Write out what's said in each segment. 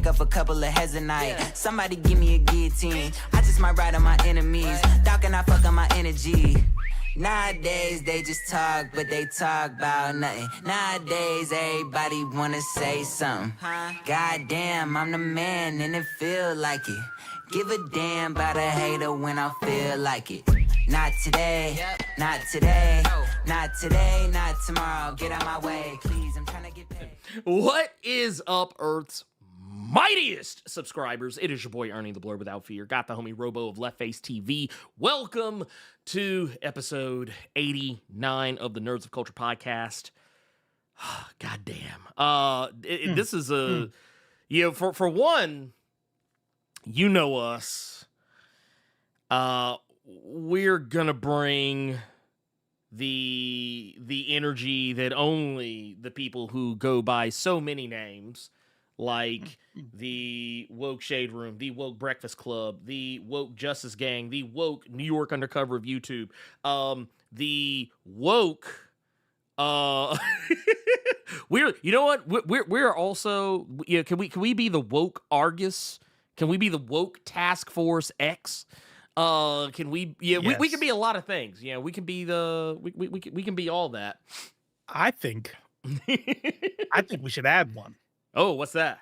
take off a couple of heads a night. Somebody give me a guillotine. I just might ride on my enemies. Dog and I fuck on my energy. Nowadays they just talk, but they talk about nothing. Nowadays everybody wanna say something. Goddamn, I'm the man and it feel like it. Give a damn about a hater when I feel like it. Not today, not today, not today, not tomorrow. Get out my way, please, I'm trying to get paid. What is up, Earth's mightiest subscribers? It is your boy Ernie, the Blerd Without Fear. Got the homie Robo of Left Face TV. Welcome to episode 89 of the Nerds of Culture podcast. God damn. This is a, you know, for one, you know us. We're gonna bring the energy that only the people who go by so many names, like the Woke Shade Room, the Woke Breakfast Club, the Woke Justice Gang, the Woke New York Undercover of YouTube, the Woke. We're, you know what? We're also, you know, can we be the Woke Argus? Can we be the Woke Task Force X? Can we? Yeah, yes. we can be a lot of things. Yeah, we can be we can be all that. I think we should add one. Oh, what's that?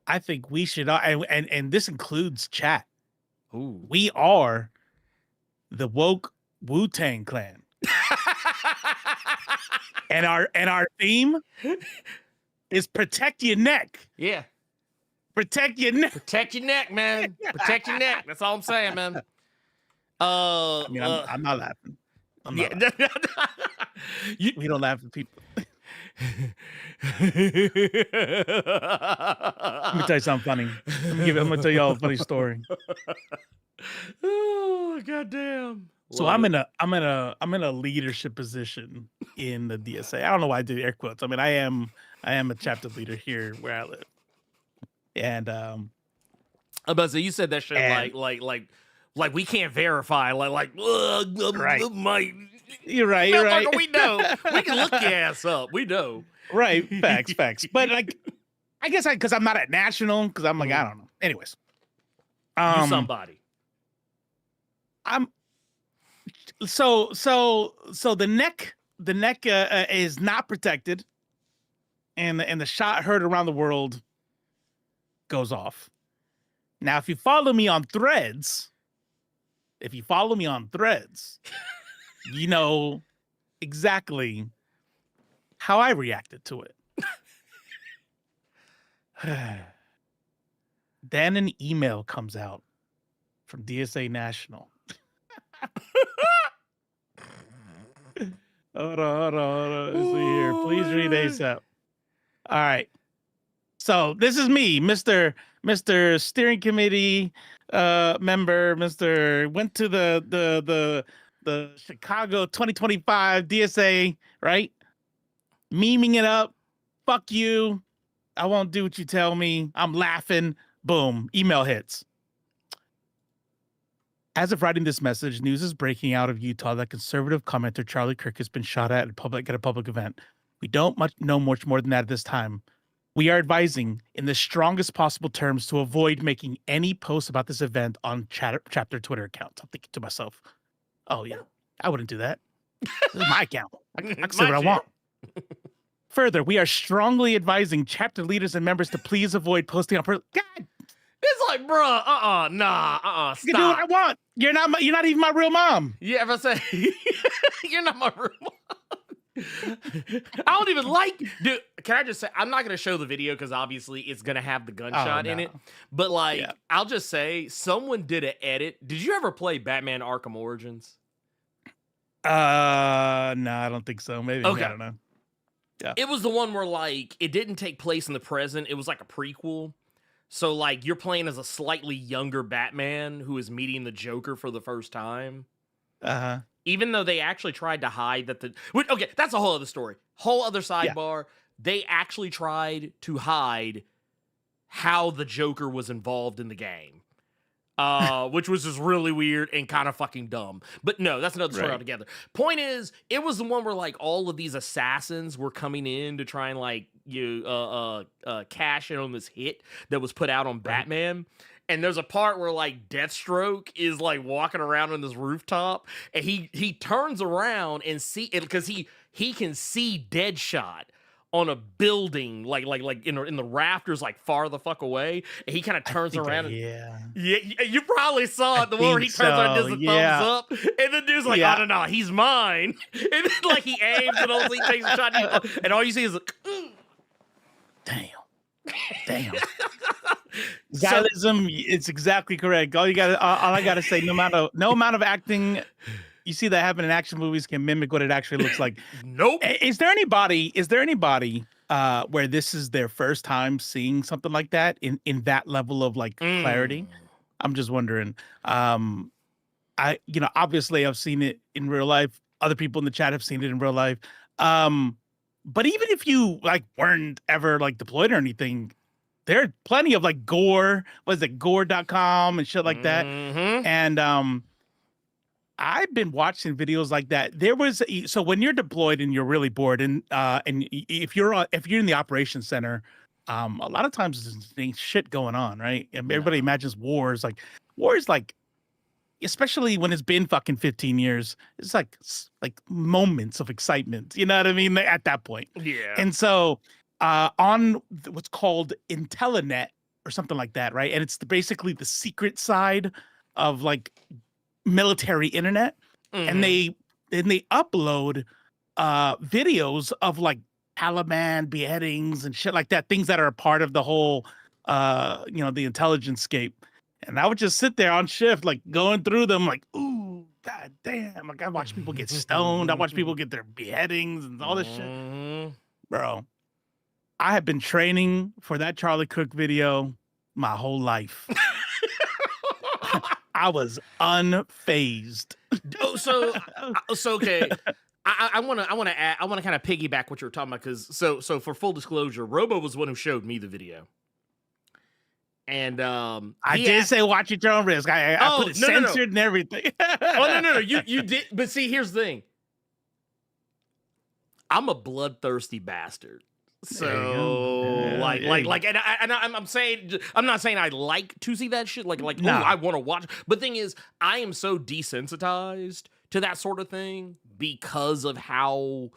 I think we should, and this includes chat. Ooh. We are the Woke Wu-Tang Clan, and our theme is protect your neck. Yeah. Protect your neck. Protect your neck, man. Protect your neck. That's all I'm saying, man. I mean, I'm not laughing. I'm not laughing. We don't laugh at people. Let me tell you something funny. I'm gonna tell y'all a funny story. Oh, goddamn. So I'm in a leadership position in the DSA. I don't know why I did air quotes. I mean, I am a chapter leader here where I live. And but so you said that shit like we can't verify right. You're right. We know. We can look your ass up. We know. Right. Facts. But like, I guess because I'm not at national, because I'm like, I don't know. Anyways. You somebody. I'm so the neck is not protected, and the shot heard around the world goes off. Now, if you follow me on threads, you know exactly how I reacted to it. Then an email comes out from DSA National. Hold on. Let's see here. Please read ASAP. All right. So this is me, Mr. Steering Committee member, went to the Chicago 2025 DSA, right? Memeing it up. Fuck you. I won't do what you tell me. I'm laughing. Boom. Email hits. As of writing this message, news is breaking out of Utah that conservative commenter Charlie Kirk has been shot at a public event. We don't know much more than that at this time. We are advising in the strongest possible terms to avoid making any posts about this event on chapter Twitter accounts. I'm thinking to myself, oh yeah, I wouldn't do that. This is my account. I can say what I want. Further, we are strongly advising chapter leaders and members to please avoid posting on God. It's like, bruh, stop. I can do what I want. You're not even my real mom. Yeah, if I say you're not my real mom. I don't even like, dude. Can I just say, I'm not gonna show the video because obviously it's gonna have the gunshot in it. But like, I'll just say, someone did an edit. Did you ever play Batman Arkham Origins? No, I don't think so. Maybe. Okay. I don't know. Yeah. It was the one where like it didn't take place in the present. It was like a prequel. So like you're playing as a slightly younger Batman who is meeting the Joker for the first time. Uh-huh. Even though they actually tried to hide that okay, that's a whole other story. Whole other sidebar. Yeah. They actually tried to hide how the Joker was involved in the game. Which was just really weird and kind of fucking dumb. But no, that's another story altogether. Point is, it was the one where like all of these assassins were coming in to try and like cash in on this hit that was put out on Batman. And there's a part where like Deathstroke is like walking around on this rooftop, and he turns around and see it because he can see Deadshot on a building like in the rafters like far the fuck away, and he kind of turns around. Yeah, you probably saw it, the one where he turns around and does the thumbs up, and the dude's like, oh no, he's mine. And then like he aims and all he takes a shot, and all you see is like, damn. Stylism, it's exactly correct. All I gotta say, no amount of acting you see that happen in action movies can mimic what it actually looks like. Nope. Is there anybody where this is their first time seeing something like that in that level of like clarity? I'm just wondering. Obviously I've seen it in real life. Other people in the chat have seen it in real life. But even if you like weren't ever like deployed or anything, there are plenty of like gore, gore.com and shit like that. And I've been watching videos like that. So when you're deployed and you're really bored, and if you're in the operations center, a lot of times there's shit going on, right? And everybody imagines wars, especially when it's been fucking 15 years, it's like moments of excitement. You know what I mean? At that point. Yeah. And so on what's called Intelinet or something like that, right? And it's basically the secret side of like military internet, and they upload videos of like Taliban beheadings and shit like that, things that are a part of the whole the intelligence scape. And I would just sit there on shift, like going through them, like, ooh, god damn. Like I watch people get stoned, I watch people get their beheadings and all this shit. Bro, I have been training for that Charlie Cook video my whole life. I was unfazed. So okay. I want to kind of piggyback what you were talking about, because so for full disclosure, Robo was the one who showed me the video. And I did say watch at your own risk. I put it censored and everything. No. You did, but see, here's the thing. I'm a bloodthirsty bastard. So and I'm not saying I like to see that shit I want to watch. But thing is, I am so desensitized to that sort of thing because of how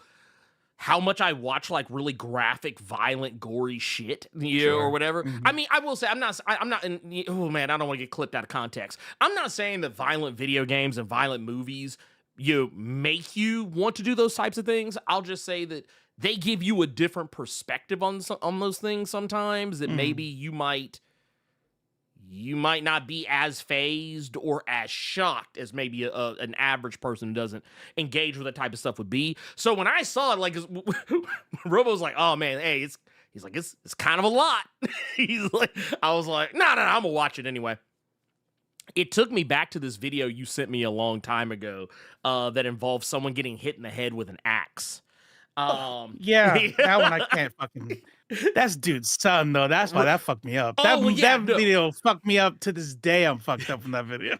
much I watch like really graphic, violent, gory shit, or whatever. I mean, I will say I'm not oh man, I don't want to get clipped out of context. I'm not saying that violent video games and violent movies make you want to do those types of things. I'll just say that they give you a different perspective on those things sometimes, that maybe you might not be as fazed or as shocked as maybe an average person who doesn't engage with that type of stuff would be. So when I saw it, like, Robo's like, oh man, hey, he's like, it's kind of a lot. He's like, I was like, no, I'm gonna watch it anyway. It took me back to this video you sent me a long time ago that involved someone getting hit in the head with an axe. That one I can't fucking. That's dude's son though. That's why that fucked me up. That video fucked me up to this day. I'm fucked up from that video.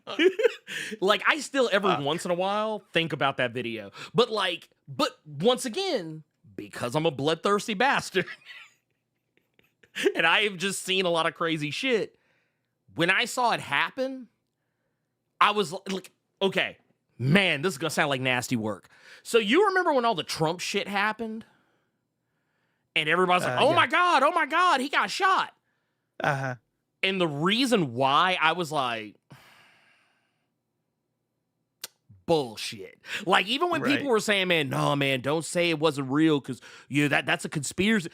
Like I still every once in a while think about that video, but once again, because I'm a bloodthirsty bastard, and I have just seen a lot of crazy shit. When I saw it happen, I was like, okay, man, this is gonna sound like nasty work. So you remember when all the Trump shit happened? And everybody's like, oh my God, he got shot. Uh-huh. And the reason why I was like, bullshit. Like, even when people were saying, no, man, don't say it wasn't real because that's a conspiracy.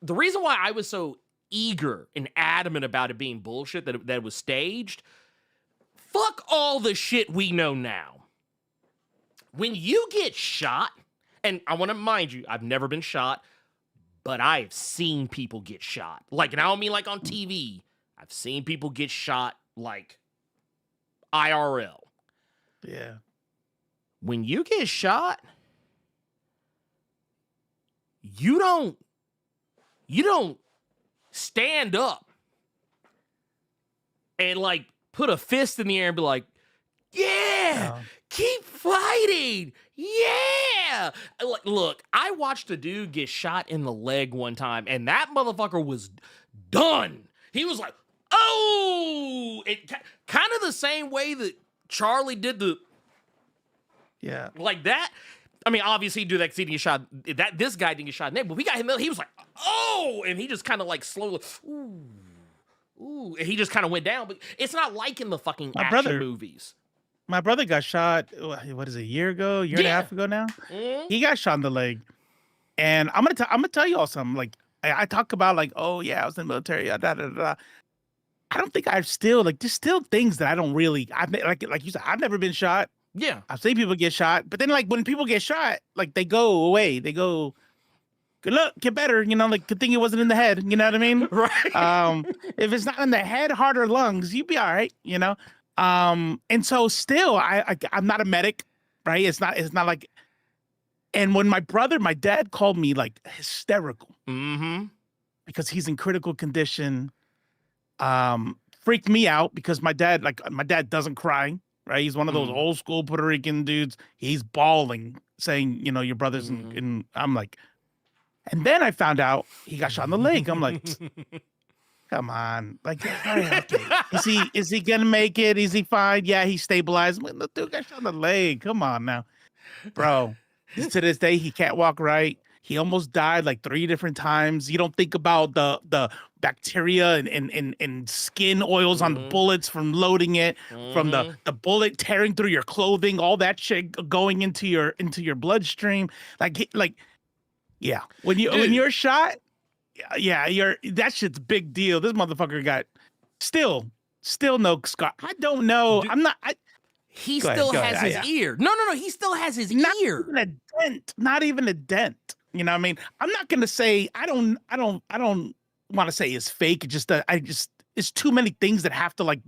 The reason why I was so eager and adamant about it being bullshit, that it was staged, fuck all the shit we know now. When you get shot, and I want to mind you, I've never been shot, but I've seen people get shot. Like, and I don't mean like on TV. I've seen people get shot like IRL. Yeah. When you get shot, you don't stand up and like put a fist in the air and be like, yeah, Keep fighting. Yeah. Look, I watched a dude get shot in the leg one time, and that motherfucker was done. He was like, oh, it kind of the same way that Charlie did like that. I mean, obviously he do that because he didn't get shot. This guy didn't get shot in the neck, but we got him. He was like, oh, and he just kind of like slowly, ooh, and he just kind of went down. But it's not like in the fucking action movies. My brother got shot, what is it, a year and a half ago now? Mm-hmm. He got shot in the leg. And I'm gonna tell you all something. Like, I talk about, like, oh, yeah, I was in the military. I don't think I've still, like, there's still things that I don't really, like you said, I've never been shot. Yeah. I've seen people get shot. But then, like, when people get shot, like, they go away. They go, good luck, get better. You know, like, good thing it wasn't in the head. You know what I mean? Right. If it's not in the head, heart, or lungs, you'd be all right, you know? And so still, I'm not a medic, right? It's not like, and when my dad called me like hysterical because he's in critical condition, freaked me out because my dad doesn't cry, right? He's one of those old school Puerto Rican dudes. He's bawling, saying, you know, your brother's in, I'm like, and then I found out he got shot in the leg. I'm like, come on, like, is he gonna make it? Is he fine? Yeah, he's stabilized. The dude got shot in the leg. Come on now, bro. To this day, he can't walk right. He almost died like 3 different times. You don't think about the bacteria and skin oils on the bullets from loading it, from the bullet tearing through your clothing, all that shit going into your bloodstream. Like, yeah, when you're shot. Yeah, that shit's big deal. This motherfucker got still no scar. I don't know. Dude, he still has his ear. No. He still has his ear. Even a dent. Not even a dent. You know what I mean? I'm not gonna say I don't want to say it's fake. It's just that it's too many things that have to like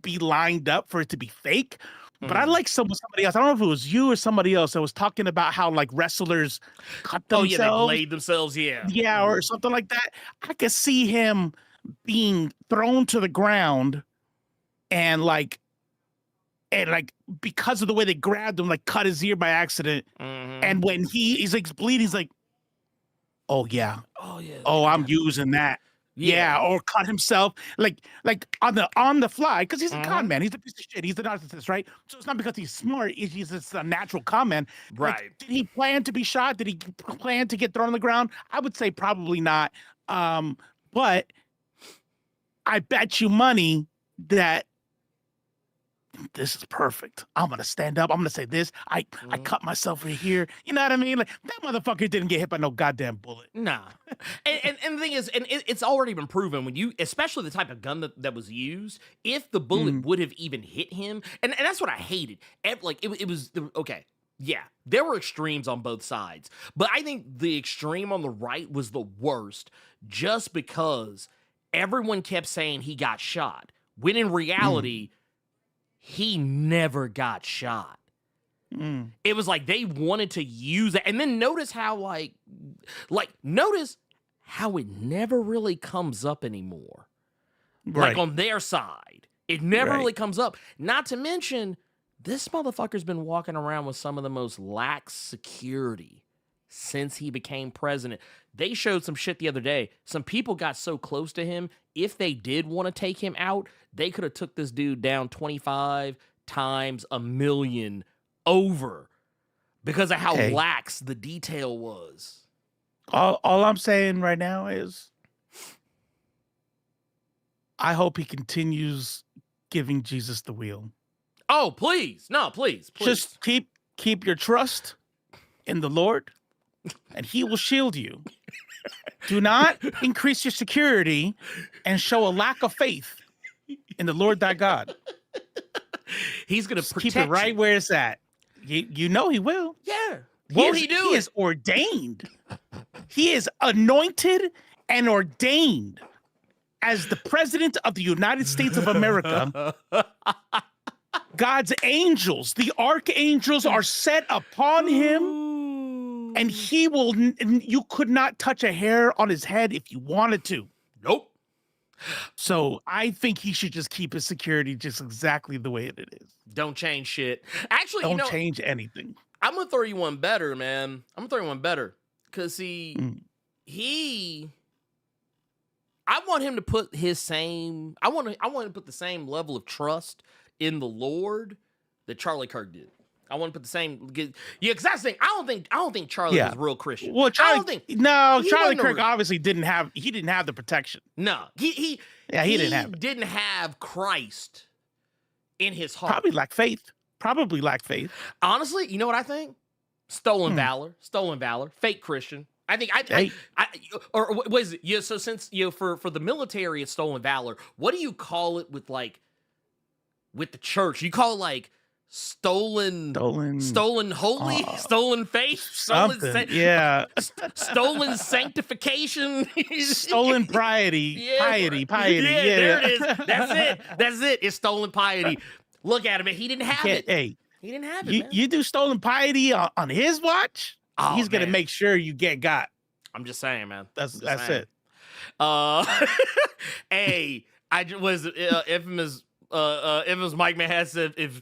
be lined up for it to be fake. But I like somebody else. I don't know if it was you or somebody else that was talking about how like wrestlers cut themselves. Oh, yeah, they blade themselves, yeah. Yeah, or something like that. I could see him being thrown to the ground and because of the way they grabbed him, like cut his ear by accident. And when he's like bleeding, he's like, oh yeah. Oh, I'm using that. Yeah, or cut himself like on the fly because he's a con man. He's a piece of shit. He's a narcissist, right? So it's not because he's smart. He's just a natural con man. Right? Like, did he plan to be shot? Did he plan to get thrown on the ground? I would say probably not. But I bet you money that this is perfect. I'm gonna stand up. I'm gonna say this. I cut myself right here. You know what I mean? Like, that motherfucker didn't get hit by no goddamn bullet. Nah. and the thing is, and it's already been proven when you, especially the type of gun that was used, if the bullet would have even hit him, and that's what I hated. Like it was okay. Yeah, there were extremes on both sides, but I think the extreme on the right was the worst, just because everyone kept saying he got shot, when in reality. He never got shot. It was like they wanted to use it. And then notice how notice how it never really comes up anymore. Right. Like on their side. It never really comes up. Not to mention, this motherfucker's been walking around with some of the most lax security since he became president. They showed some shit the other day. Some people got so close to him, if they did want to take him out, they could have took this dude down 25 times a million over because of how lax the detail was. All I'm saying right now is I hope he continues giving Jesus the wheel. Oh, please. No, please. Just keep your trust in the Lord, and he will shield you. Do not increase your security and show a lack of faith in the Lord thy God. He's going to protect keep it right where it's at. You know he will. Yeah. Won't he do it? He is ordained. He is anointed and ordained as the president of the United States of America. God's angels, the archangels, are set upon him, and you could not touch a hair on his head if you wanted to. Nope. So I think he should just keep his security just exactly the way it is. Don't change shit. Actually, Don't change anything. I'm gonna throw you one better, man. I'm gonna throw you one better. Cause I want him to put his same. I want him to put the same level of trust in the Lord that Charlie Kirk did. I want to put the same. Yeah, because that's the thing. I don't think Charlie was a real Christian. Well, Charlie Kirk obviously didn't have the protection. No, he didn't have it. Didn't have Christ in his heart. Probably lacked faith. Honestly, you know what I think? Stolen valor, fake Christian. I think or what is it? Yeah. So since for the military, it's stolen valor. What do you call it with the church? You call it like stolen holy, stolen faith, stolen sanctification, stolen piety. Piety. Yeah, there it is. That's it. It's stolen piety. Look at him. He didn't have it. Hey, he didn't have it. You do stolen piety on his watch. He's gonna make sure you get got. I'm just saying, man. That's it. Hey, infamous Mike Mann said if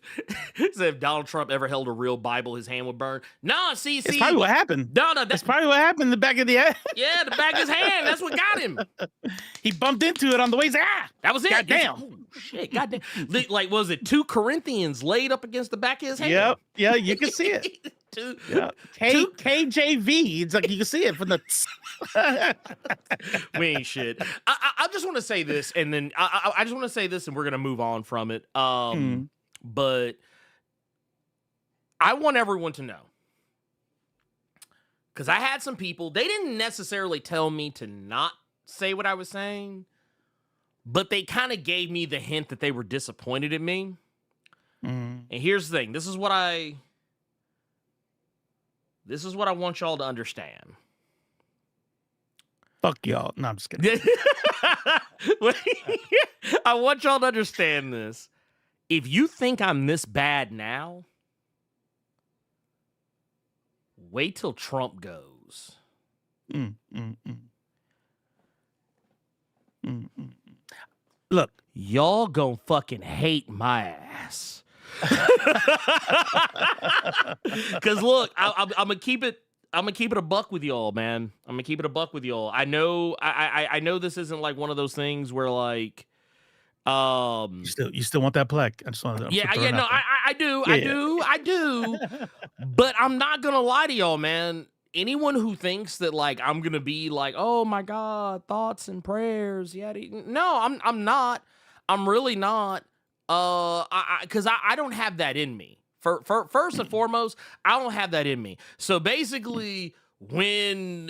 Donald Trump ever held a real Bible, his hand would burn. No, see, it's probably what happened. No, that's probably what happened in the back of the head. Yeah, the back of his hand. That's what got him. He bumped into it on the way. That was it. Goddamn. Oh, shit, goddamn. Like, was it 2 Corinthians laid up against the back of his hand? Yep. Yeah, you can see it. KJV. It's like you can see it from the. We ain't shit. I just want to say this, and then I just want to say this, and we're gonna move on from it. But I want everyone to know, because I had some people. They didn't necessarily tell me to not say what I was saying, but they kind of gave me the hint that they were disappointed in me. And here's the thing. This is what I want y'all to understand. Fuck y'all. No, I'm just kidding. I want y'all to understand this. If you think I'm this bad now, wait till Trump goes. Look, y'all gonna fucking hate my ass. Cause look, I'm gonna keep it a buck with y'all, man. I'm gonna keep it a buck with y'all. I know this isn't like one of those things where like you still want that plaque. I just want to I do. But I'm not gonna lie to y'all, man. Anyone who thinks that like I'm gonna be like, oh my God, thoughts and prayers, no, I'm not. I'm really not. Because I don't have that in me. First and foremost, I don't have that in me. So basically, when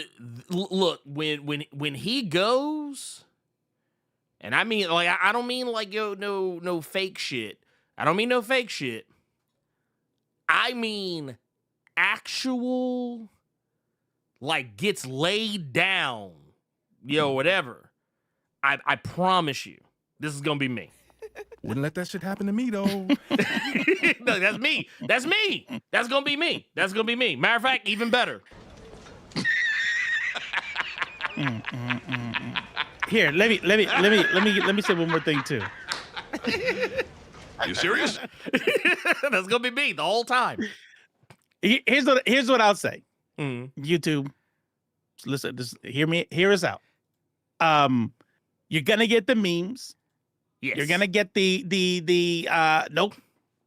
he goes, and I mean like I don't mean like no fake shit. I don't mean no fake shit. I mean actual like gets laid down, whatever. I promise you, this is gonna be me. Wouldn't let that shit happen to me, though. No, that's me. That's gonna be me. Matter of fact, even better. Here, let me say one more thing too. Are you serious? That's gonna be me the whole time. Here's what I'll say. YouTube, listen, hear us out. You're gonna get the memes. Yes. You're gonna get the nope.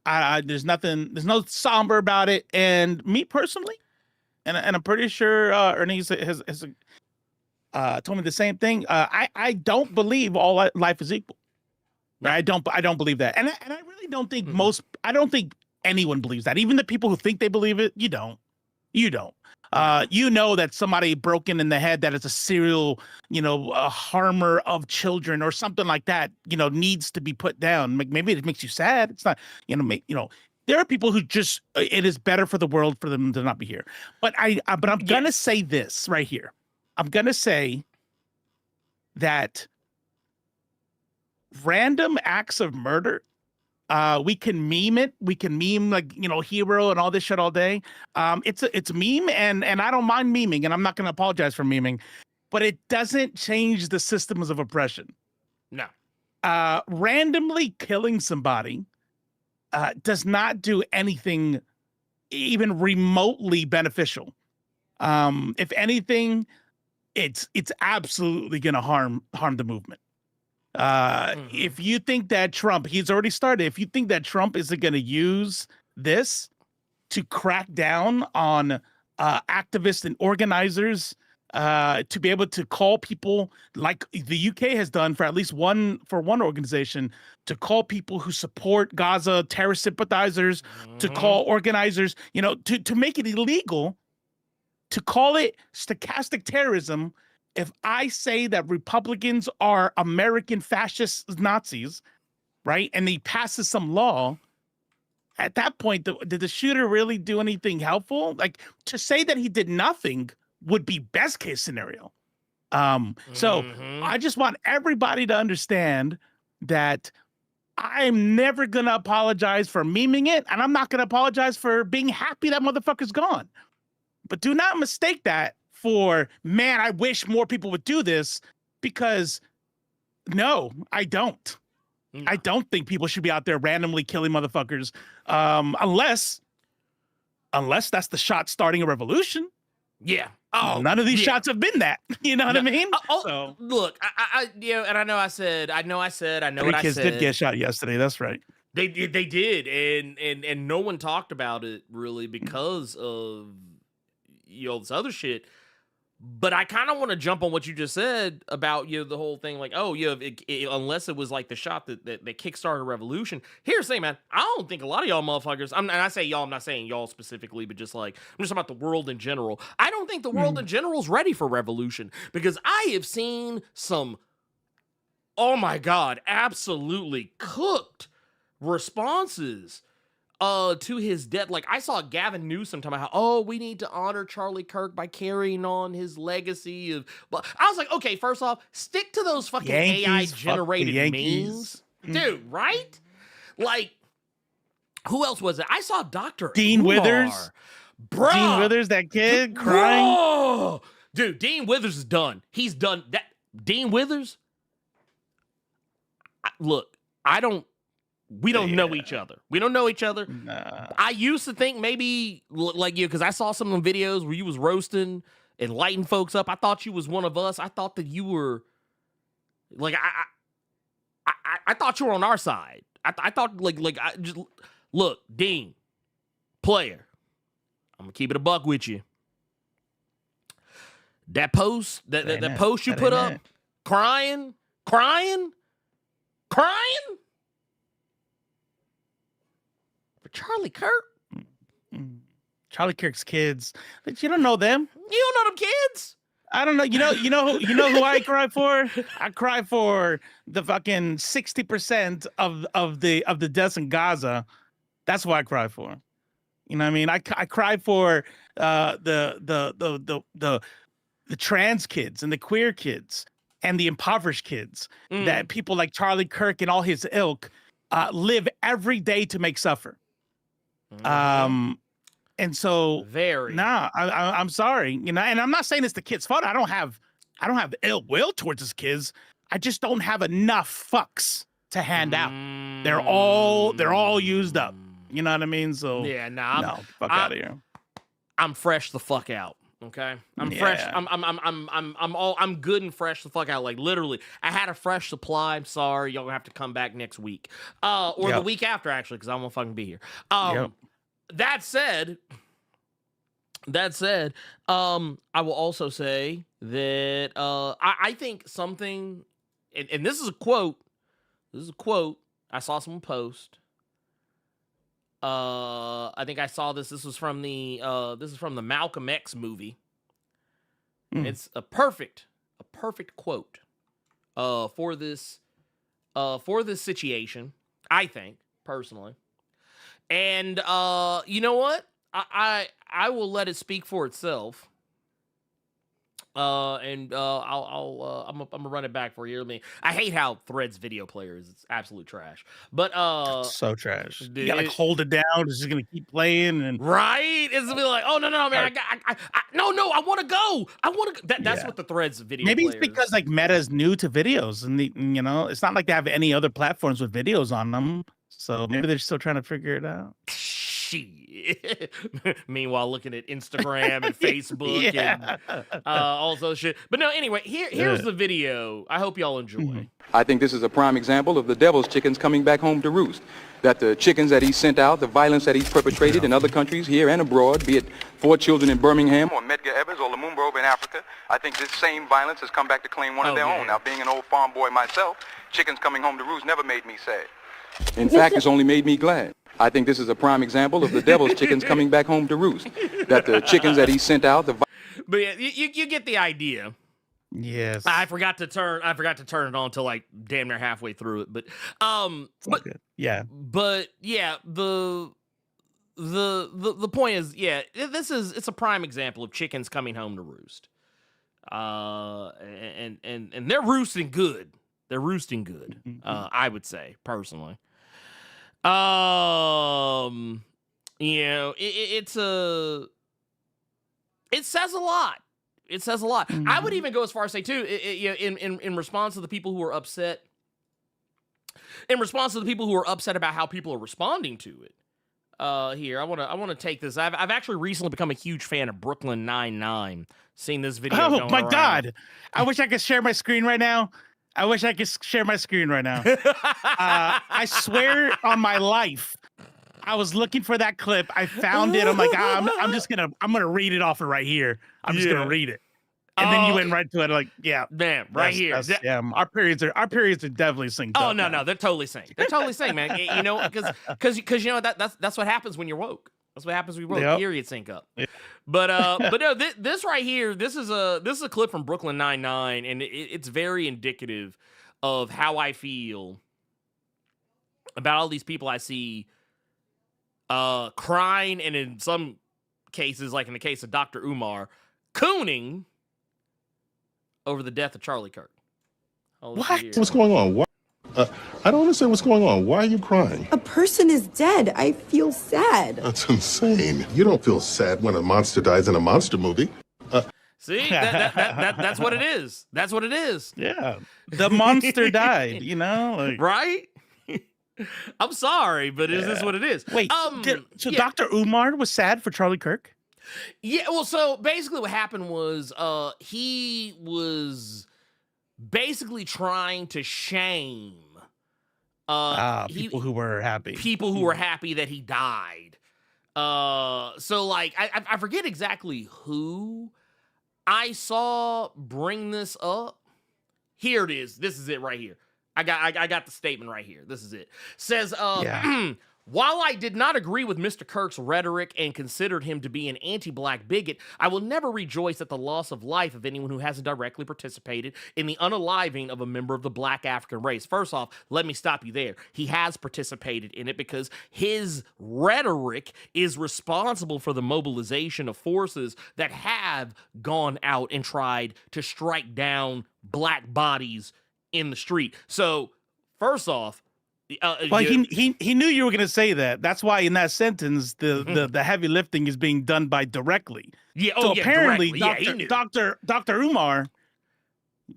There's no somber about it. And me personally, and I'm pretty sure Ernie has told me the same thing. I don't believe all life is equal. No. I don't believe that, and I really don't think I don't think anyone believes that. Even the people who think they believe it, you don't. That somebody broken in the head that is a serial, a harmer of children or something like that, needs to be put down. Maybe it makes you sad. It's not, there are people who just, it is better for the world for them to not be here. But I'm going to say this right here. I'm going to say that random acts of murder, we can meme it. We can meme like, hero and all this shit all day. It's a meme and I don't mind memeing, and I'm not going to apologize for memeing, but it doesn't change the systems of oppression. No. Randomly killing somebody does not do anything even remotely beneficial. If anything, it's absolutely going to harm the movement. If you think that Trump, he's already started. If you think that Trump isn't going to use this to crack down on activists and organizers, to be able to call people like the UK has done for at least one organization, to call people who support Gaza terrorist sympathizers, to call organizers, to make it illegal, to call it stochastic terrorism. If I say that Republicans are American fascist Nazis, right, and he passes some law, at that point, did the shooter really do anything helpful? Like, to say that he did nothing would be best case scenario. So I just want everybody to understand that I'm never gonna apologize for memeing it, and I'm not gonna apologize for being happy that motherfucker's gone. But do not mistake that for, man, I wish more people would do this, because no, I don't. No. I don't think people should be out there randomly killing motherfuckers, unless that's the shot starting a revolution. Yeah. Oh, none of these shots have been that. You know what I mean? So look, I and I know I said what I said. Three kids did get shot yesterday. That's right. They did, and no one talked about it really because of this other shit. But I kind of want to jump on what you just said about the whole thing, like, unless it was like the shot that kickstarted a revolution. Here's the thing, man. I don't think a lot of y'all motherfuckers. And I say y'all, I'm not saying y'all specifically, but just like I'm just about the world in general. I don't think the world in general is ready for revolution, because I have seen some, oh my god, absolutely cooked responses to his death. Like, I saw Gavin Newsom talking about how, we need to honor Charlie Kirk by carrying on his legacy of. But I was like, okay, first off, stick to those fucking AI generated memes, dude. Right? Like, who else was it? I saw Dr. Dean Umar. Withers, bro. Dean Withers, that kid crying. Bro. Dude, Dean Withers is done. He's done that. Dean Withers. Look, we don't know each other. We don't know each other. Nah. I used to think maybe like you, because I saw some of the videos where you was roasting and lighting folks up. I thought you was one of us. I thought that you were like I thought you were on our side. I thought like I just look, Dean, player. I'm gonna keep it a buck with you. That post, that post you put up, crying. Charlie Kirk? Charlie Kirk's kids. But you don't know them. You don't know them kids? I don't know. You know who I cry for? I cry for the fucking 60% of the deaths in Gaza. That's what I cry for. You know what I mean? I cry for the trans kids and the queer kids and the impoverished kids that people like Charlie Kirk and all his ilk live every day to make suffer. And so I'm sorry, and I'm not saying it's the kid's fault. I don't have ill will towards his kids. I just don't have enough fucks to hand out. They're all used up. You know what I mean? So fuck out of here. I'm fresh the fuck out. Okay, I'm fresh. I'm good and fresh the fuck out. Like, literally, I had a fresh supply. I'm sorry, y'all have to come back next week, or the week after, actually, because I won't fucking be here. That said, I will also say that I think something, and this is a quote. I saw someone post. I think I saw this. This is from the Malcolm X movie. It's a perfect quote for this situation, I think, personally. And you know what? I will let it speak for itself. I'm gonna run it back for you. I hate how Threads video player is. It's absolute trash. But So trash. You dude, gotta like hold it down. It's just gonna keep playing and right? It's gonna be like, oh no, man, no, I want to go. I want to. That's Yeah. what the Threads video. Maybe players. it's because like Meta's new to videos, and it's not like they have any other platforms with videos on them. So maybe they're still trying to figure it out. Shit. Meanwhile, looking at Instagram and Facebook and all those shit. But no, anyway, here's the video. I hope y'all enjoy. I think this is a prime example of the devil's chickens coming back home to roost. That the chickens that he sent out, the violence that he's perpetrated in other countries, here and abroad, be it 4 children in Birmingham or Medgar Evers or Lumumba in Africa, I think this same violence has come back to claim one of their own. Now, being an old farm boy myself, chickens coming home to roost never made me sad. In fact, it's only made me glad. I think this is a prime example of the devil's chickens coming back home to roost. That the chickens that he sent out, but yeah, you get the idea. Yes. I forgot to turn it on till like damn near halfway through it. But yeah. But yeah, the point is, yeah, it's a prime example of chickens coming home to roost. And they're roosting good. They're roosting good. I would say personally. It says a lot. It says a lot. I would even go as far as say too, in response to the people who are upset. In response to the people who are upset about how people are responding to it. Here, I want to take this. I've actually recently become a huge fan of Brooklyn Nine-Nine. Seen this video. Oh my God! I wish I could share my screen right now. I swear on my life, I was looking for that clip. I found it. I'm like, I'm gonna read it off of right here. I'm just gonna read it. And then you went right to it, like, yeah, man, right here. Yeah, our periods are definitely synced up. Oh no, they're totally synced. They're totally synced, man. You know, because you know that's what happens when you're woke. That's what happens when you're woke. Yep. Period, sync up. Yep. But no, this right here, this is a clip from Brooklyn Nine-Nine, and it's very indicative of how I feel about all these people I see crying, and in some cases, like in the case of Dr. Umar, cooning over the death of Charlie Kirk. What? What's going on? What? I don't understand what's going on. Why are you crying? A person is dead. I feel sad. That's insane. You don't feel sad when a monster dies in a monster movie. See, that's what it is. That's what it is. Yeah, the monster died. You know, like, right? I'm sorry, but is this what it is? Wait, so Dr. Umar was sad for Charlie Kirk? Yeah, well, so basically what happened was he was basically trying to shame people who were happy. People who were happy that he died. So like I forget exactly who I saw bring this up. Here it is. This is it right here. I got the statement right here. This is it. Says while I did not agree with Mr. Kirk's rhetoric and considered him to be an anti-black bigot, I will never rejoice at the loss of life of anyone who hasn't directly participated in the unaliving of a member of the black African race. First off, let me stop you there. He has participated in it because his rhetoric is responsible for the mobilization of forces that have gone out and tried to strike down black bodies in the street. So, first off, well, he knew you were going to say that. That's why in that sentence, the heavy lifting is being done by directly. Yeah. So apparently, directly. Dr. Umar,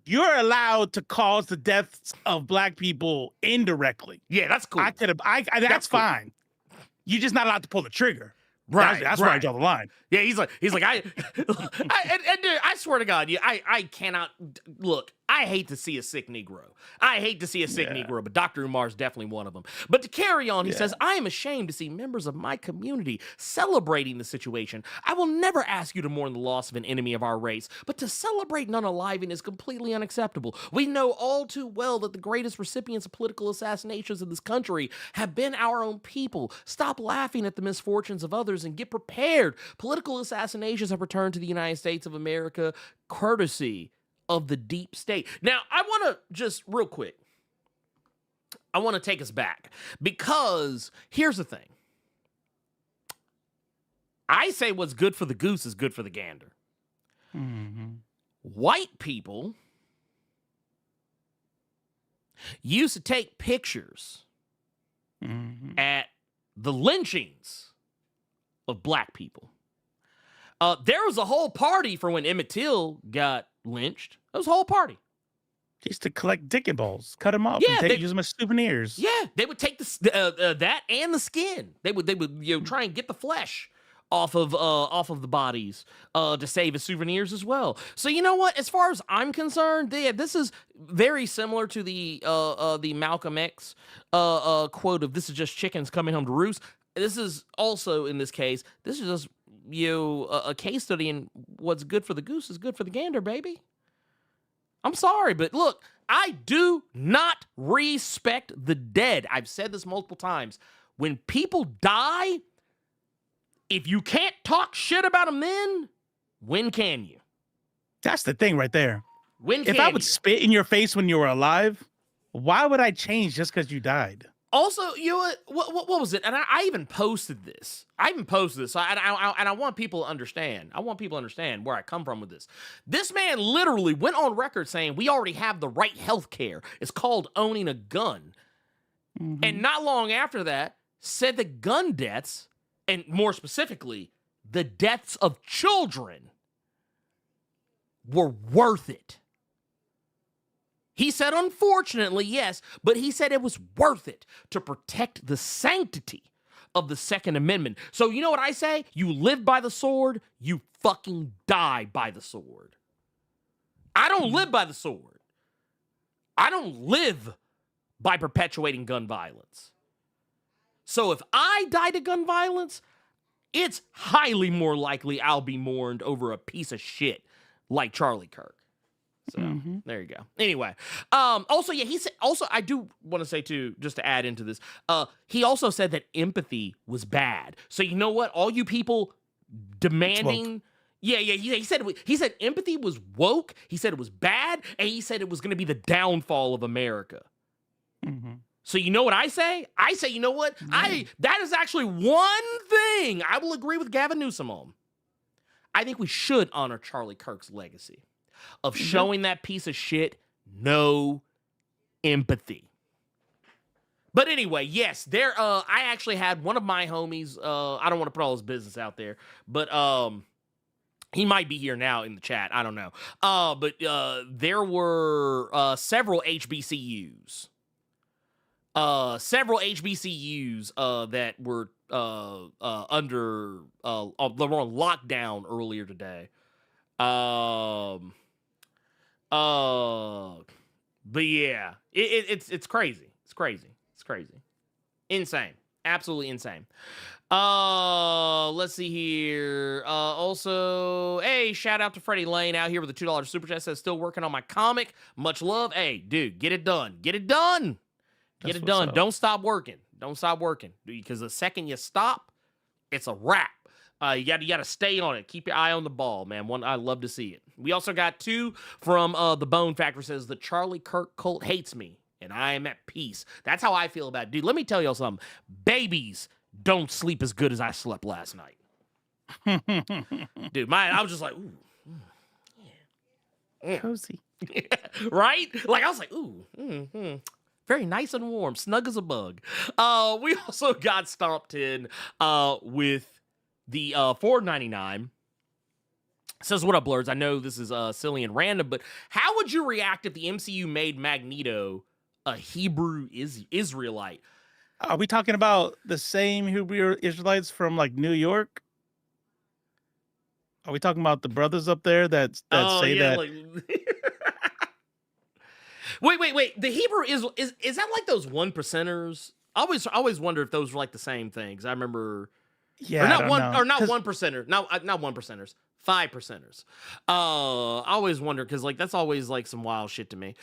you're allowed to cause the deaths of black people indirectly. Yeah, that's cool. That's fine. You're just not allowed to pull the trigger. Right. That's where I draw the line. Yeah, he's like, dude, I swear to God, I cannot look. I hate to see a sick Negro. Negro, but Dr. Umar is definitely one of them. But to carry on, he says, I am ashamed to see members of my community celebrating the situation. I will never ask you to mourn the loss of an enemy of our race, but to celebrate an unaliving is completely unacceptable. We know all too well that the greatest recipients of political assassinations in this country have been our own people. Stop laughing at the misfortunes of others and get prepared. Political assassinations have returned to the United States of America courtesy of the deep state. Now, I want to just real quick, I want to take us back because here's the thing. I say what's good for the goose is good for the gander. Mm-hmm. white people used to take pictures at the lynchings of black people. There was a whole party for when Emmett Till got lynched. There was a whole party. They used to collect dick and balls, cut them up, Yeah, and use them as souvenirs. Yeah, they would take that and the skin. They would try and get the flesh off of the bodies to save as souvenirs as well. So you know what? As far as I'm concerned, this is very similar to the Malcolm X quote of "This is just chickens coming home to roost." This is also, in this case, this is just a case study in what's good for the goose is good for the gander, baby. I'm sorry, but look, I do not respect the dead. I've said this multiple times. When people die, if you can't talk shit about them then, when can you? That's the thing right there. When can if I would spit in your face when you were alive, why would I change just because you died? Also, you know what was it? And I even posted this. So I want people to understand. I want people to understand where I come from with this. This man literally went on record saying we already have the right health care. It's called owning a gun. And not long after that, said the gun deaths, and more specifically, the deaths of children, were worth it. He said, unfortunately, yes, but he said it was worth it to protect the sanctity of the Second Amendment. So you know what I say? You live by the sword, you fucking die by the sword. I don't live by the sword. I don't live by perpetuating gun violence. So if I die to gun violence, it's highly more likely I'll be mourned over a piece of shit like Charlie Kirk. So there you go. Anyway, also, yeah, he said, also, I do want to say too, just to add into this, he also said that empathy was bad. So you know what? All you people demanding, he said empathy was woke. He said it was bad, and he said it was going to be the downfall of America. So you know what I say? I say, you know what? That is actually one thing I will agree with Gavin Newsom on. I think we should honor Charlie Kirk's legacy of showing that piece of shit no empathy. But anyway, yes, I actually had one of my homies, I don't want to put all his business out there, but he might be here now in the chat, I don't know. But there were several HBCUs. That were they were on lockdown earlier today. But yeah, it's crazy. It's crazy. Insane. Absolutely insane. Let's see here. Also, hey, shout out to Freddie Lane out here with the $2 super chat. Says still working on my comic. Much love. Hey, dude, get it done. Get it done. Don't stop working. Because the second you stop, it's a wrap. You gotta stay on it. Keep your eye on the ball, man. I love to see it. We also got 2 from the Bone Factor. Says the Charlie Kirk cult hates me, and I am at peace. That's how I feel about it. Dude, let me tell y'all something. Babies don't sleep as good as I slept last night. Dude, I was just like, ooh. Yeah. Cozy. Right? Like, I was like, ooh. Very nice and warm. Snug as a bug. We also got stomped in with the $4.99. Says, what up, Blerds? I know this is silly and random, but how would you react if the MCU made Magneto a Hebrew Israelite? Are we talking about the same Hebrew Israelites from like New York? Are we talking about the brothers up there that say that? Like... Wait. The Hebrew is that like those 1%ers? I always wonder if those were like the same things. I remember. Yeah, not 1%er. Not 1%ers. 5%ers. I always wonder because like that's always like some wild shit to me.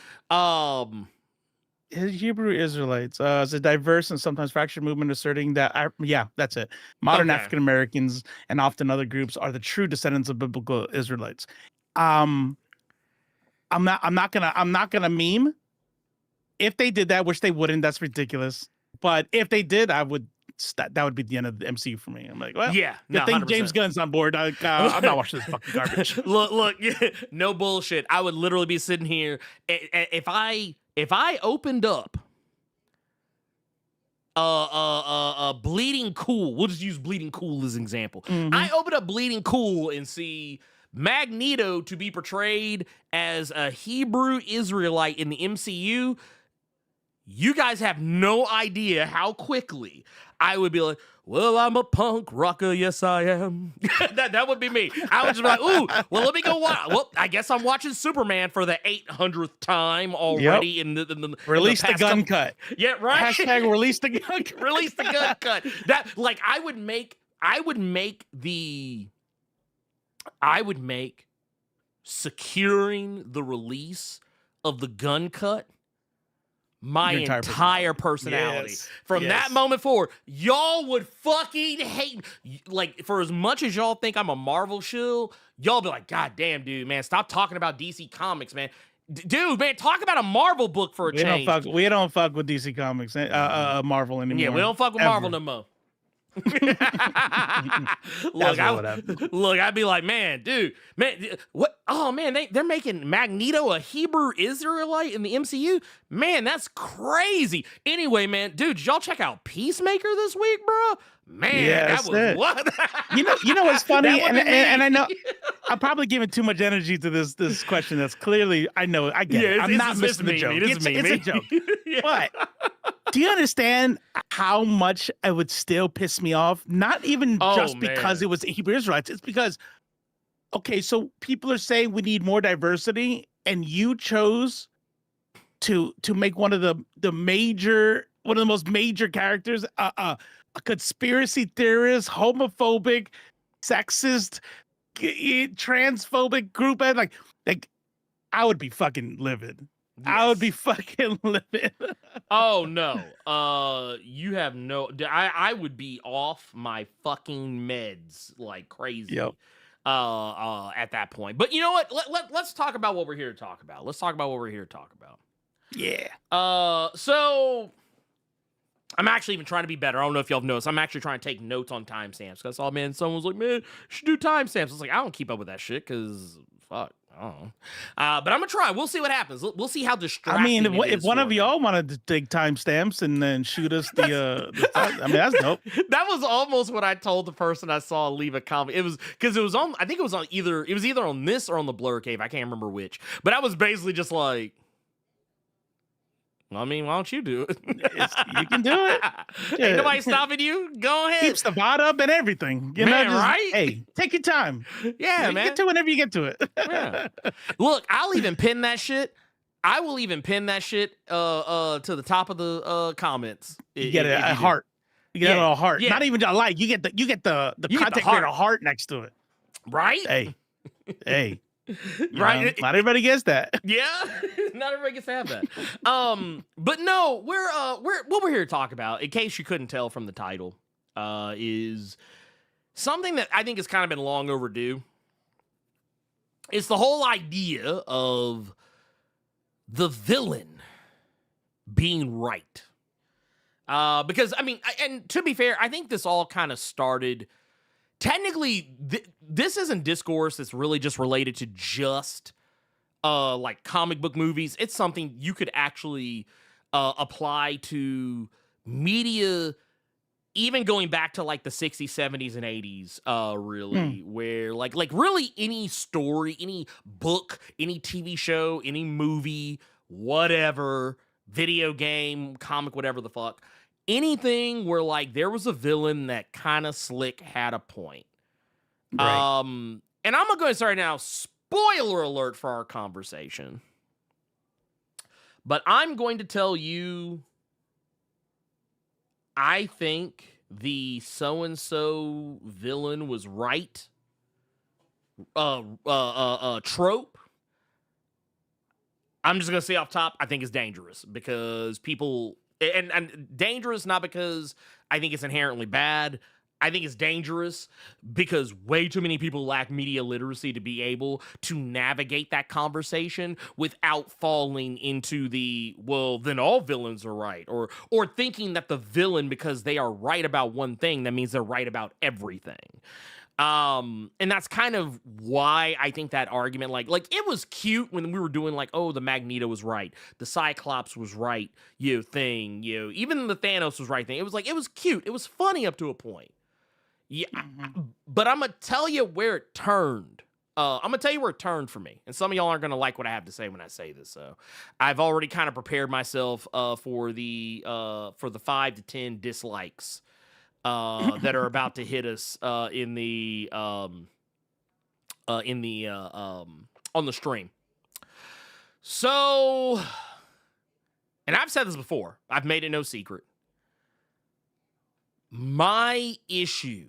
Hebrew Israelites is a diverse and sometimes fractured movement asserting that that's it. Modern African Americans and often other groups are the true descendants of biblical Israelites. I'm not gonna meme. If they did that, which they wouldn't, that's ridiculous. But if they did, I would that would be the end of the MCU for me. I'm like, well, Yeah, good no, thing 100%. James Gunn's on board. I'm not watching this fucking garbage. look, no bullshit. I would literally be sitting here if I opened up Bleeding Cool. We'll just use Bleeding Cool as an example. I open up Bleeding Cool and see Magneto to be portrayed as a Hebrew Israelite in the MCU. You guys have no idea how quickly I would be like, well, I'm a punk rocker, yes I am. that would be me. I would just be like, ooh, well, let me go watch. Well, I guess I'm watching Superman for the 800th time already. In the Release the past gun couple- cut. Yeah, right. Hashtag release the gun cut. Release the gun cut. That like I would make securing the release of the gun cut my Your entire personality. Yes, From yes. that moment forward, y'all would fucking hate me. Like, for as much as y'all think I'm a Marvel shill, y'all be like, God damn, dude, man, stop talking about DC Comics, man. Dude, man, talk about a Marvel book for a change. We don't fuck with DC Comics, Marvel anymore. Yeah, we don't fuck with Ever. Marvel no more. That's what happened. Look, I'd be like, man, dude, man, what? Oh man, they're making Magneto a Hebrew Israelite in the MCU. Man, that's crazy. Anyway, man, dude, did y'all check out Peacemaker this week, bro? Man, Yeah, that was it. what? You know what's funny, That would be me. and I know I'm probably giving too much energy to this question. That's clearly I get it. I'm not missing the joke. It's a joke. Yeah. But do you understand how much it would still piss me off? Not even just because it was Hebrew Israelites. It's because, okay, so people are saying we need more diversity, and you chose to make one of the most major characters a conspiracy theorist, homophobic, sexist, transphobic group. Like I would be fucking livid. I would be fucking livid. Oh no. You have no I would be off my fucking meds like crazy. Yep. At that point. But you know what? Let's talk about what we're here to talk about. Let's talk about what we're here to talk about. Yeah. So I'm actually even trying to be better. I don't know if y'all have noticed. I'm actually trying to take notes on timestamps. Because, oh, man, someone was like, man, you should do timestamps. I was like, I don't keep up with that shit because, fuck, I don't know. But I'm going to try. We'll see what happens. We'll see how distracting I mean, it if is one for of me. y'all wanted to take timestamps and then shoot us I mean, that's dope. That was almost what I told the person I saw leave a comment. It was because it was on, I think it was on either on this or on the Blur Cave. I can't remember which. But I was basically just like, I mean, why don't you do it? You can do it. Ain't nobody stopping you. Go ahead. Keeps the VOD up and everything. You Man, know, just, right? Hey, take your time. Yeah, You man. get to it whenever you get to it. Yeah. Look, I'll even pin that shit. I will even pin that shit to the top of the comments. You get if a do. heart. You get a heart. Yeah. Not even a like. You get the You get the content heart. creator heart next to it. Right? Hey. Right? Know, not everybody gets that. Yeah, not everybody gets to have that. But no, we're what we're here to talk about, in case you couldn't tell from the title, is something that I think has kind of been long overdue. It's the whole idea of the villain being right. Because I mean, and to be fair, I think this all kind of started. Technically, this isn't discourse that's really just related to just like comic book movies. It's something you could actually apply to media, even going back to like the 60s, 70s, and 80s, really, where like really any story, any book, any TV show, any movie, whatever, video game, comic, whatever the fuck. Anything where like there was a villain that kind of slick had a point. Right. And I'm gonna go ahead and start now. Spoiler alert for our conversation. But I'm going to tell you, I think the so-and-so villain was right. Trope. I'm just gonna say off top, I think it's dangerous because people. And dangerous not because I think it's inherently bad. I think it's dangerous because way too many people lack media literacy to be able to navigate that conversation without falling into the, well, then all villains are right, or thinking that the villain, because they are right about one thing, that means they're right about everything. And that's kind of why I think that argument, like it was cute when we were doing like, oh, the Magneto was right, the Cyclops was right, thing, even the Thanos was right thing. It was like, it was cute, it was funny up to a point. Yeah, but I'm gonna tell you where it turned. I'm gonna tell you where it turned for me, and some of y'all aren't gonna like what I have to say when I say this. So, I've already kind of prepared myself for the 5 to 10 dislikes that are about to hit us on the stream. So, and I've said this before. I've made it no secret. My issue,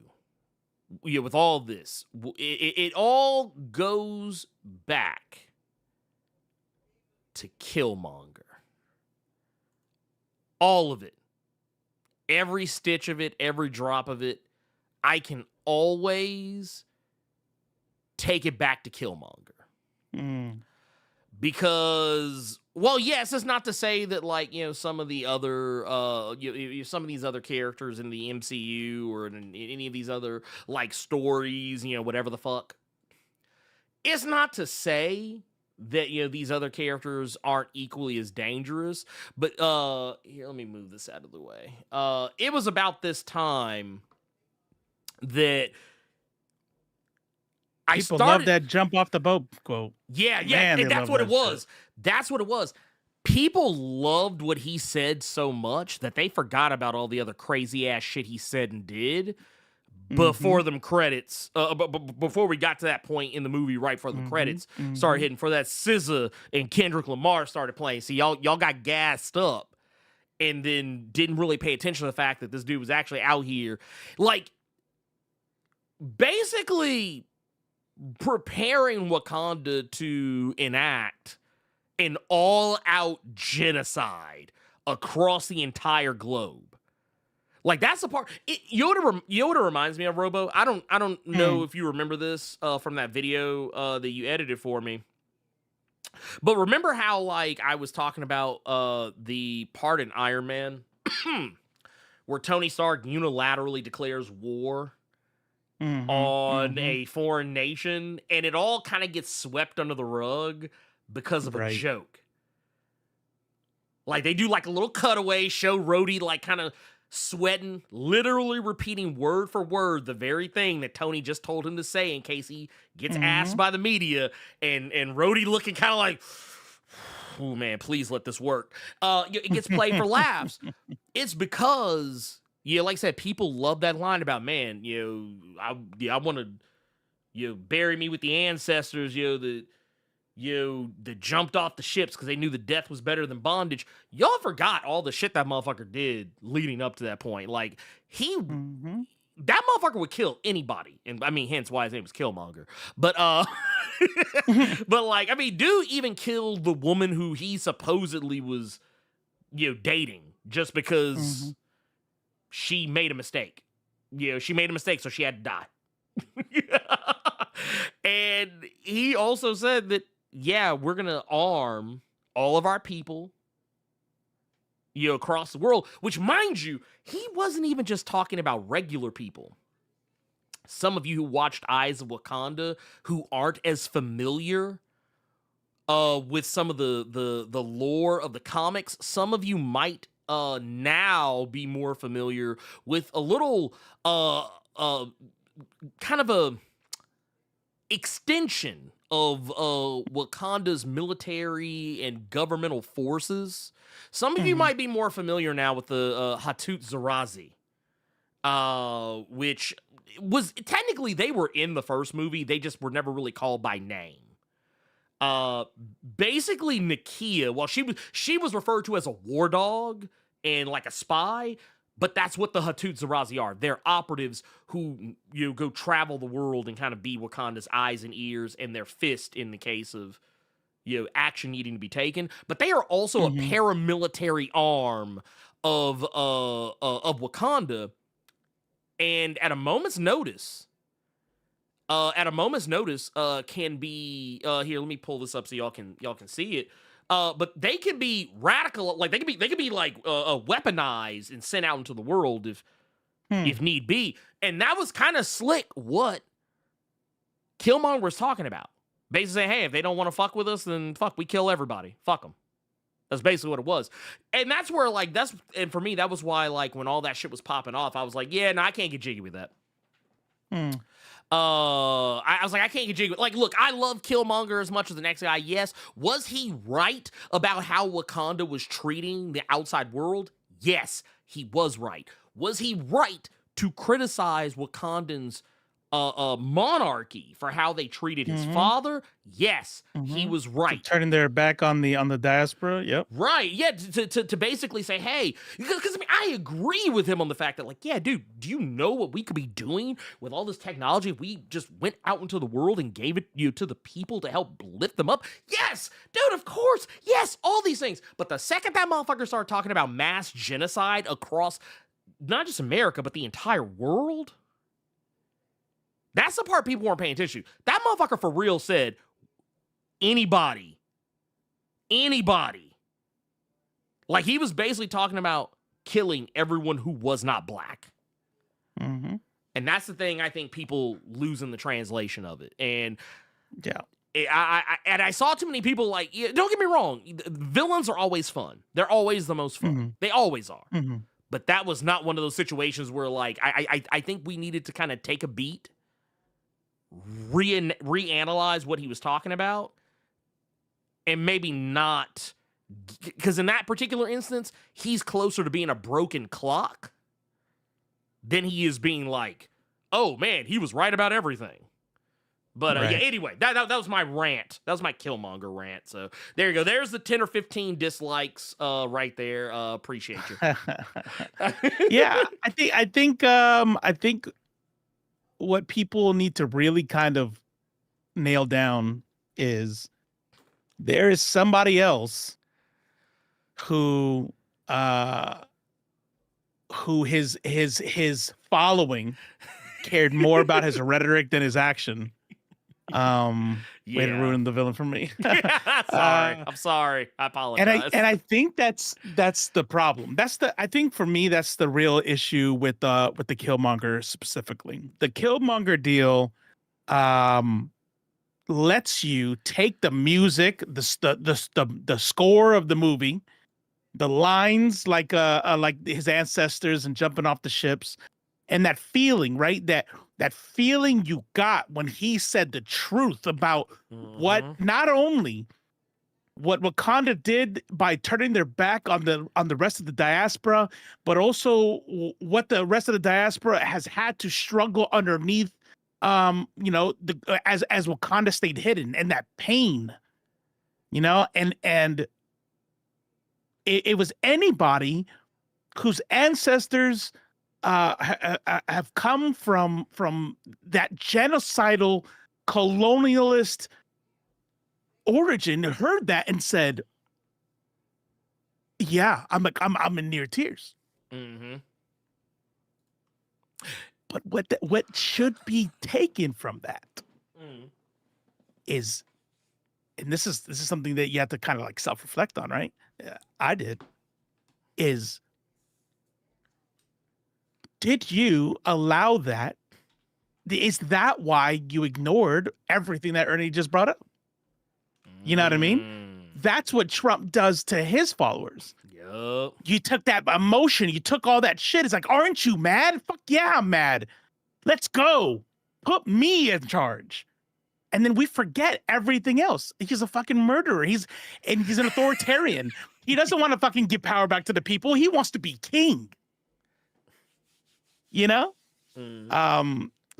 with all this, it all goes back to Killmonger. All of it. Every stitch of it, every drop of it. I can always take it back to Killmonger. Because, well, yes, it's not to say that, like, some of the other, some of these other characters in the MCU or in any of these other, like, stories, whatever the fuck. It's not to say that, these other characters aren't equally as dangerous. But, here, let me move this out of the way. It was about this time that People love that jump off the boat quote. Yeah, man, and that's what it was. That's what it was. People loved what he said so much that they forgot about all the other crazy ass shit he said and did before them credits. Before we got to that point in the movie, right before the credits started hitting, for that SZA and Kendrick Lamar started playing. See, y'all got gassed up and then didn't really pay attention to the fact that this dude was actually out here, like, basically preparing Wakanda to enact an all-out genocide across the entire globe. Like, that's the part. You know what it reminds me of, Robo? I don't know if you remember this from that video that you edited for me. But remember how, like, I was talking about the part in Iron Man where Tony Stark unilaterally declares war on a foreign nation, and it all kind of gets swept under the rug because of a joke. Like, they do like a little cutaway, show Rhodey like kind of sweating, literally repeating word for word the very thing that Tony just told him to say in case he gets asked by the media, and Rhodey looking kind of like, oh man, please let this work. It gets played for laughs. It's because, like I said, people love that line about, man, I want to, bury me with the ancestors, that jumped off the ships because they knew the death was better than bondage. Y'all forgot all the shit that motherfucker did leading up to that point. Like, that motherfucker would kill anybody. And I mean, hence why his name was Killmonger. But, but like, I mean, dude even killed the woman who he supposedly was, dating just because she made a mistake. She made a mistake, so she had to die. And he also said that, yeah, we're going to arm all of our people, across the world, which, mind you, he wasn't even just talking about regular people. Some of you who watched Eyes of Wakanda who aren't as familiar with some of the lore of the comics, some of you might now be more familiar with a little kind of a extension of Wakanda's military and governmental forces. Some of you might be more familiar now with the Hatut Zarazi, which was technically, they were in the first movie. They just were never really called by name. Basically, Nakia, well, she was referred to as a war dog and like a spy, but that's what the Hatut Zarazi are. They're operatives who go travel the world and kind of be Wakanda's eyes and ears and their fist in the case of action needing to be taken. But they are also a paramilitary arm of Wakanda. and at a moment's notice, can be here. Let me pull this up so y'all can see it. But they can be radical, like they can be like weaponized and sent out into the world if need be. And that was kind of slick what Killmonger was talking about. Basically saying, hey, if they don't want to fuck with us, then fuck, we kill everybody. Fuck them. That's basically what it was. And that's where, like, and for me, that was why, like, when all that shit was popping off, I was like, yeah, no, I can't get jiggy with that. I was like, I can't get jiggy with, like, look, I love Killmonger as much as the next guy, yes. Was he right about how Wakanda was treating the outside world? Yes, he was right. Was he right to criticize Wakandans monarchy for how they treated his father? Yes, he was right. Turning their back on the diaspora. Yep. Right. Yeah. To basically say, hey, because I mean, I agree with him on the fact that, like, yeah, dude, do you know what we could be doing with all this technology if we just went out into the world and gave it to the people to help lift them up? Yes, dude, of course. Yes, all these things. But the second that motherfucker started talking about mass genocide across not just America, but the entire world, that's the part people weren't paying attention to. That motherfucker for real said, anybody. Like, he was basically talking about killing everyone who was not black. And that's the thing I think people lose in the translation of it. And yeah, I saw too many people, like, don't get me wrong, villains are always fun. They're always the most fun. They always are. But that was not one of those situations where, like, I think we needed to kind of take a beat, reanalyze what he was talking about, and maybe not, because in that particular instance, he's closer to being a broken clock than he is being like, oh man, he was right about everything. But yeah, anyway, that was my rant. That was my Killmonger rant. So there you go. There's the 10 or 15 dislikes right there. Appreciate you. Yeah, I think what people need to really kind of nail down is there is somebody else who his following cared more about his rhetoric than his action. Way to ruin the villain for me. Sorry. I'm sorry. I apologize. And I think that's the problem. I think for me that's the real issue with the Killmonger specifically. The Killmonger deal lets you take the music, the score of the movie, the lines like his ancestors and jumping off the ships, and that feeling, right? That feeling you got when he said the truth about what not only what Wakanda did by turning their back on the rest of the diaspora, but also what the rest of the diaspora has had to struggle underneath, as Wakanda stayed hidden, and that pain, and it was anybody whose ancestors have come from that genocidal colonialist origin, heard that and said, yeah, I'm in near tears. But what should be taken from that is, and this is something that you have to kind of like self-reflect on, right? I did, did you allow that? Is that why you ignored everything that Ernie just brought up? You know what I mean? That's what Trump does to his followers. Yup. You took that emotion, you took all that shit. It's like, aren't you mad? Fuck yeah, I'm mad. Let's go. Put me in charge. And then we forget everything else. He's a fucking murderer. He's an authoritarian. He doesn't want to fucking give power back to the people. He wants to be king.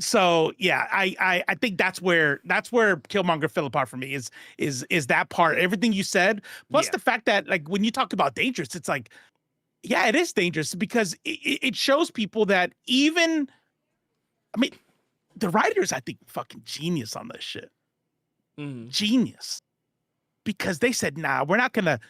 So yeah, I think that's where Killmonger fell apart for me is that part. Everything you said, plus the fact that, like, when you talk about dangerous, it's like, yeah, it is dangerous because it shows people that even, I mean, the writers, I think, fucking genius on this shit. Genius. Because they said, nah, we're not gonna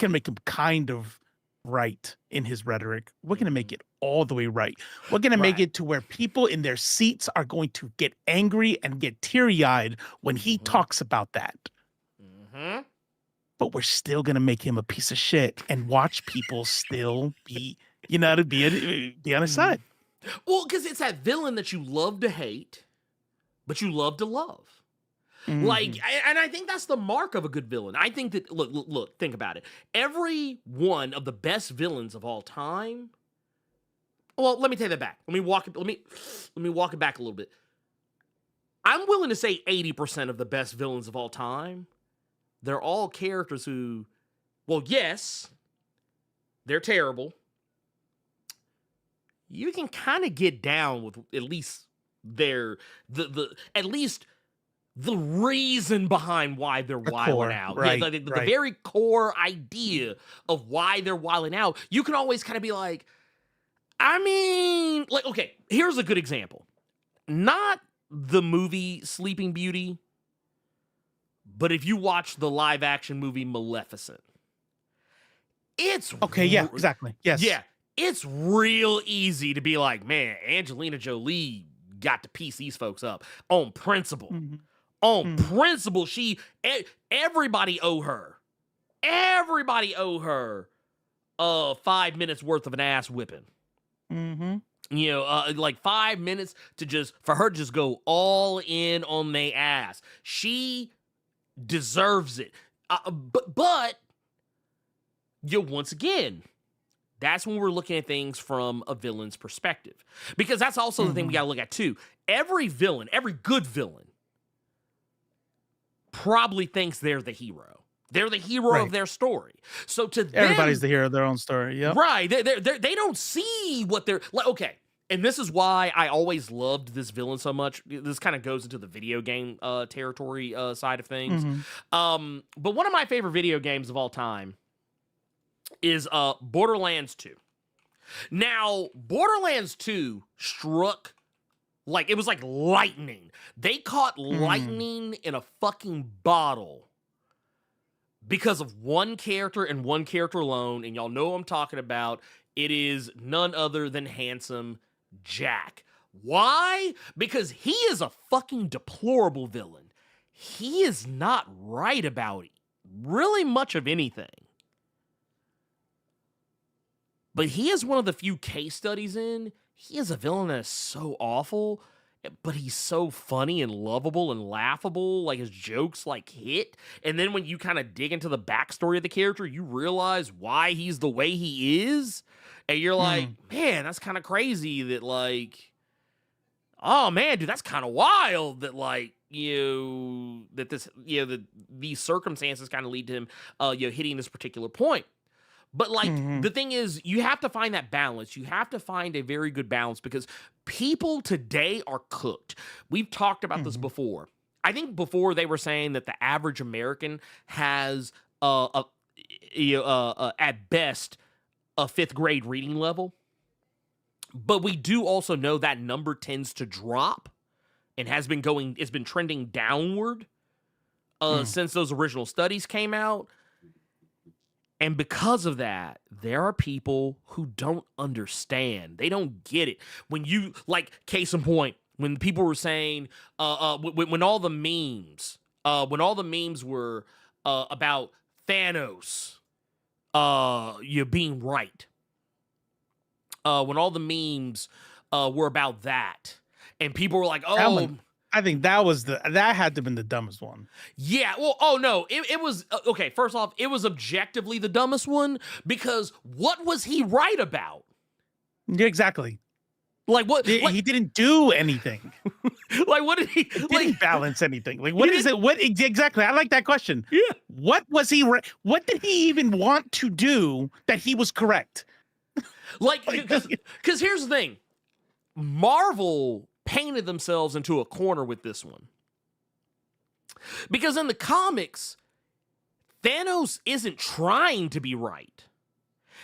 make him kind of right in his rhetoric. We're going to make it all the way right. We're going to make it to where people in their seats are going to get angry and get teary-eyed when he talks about that. But we're still going to make him a piece of shit and watch people still be, to be on his side. Well, because it's that villain that you love to hate, but you love to love. Like, and I think that's the mark of a good villain. I think that, look, think about it. Every one of the best villains of all time. Well, let me take that back. Let me walk it back a little bit. I'm willing to say 80% of the best villains of all time, they're all characters who, well, yes, they're terrible. You can kind of get down with at least at least the reason behind why they're wilding out. Right, the very core idea of why they're wilding out. You can always kind of be like, I mean, like, okay, here's a good example. Not the movie Sleeping Beauty, but if you watch the live action movie Maleficent, it's okay. Yeah, exactly. Yes. Yeah. It's real easy to be like, man, Angelina Jolie got to piece these folks up on principle. On principle, everybody owe her. Everybody owe her 5 minutes worth of an ass whipping. Like 5 minutes for her to just go all in on their ass. She deserves it. But once again, that's when we're looking at things from a villain's perspective. Because that's also the thing we got to look at too. Every villain, every good villain, probably thinks they're the hero. They're the hero of their story. So to them, everybody's the hero of their own story. Yep. Right. They don't see what they're like. Okay. And this is why I always loved this villain so much. This kind of goes into the video game territory side of things. But one of my favorite video games of all time is Borderlands 2. Now, Borderlands 2 struck like, it was like lightning. They caught lightning in a fucking bottle because of one character and one character alone, and y'all know what I'm talking about. It is none other than handsome Jack. Why? Because he is a fucking deplorable villain. He is not right about really much of anything. But he is one of the few case studies he is a villain that is so awful, but he's so funny and lovable and laughable. Like, his jokes, like, hit. And then when you kind of dig into the backstory of the character, you realize why he's the way he is. And you're like, man, that's kind of crazy that, like, oh, man, dude, that's kind of wild that, like, that these circumstances kind of lead to him, hitting this particular point. But, like, the thing is, you have to find that balance. You have to find a very good balance because people today are cooked. We've talked about this before. I think before they were saying that the average American has, at best, a 5th grade reading level. But we do also know that number tends to drop and it's been trending downward since those original studies came out. And because of that, there are people who don't understand. They don't get it. When you, like, case in point, when people were saying, when all the memes were about Thanos, being right. When all the memes were about that, and people were like, "Oh." I think that had to have been the dumbest one. Yeah. Well, oh no, it was okay. First off, it was objectively the dumbest one because what was he right about? Yeah, exactly. Like what? He didn't do anything. Like what did he? Didn't balance anything. Like what is it? What exactly? I like that question. Yeah. What was he? What did he even want to do that he was correct? Like because here's the thing, Marvel painted themselves into a corner with this one. Because in the comics, Thanos isn't trying to be right.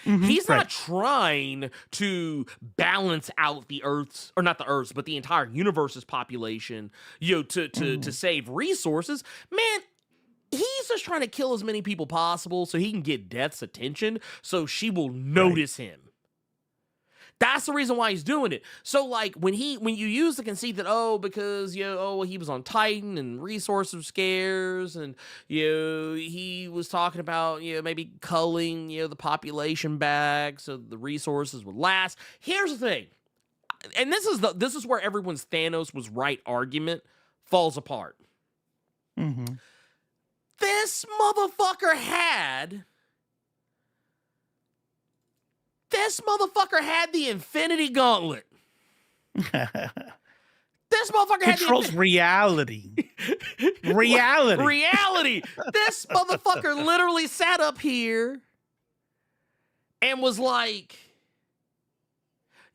He's not trying to balance out the Earth's, or not the Earth's, but the entire universe's population, to save resources. Man, he's He's just trying to kill as many people possible so he can get Death's attention, so she will notice him. That's the reason why he's doing it. So, like, when you use the conceit that, because, he was on Titan and resources scarce, and, he was talking about, maybe culling, the population back so the resources would last. Here's the thing. And this is where everyone's Thanos was right argument falls apart. Mm-hmm. This motherfucker had the Infinity Gauntlet. This motherfucker controls reality. Reality. This motherfucker literally sat up here and was like,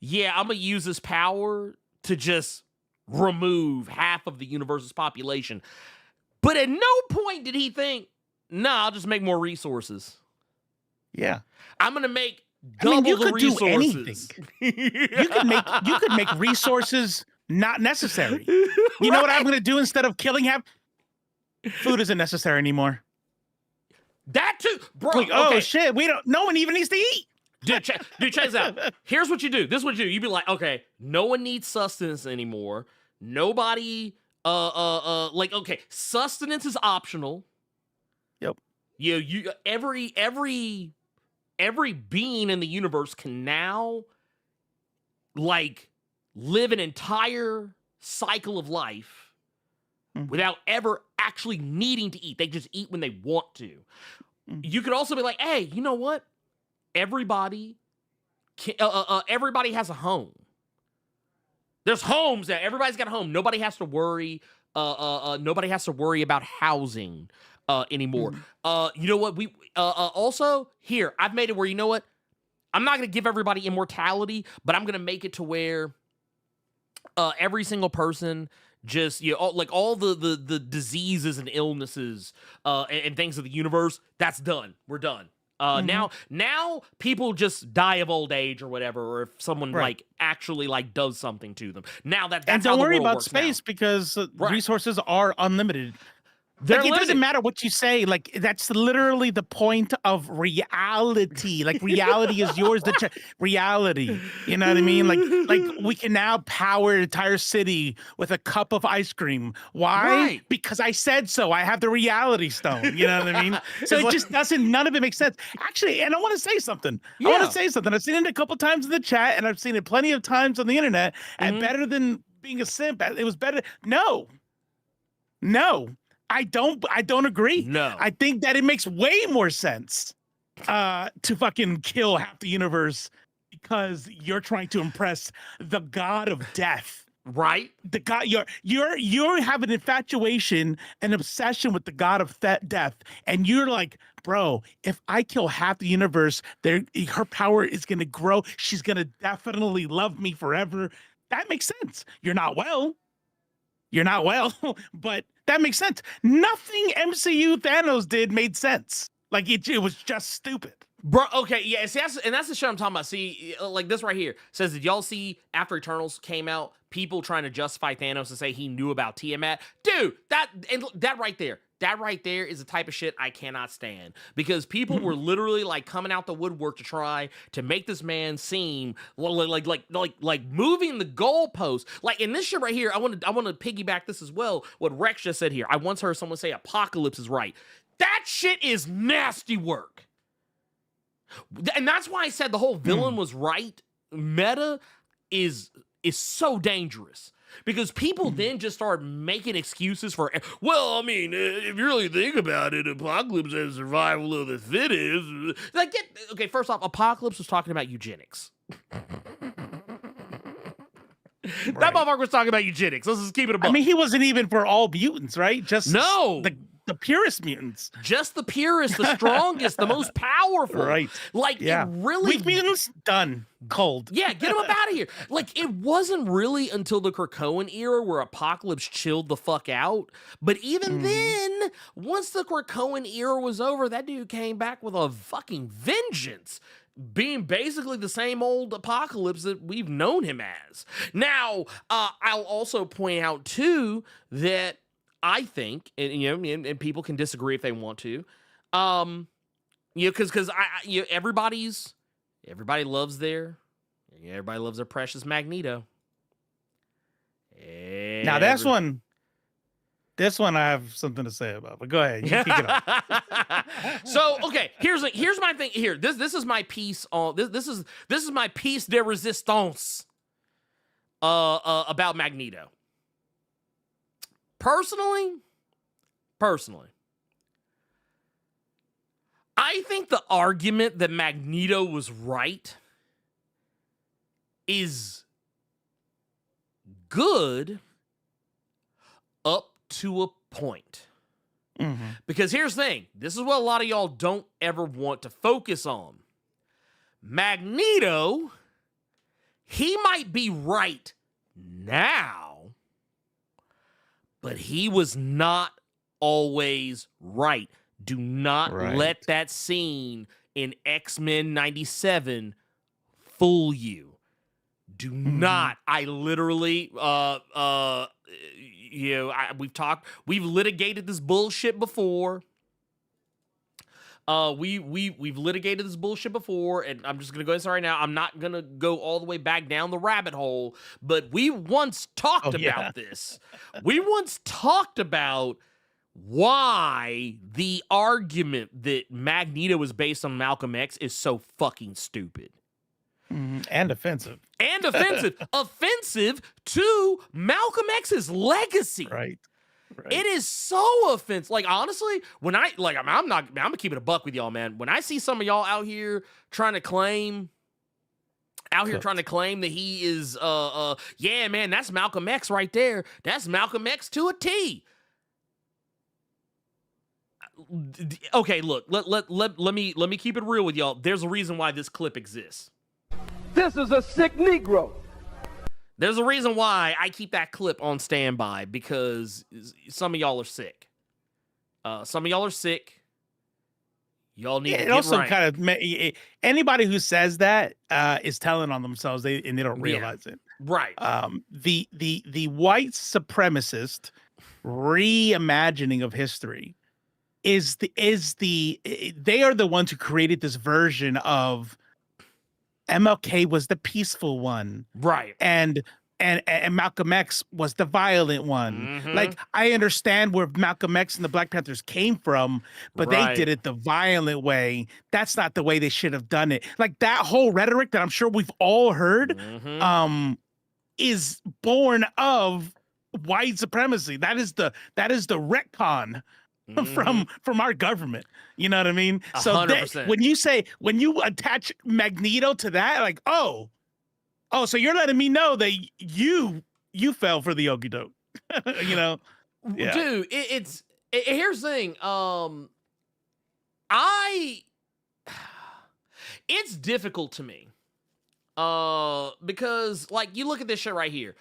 yeah, I'm going to use this power to just remove half of the universe's population. But at no point did he think, nah, I'll just make more resources. Yeah. I'm going to make double the resources. Do anything. You could make resources not necessary. You know what I'm going to do instead of killing half? Food isn't necessary anymore. That too, bro. Like, oh shit, no one even needs to eat. Dude, check this out. Here's what you do. This is what you do. You'd be like, okay, no one needs sustenance anymore. Nobody, sustenance is optional. Yep. Every being in the universe can now, like, live an entire cycle of life without ever actually needing to eat. They just eat when they want to. You could also be like, hey, you know what? Everybody has a home. There's homes that everybody's got a home. Nobody has to worry. Nobody has to worry about housing anymore. You know what? Also here, I've made it where, you know what? I'm not going to give everybody immortality, but I'm going to make it to where every single person just, all the diseases and illnesses and things of the universe, that's done. We're done. Now people just die of old age or whatever, or if someone actually does something to them. Now that's and don't worry about space because resources are unlimited. It doesn't matter what you say. Like, that's literally the point of reality. Like, reality is yours. Reality. You know what I mean? Like we can now power an entire city with a cup of ice cream. Why? Right. Because I said so. I have the reality stone. You know what I mean? So it just doesn't. None of it makes sense. Actually, and I want to say something. I want to say something. I've seen it a couple times in the chat, and I've seen it plenty of times on the internet. And better than being a simp, it was better. No. I don't agree. No. I think that it makes way more sense to fucking kill half the universe because you're trying to impress the god of death. Right? The god you have an infatuation, an obsession with the god of death, and you're like, bro, if I kill half the universe, her power is gonna grow. She's gonna definitely love me forever. That makes sense. You're not well, but that makes sense. Nothing MCU Thanos did made sense. Like, it was just stupid. Bro, okay, yeah, see, that's the shit I'm talking about. See, like this right here says, did y'all see after Eternals came out, people trying to justify Thanos and say he knew about Tiamat? Dude, that right there is the type of shit I cannot stand, because people were literally coming out the woodwork to try to make this man seem like moving the goalpost. Like in this shit right here, I want to piggyback this as well. What Rex just said here, I once heard someone say Apocalypse is right. That shit is nasty work. And that's why I said the whole villain was right. Meta is so dangerous, because people then just start making excuses for, well, I mean, if you really think about it, Apocalypse has survival of the fittest. Okay, first off, Apocalypse was talking about eugenics. That motherfucker was talking about eugenics. Let's just keep it a buck. I mean, he wasn't even for all mutants, right? Just the purest mutants. Just the purest, the strongest, the most powerful. Right. It really... Weak mutants, done. Cold. Yeah, get him up out of here. It wasn't really until the Krakoan era where Apocalypse chilled the fuck out. But even then, once the Krakoan era was over, that dude came back with a fucking vengeance, being basically the same old Apocalypse that we've known him as. Now, I'll also point out, too, that I think, and people can disagree if they want to, because everybody loves their precious Magneto. Now this one I have something to say about, but go ahead. You kick it off. So, okay, here's my thing here. This is my piece on this is my piece de resistance about Magneto. Personally, I think the argument that Magneto was right is good up to a point. Mm-hmm. Because here's the thing. This is what a lot of y'all don't ever want to focus on. Magneto, he might be right now, but he was not always right. Do not let that scene in X-Men 97 fool you. Do not. I litially, we've litigated this bullshit before. We've litigated this bullshit before, and I'm just gonna go ahead and say right now, I'm not gonna go all the way back down the rabbit hole, but we once talked about this. We once talked about why the argument that Magneto is based on Malcolm X is so fucking stupid. And offensive. Offensive to Malcolm X's legacy. Right. It is so offensive. Like, honestly, when I'm gonna keep it a buck with y'all, man. When I see some of y'all out here trying to claim that he is, yeah, man, that's Malcolm X right there. That's Malcolm X to a T. Okay, look, let me keep it real with y'all. There's a reason why this clip exists. This is a sick Negro. There's a reason why I keep that clip on standby, because some of y'all are sick. Some of y'all are sick. Y'all need to get also right. kind of anybody who says that is telling on themselves, and they don't realize it. Right. The white supremacist reimagining of history is they are the ones who created this version of MLK was the peaceful one. Right. And Malcolm X was the violent one. Like, I understand where Malcolm X and the Black Panthers came from, but they did it the violent way. That's not the way they should have done it. Like, that whole rhetoric that I'm sure we've all heard is born of white supremacy. That is the retcon from our government. You know what I mean? 100%. So when you attach Magneto to that, like, oh, so you're letting me know that you fell for the okie doke. You know? Yeah. Dude, here's the thing. It's difficult to me. Because, like, you look at this shit right here.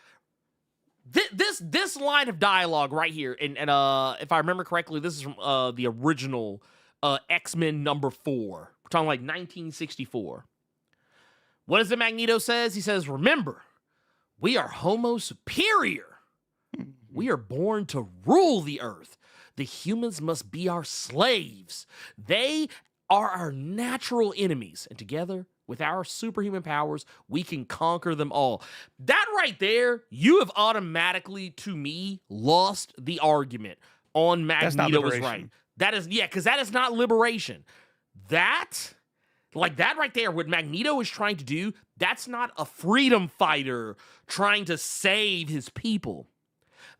This line of dialogue right here, and if I remember correctly, this is from the original X-Men number 4. We're talking like 1964. What is it Magneto says? He says, "Remember, we are Homo superior. We are born to rule the earth. The humans must be our slaves. They are our natural enemies, and together, with our superhuman powers, we can conquer them all." That right there, you have automatically, to me, lost the argument on Magneto was right. That is, because that is not liberation. That right there, what Magneto is trying to do, that's not a freedom fighter trying to save his people.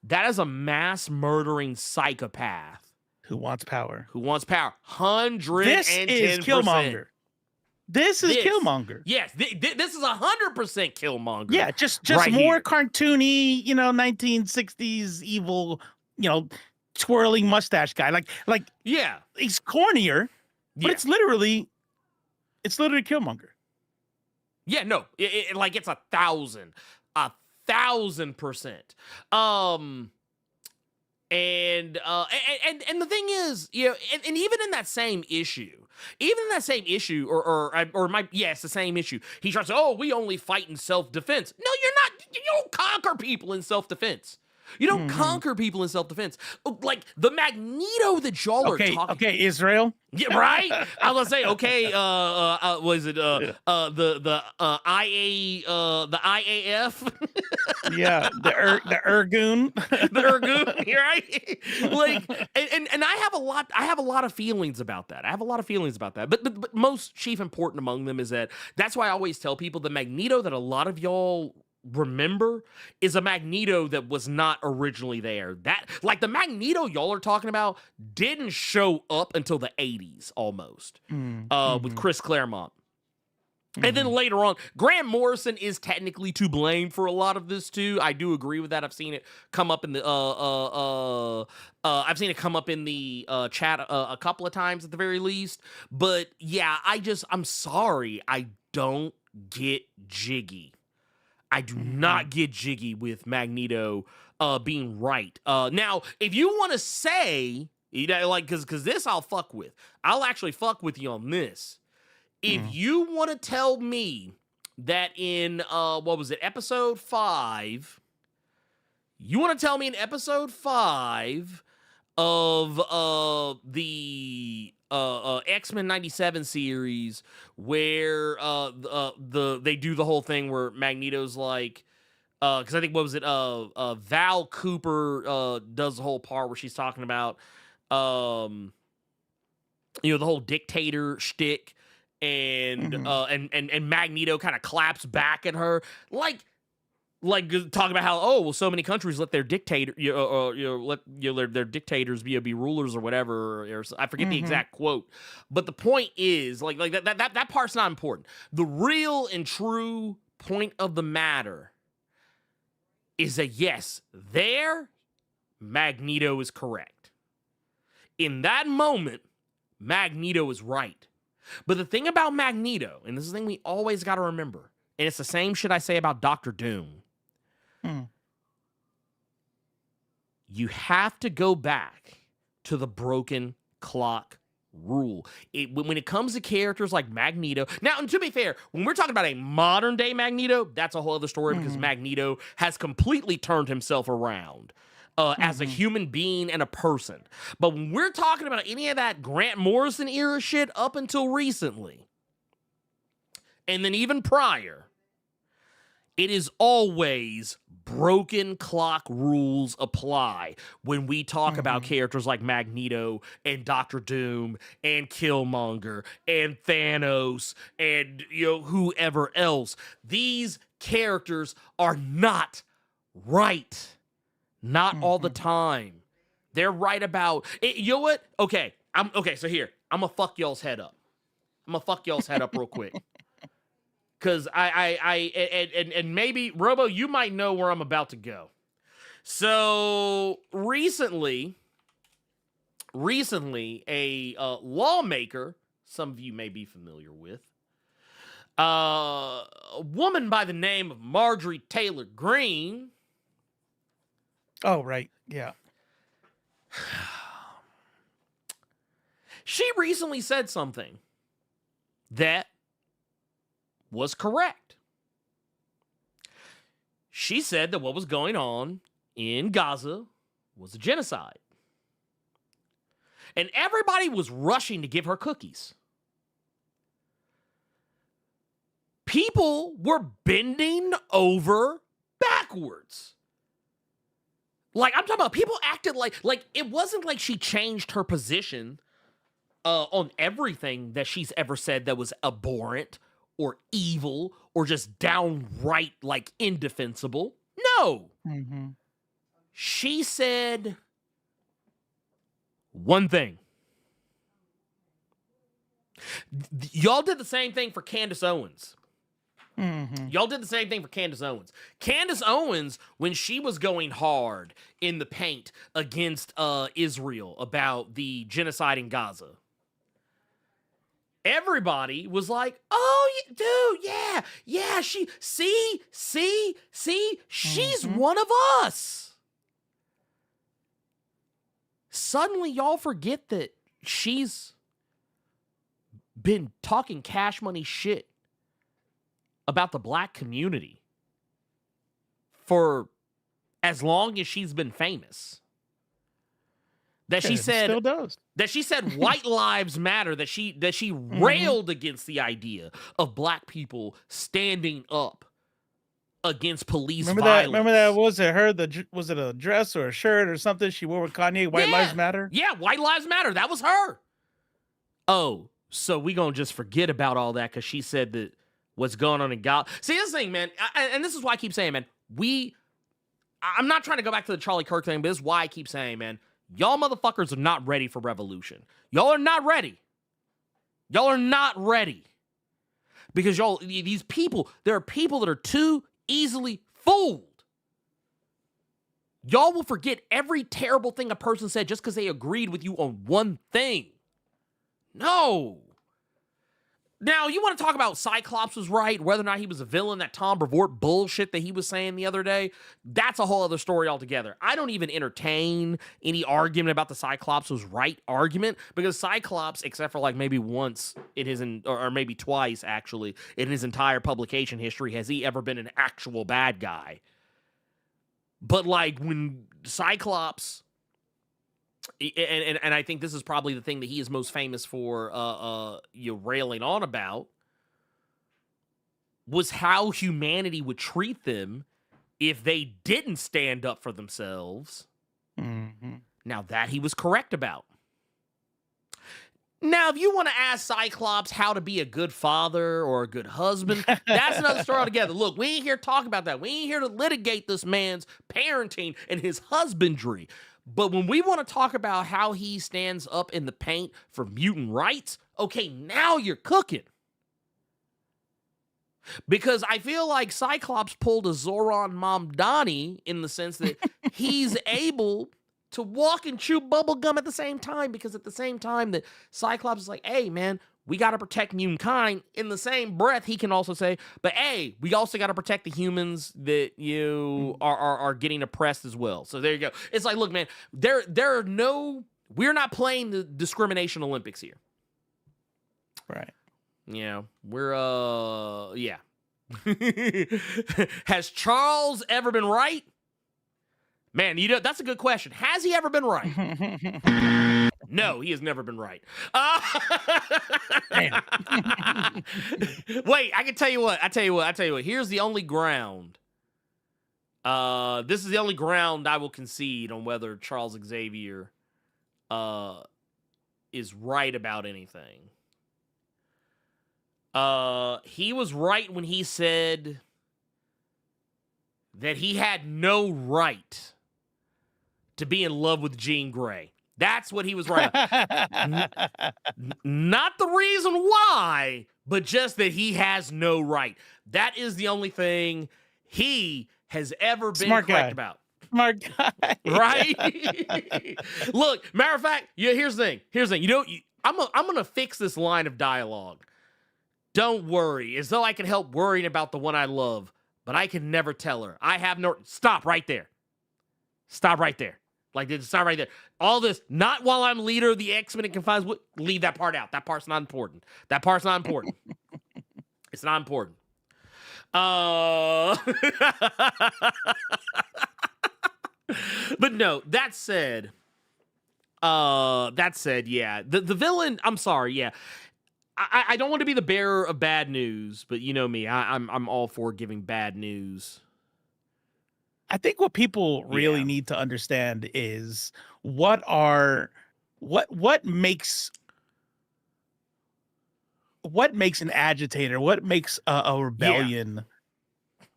That is a mass murdering psychopath. Who wants power. 110%. This is Killmonger. This is Killmonger. Yes, this is 100% Killmonger. Yeah, just right more here. Cartoony, 1960s evil, twirling mustache guy. Like yeah, he's cornier, but it's literally Killmonger. Yeah, no, it's 1,000%. And the thing is, and even in that same issue, it's the same issue. He tries to, we only fight in self-defense. No, you're not. You don't conquer people in self-defense. You don't conquer people in self-defense. Like the Magneto that y'all are talking. Okay, Israel. Yeah, right. I was gonna say, okay. Was it the IAF? Yeah, the Urgoon. The Urgoon, right? Like, and I have a lot of feelings about that. But most chief important among them is that's why I always tell people the Magneto that a lot of y'all remember is a Magneto that was not originally there. That, like, the Magneto y'all are talking about didn't show up until the 80s almost, with Chris Claremont. And then later on, Grant Morrison is technically to blame for a lot of this too. I do agree with that. I've seen it come up in the chat a couple of times at the very least. But yeah, I'm sorry, I don't get jiggy. I do not get jiggy with Magneto being right. Now, if you want to say, like, because this I'll fuck with. I'll actually fuck with you on this. If you want to tell me that in, episode 5, you want to tell me in episode 5 of the X-Men 97 series where they do the whole thing where Magneto's like, because I think, Val Cooper does the whole part where she's talking about, the whole dictator shtick, and Magneto kind of claps back at her, like talking about how, so many countries let their dictator their dictators be rulers or whatever, or I forget the exact quote, but the point is like that part's not important. The real and true point of the matter is that yes, Magneto is correct. In that moment, Magneto is right. But the thing about Magneto, and this is the thing we always got to remember, and it's the same shit I say about Dr. Doom. You have to go back to the broken clock rule. When it comes to characters like Magneto, now, and to be fair, when we're talking about a modern day Magneto, that's a whole other story because Magneto has completely turned himself around as a human being and a person. But when we're talking about any of that Grant Morrison era shit up until recently, and then even prior, it is always broken clock rules apply when we talk about characters like Magneto and Doctor Doom and Killmonger and Thanos and whoever else. These characters are not right. Not all the time. They're right about it. You know what? Okay. So here, I'm gonna fuck y'all's head up. Real quick. Cause and maybe Robo, you might know where I'm about to go. So recently, a lawmaker, some of you may be familiar with, a woman by the name of Marjorie Taylor Greene. Oh, right. Yeah. She recently said something that was correct. She said that what was going on in Gaza was a genocide. And everybody was rushing to give her cookies. People were bending over backwards. Like, I'm talking about people acted like it wasn't like she changed her position on everything that she's ever said that was abhorrent or evil or just downright, like, indefensible. No. She said one thing. Y'all did the same thing for Candace Owens. Y'all did the same thing for Candace Owens. Candace Owens, when she was going hard in the paint against Israel about the genocide in Gaza, everybody was like, "Oh, dude, yeah, she's one of us." Suddenly, y'all forget that she's been talking cash money shit about the black community for as long as she's been famous. That she And it said still does. that she said white lives matter, that she railed against the idea of black people standing up against police violence. Remember that? Was it her? Was it a dress or a shirt or something she wore with Kanye? White Lives Matter. Yeah, White Lives Matter. That was her. Oh, so we gonna just forget about all that because she said that what's going on in Gal. See, this thing, man, and this is why I keep saying, man, I'm not trying to go back to the Charlie Kirk thing, but this is why I keep saying, man, y'all motherfuckers are not ready for revolution. Y'all are not ready. Y'all are not ready. Because these people, there are people that are too easily fooled. Y'all will forget every terrible thing a person said just because they agreed with you on one thing. No. Now, you want to talk about Cyclops was right, whether or not he was a villain, that Tom Brevoort bullshit that he was saying the other day, that's a whole other story altogether. I don't even entertain any argument about the Cyclops was right argument, because Cyclops, except for like maybe once in his, or maybe twice actually, in his entire publication history, has he ever been an actual bad guy. But like when Cyclops... And I think this is probably the thing that he is most famous for railing on about, was how humanity would treat them if they didn't stand up for themselves. Mm-hmm. Now, that he was correct about. Now, if you want to ask Cyclops how to be a good father or a good husband, that's another story altogether. Look, we ain't here to talk about that. We ain't here to litigate this man's parenting and his husbandry. But when we want to talk about how he stands up in the paint for mutant rights, okay, now you're cooking. Because I feel like Cyclops pulled a Zoran Mamdani in the sense that he's able to walk and chew bubble gum at the same time, because at the same time that Cyclops is like, hey, man, we got to protect mutant kind. In the same breath, he can also say, but hey, we also got to protect the humans that you are getting oppressed as well. So there you go. It's like, look, man, we're not playing the discrimination Olympics here. Right. Yeah, we're, yeah. Has Charles ever been right? Man, that's a good question. Has he ever been right? No, he has never been right. Wait, I can tell you what. I tell you what. Here's the only ground. This is the only ground I will concede on whether Charles Xavier is right about anything. He was right when he said that he had no right to be in love with Jean Grey. That's what he was right about. Not the reason why, but just that he has no right. That is the only thing he has ever been correct about. Smart guy. Right? Look, matter of fact, here's the thing. I'm going to fix this line of dialogue. Don't worry, as though I can help worrying about the one I love, but I can never tell her. I have no... Stop right there. Stop right there. Like, stop right there. All this, not while I'm leader of the X-Men and confines... Leave that part out. That part's not important. It's not important. But no, that said, yeah. The villain, I'm sorry, yeah. I don't want to be the bearer of bad news, but you know me, I'm all for giving bad news. I think what people really need to understand is what makes an agitator, what makes a rebellion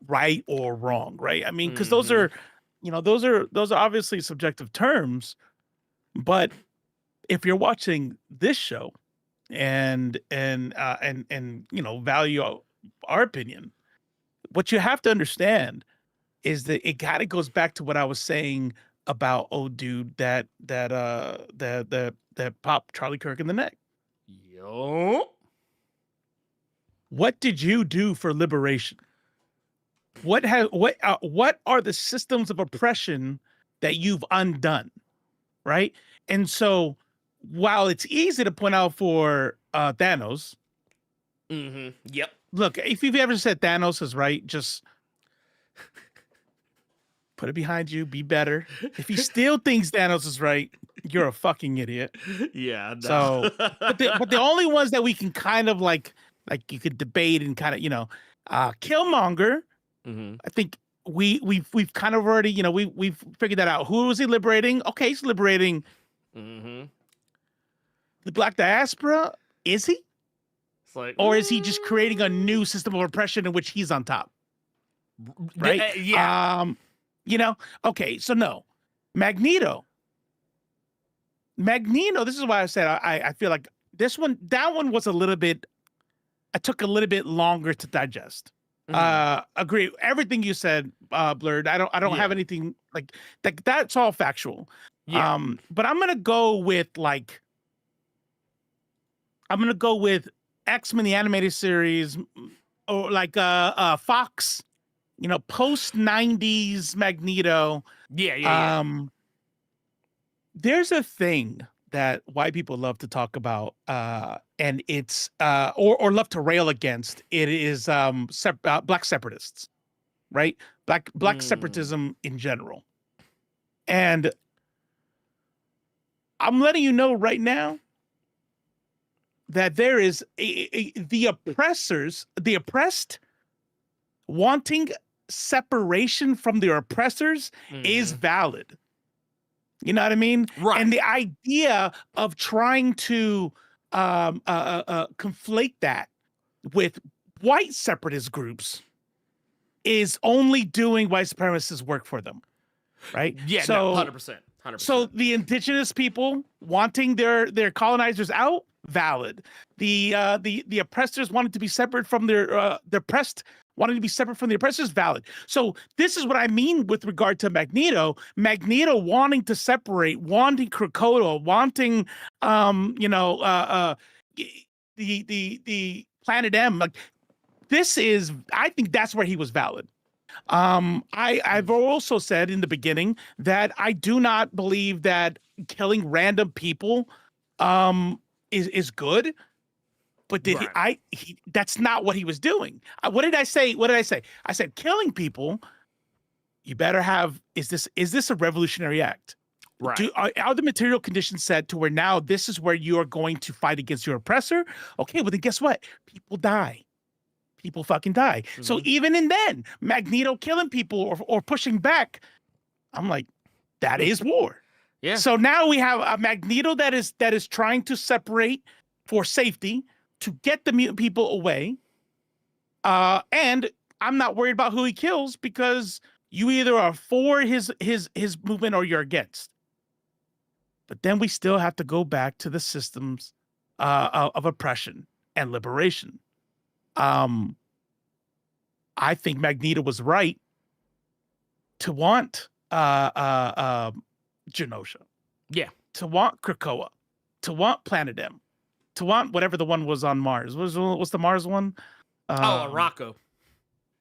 right or wrong, right? I mean, because those are obviously subjective terms, but if you're watching this show and value our opinion, what you have to understand is that it kind of goes back to what I was saying about dude that popped Charlie Kirk in the neck. Yo. What did you do for liberation? What are the systems of oppression that you've undone, right? And so, while it's easy to point out for Thanos, yep. Look, if you've ever said Thanos is right, just Put it behind you. Be better. If he still thinks Thanos is right, you're a fucking idiot. Yeah. No. So, but the only ones that we can kind of like you could debate and kind of Killmonger. Mm-hmm. I think we've kind of already we've figured that out. Who was he liberating? Okay, he's liberating Mm-hmm. the Black diaspora. Is he? It's like, Or is he just creating a new system of oppression in which he's on top? Right? Yeah. Okay, so no. Magneto, this is why I said I feel like that one was a little bit, I took a little bit longer to digest. Agree. Everything you said, Blerd. I don't have anything like that's all factual. Yeah. But I'm gonna go with X-Men the animated series, or like Fox, post 90s Magneto. Yeah. There's a thing that white people love to talk about, and it's or love to rail against. It is black separatists, right? Black separatism in general. And I'm letting you know right now that there is the oppressed wanting separation from their oppressors is valid. You know what I mean? Right. And the idea of trying to conflate that with white separatist groups is only doing white supremacists work for them, right? Yeah, so, 100%. So the indigenous people wanting their colonizers out, valid. The oppressors wanted to be separate from the oppressed, wanting to be separate from the oppressors, valid. So this is what I mean with regard to Magneto. Magneto wanting to separate, wanting Krakoa, wanting the Planet M. Like this is, I think that's where he was valid. I've also said in the beginning that I do not believe that killing random people is good. But that's not what he was doing. What did I say? I said killing people, you better have, is this a revolutionary act? Right. Are the material conditions set to where now this is where you are going to fight against your oppressor? Okay, well then guess what? People die. People fucking die. So even in then, Magneto killing people or pushing back, I'm like, that is war. Yeah. So now we have a Magneto that is trying to separate for safety to get the mutant people away. And I'm not worried about who he kills because you either are for his movement or you're against. But then we still have to go back to the systems of oppression and liberation. I think Magneto was right to want Genosha. Yeah. To want Krakoa. To want Planet M. To want whatever the one was on Mars. What's the Mars one? Araco.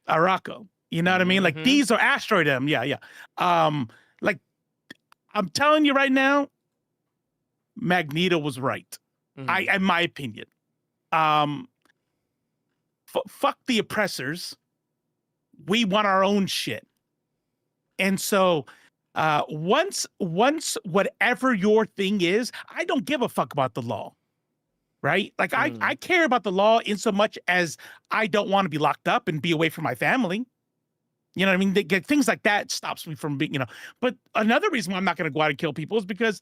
Araco. You know what I mean? Like these are Asteroid M. Yeah. Like I'm telling you right now, Magneto was right. In my opinion. Fuck the oppressors. We want our own shit. And so once whatever your thing is, I don't give a fuck about the law. Right? Like I care about the law in so much as I don't want to be locked up and be away from my family. You know what I mean? Things like that stops me from being, But another reason why I'm not going to go out and kill people is because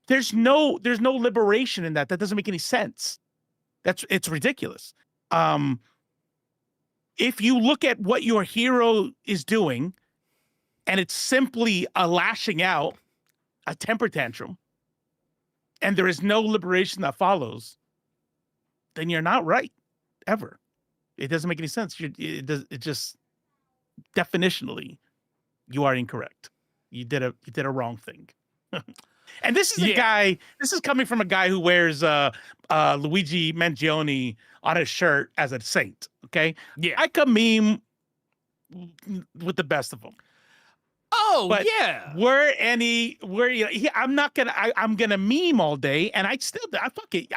there's no liberation in that. That doesn't make any sense. It's ridiculous. If you look at what your hero is doing, and it's simply a lashing out, a temper tantrum, and there is no liberation that follows, then you're not right, ever. It doesn't make any sense. It just definitionally, you are incorrect. You did a wrong thing. And this is a guy. This is coming from a guy who wears Luigi Mangione on his shirt as a saint. Okay. Yeah. I could meme with the best of them. Oh, but yeah. I'm gonna meme all day, and I fuck it.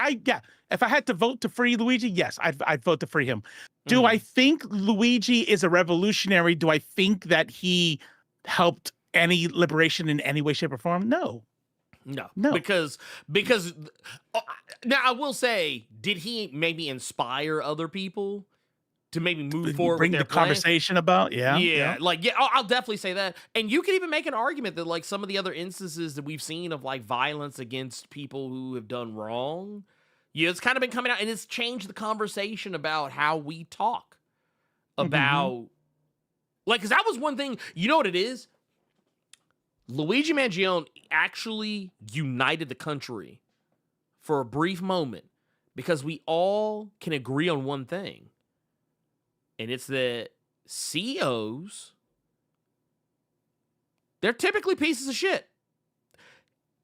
If I had to vote to free Luigi, yes, I'd vote to free him. Do I think Luigi is a revolutionary? Do I think that he helped any liberation in any way, shape, or form? No. because now I will say, did he maybe inspire other people to maybe move forward Bring with their the plan? conversation about, I'll definitely say that. And you can even make an argument that like some of the other instances that we've seen of like violence against people who have done wrong, it's kind of been coming out, and it's changed the conversation about how we talk about, like, because that was one thing. You know what it is? Luigi Mangione actually united the country for a brief moment because we all can agree on one thing. And it's that CEOs, they're typically pieces of shit.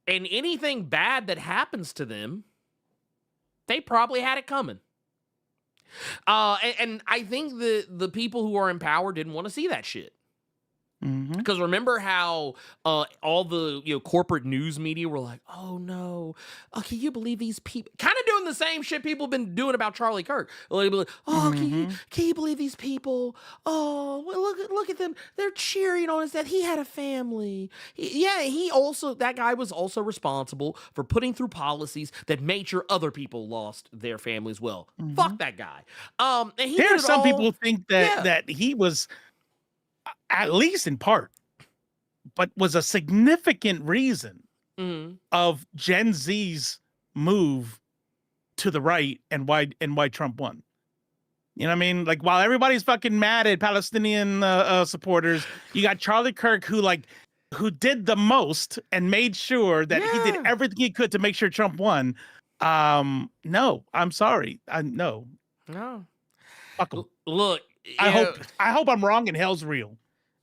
And anything bad that happens to them, they probably had it coming. And I think the people who are in power didn't want to see that shit. Because remember how all the corporate news media were like, oh no, can you believe these people? Kind of doing the same shit people have been doing about Charlie Kirk. Like, oh, can you believe these people? Oh, well, look at them. They're cheering on his death. He had a family. That guy was also responsible for putting through policies that made sure other people lost their family as well. Fuck that guy. And there are some people who think that he was, at least in part, but was a significant reason of Gen Z's move to the right and why Trump won. You know what I mean? Like, while everybody's fucking mad at Palestinian supporters, you got Charlie Kirk who did the most and made sure that he did everything he could to make sure Trump won. No, I'm sorry. No. Fuck him. Look, I hope I'm wrong and hell's real.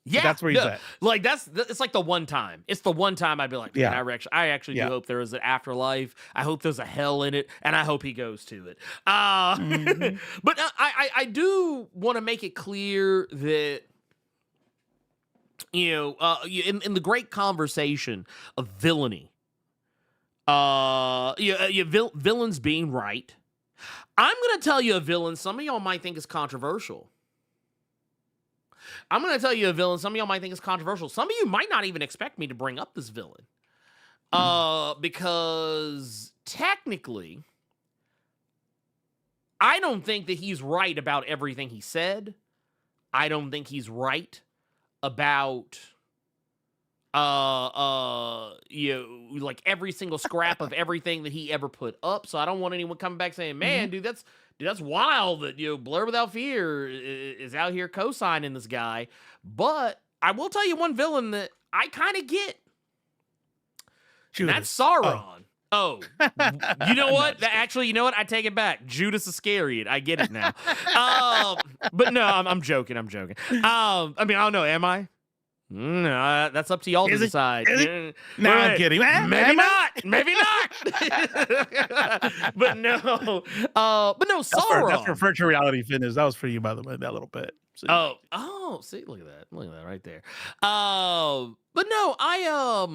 Yeah, that's where he's at. Like it's like the one time. It's the one time I'd be like, man, I actually do hope there is an afterlife. I hope there's a hell in it, and I hope he goes to it. But I do want to make it clear that in the great conversation of villainy, villains being right. I'm gonna tell you a villain some of y'all might think is controversial. I'm going to tell you a villain some of y'all might think is controversial. Some of you might not even expect me to bring up this villain. Because technically, I don't think that he's right about everything he said. I don't think he's right about like every single scrap of everything that he ever put up. So I don't want anyone coming back saying, man, dude, that's wild that Blerd Without Fear is out here co-signing this guy. But I will tell you one villain that I kind of get. And that's Sauron. Oh, you know what? Actually, you know what? I take it back. Judas Iscariot. I get it now. But no, I'm joking. I mean, I don't know. Am I? No, that's up to y'all to decide. No, I'm kidding. Maybe not. But no. Sauron. That's for virtual reality fitness. That was for you, by the way, that little bit. So, see, look at that right there. But no, I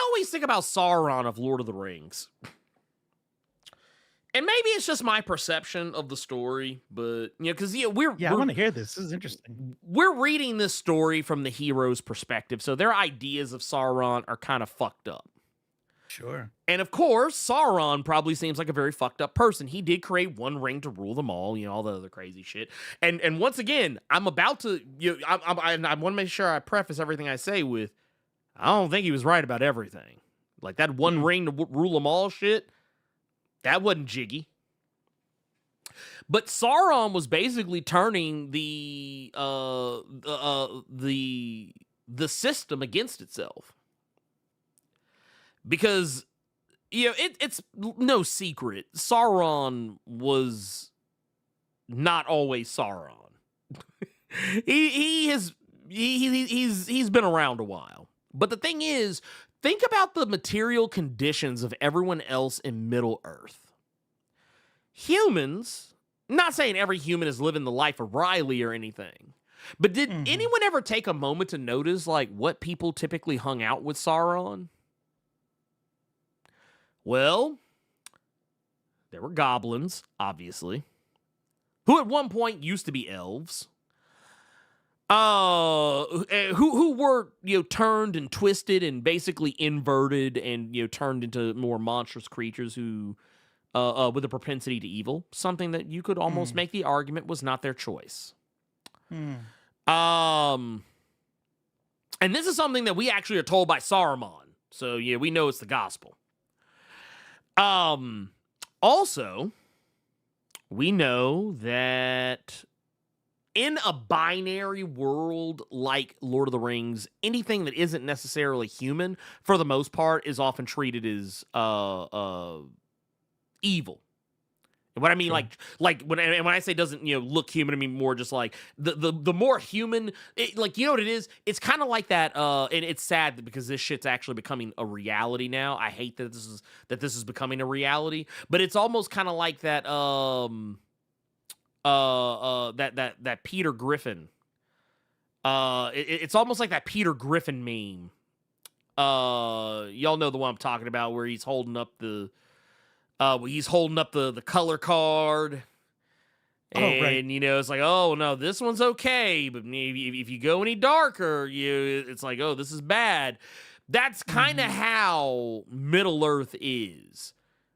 always think about Sauron of Lord of the Rings. And maybe it's just my perception of the story, but because I want to hear this. This is interesting. We're reading this story from the hero's perspective, so their ideas of Sauron are kind of fucked up. Sure. And of course, Sauron probably seems like a very fucked up person. He did create one ring to rule them all, all the other crazy shit. And once again, I'm about to, I want to make sure I preface everything I say with, I don't think he was right about everything. Like that one ring to rule them all shit. That wasn't jiggy. But Sauron was basically turning the system against itself. Because it's no secret Sauron was not always Sauron. he's been around a while. But the thing is, think about the material conditions of everyone else in Middle-earth. Humans, not saying every human is living the life of Riley or anything, but did anyone ever take a moment to notice, like, what people typically hung out with Sauron? Well, there were goblins, obviously, who at one point used to be elves. who were turned and twisted and basically inverted and turned into more monstrous creatures who with a propensity to evil, something that you could almost make the argument was not their choice. And this is something that we actually are told by Saruman, so yeah, we know it's the gospel. Also, we know that in a binary world like Lord of the Rings, anything that isn't necessarily human, for the most part, is often treated as evil. And what I mean, when I say doesn't look human, I mean more just like the more human, what it is. It's kind of like that, and it's sad because this shit's actually becoming a reality now. I hate that this is becoming a reality, but it's almost kind of like that. That Peter Griffin. It's almost like that Peter Griffin meme. Y'all know the one I'm talking about, where he's holding up the color card, and it's like, oh no, this one's okay, but maybe if you go any darker, it's like, oh, this is bad. That's kind of how Middle Earth is.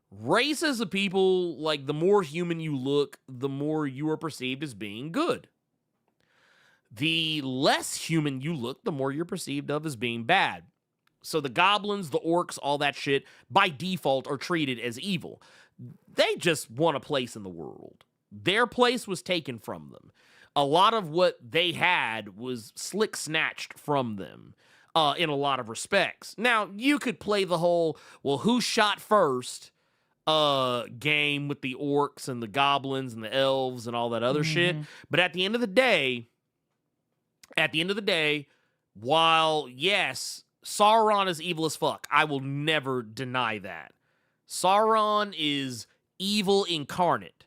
Races of people, like, the more human you look, the more you are perceived as being good. The less human you look, the more you're perceived of as being bad. So the goblins, the orcs, all that shit, by default, are treated as evil. They just want a place in the world. Their place was taken from them. A lot of what they had was slick snatched from them, in a lot of respects. Now, you could play the whole, well, who shot first game with the orcs and the goblins and the elves and all that other shit. But at the end of the day, while, yes, Sauron is evil as fuck, I will never deny that. Sauron is evil incarnate.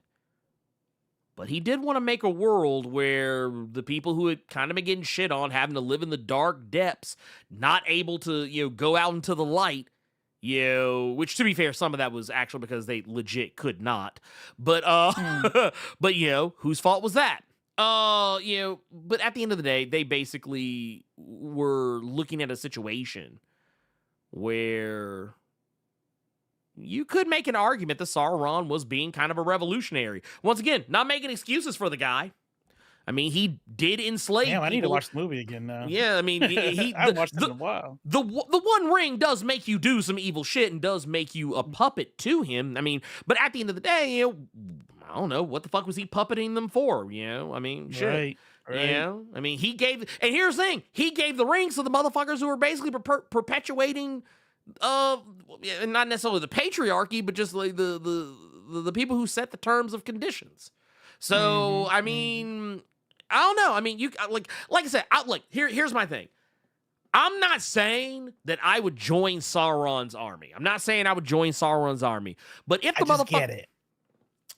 But he did want to make a world where the people who had kind of been getting shit on, having to live in the dark depths, not able to, go out into the light, which, to be fair, some of that was actually because they legit could not. But, but, whose fault was that? But at the end of the day, they basically were looking at a situation where you could make an argument that Sauron was being kind of a revolutionary. Once again, not making excuses for the guy. I mean, he did enslave people. I need to watch the movie again now. Yeah, I mean, I haven't watched it in a while. The One Ring does make you do some evil shit and does make you a puppet to him. I mean, but at the end of the day, I don't know, what the fuck was he puppeting them for? I mean, shit. Right. I mean, he gave, and here's the thing, he gave the rings to the motherfuckers who were basically perpetuating, not necessarily the patriarchy, but just like the people who set the terms of conditions. So, I mean, I don't know. I mean, you like I said, here's my thing. I'm not saying that I would join Sauron's army. But if the motherfucker get it.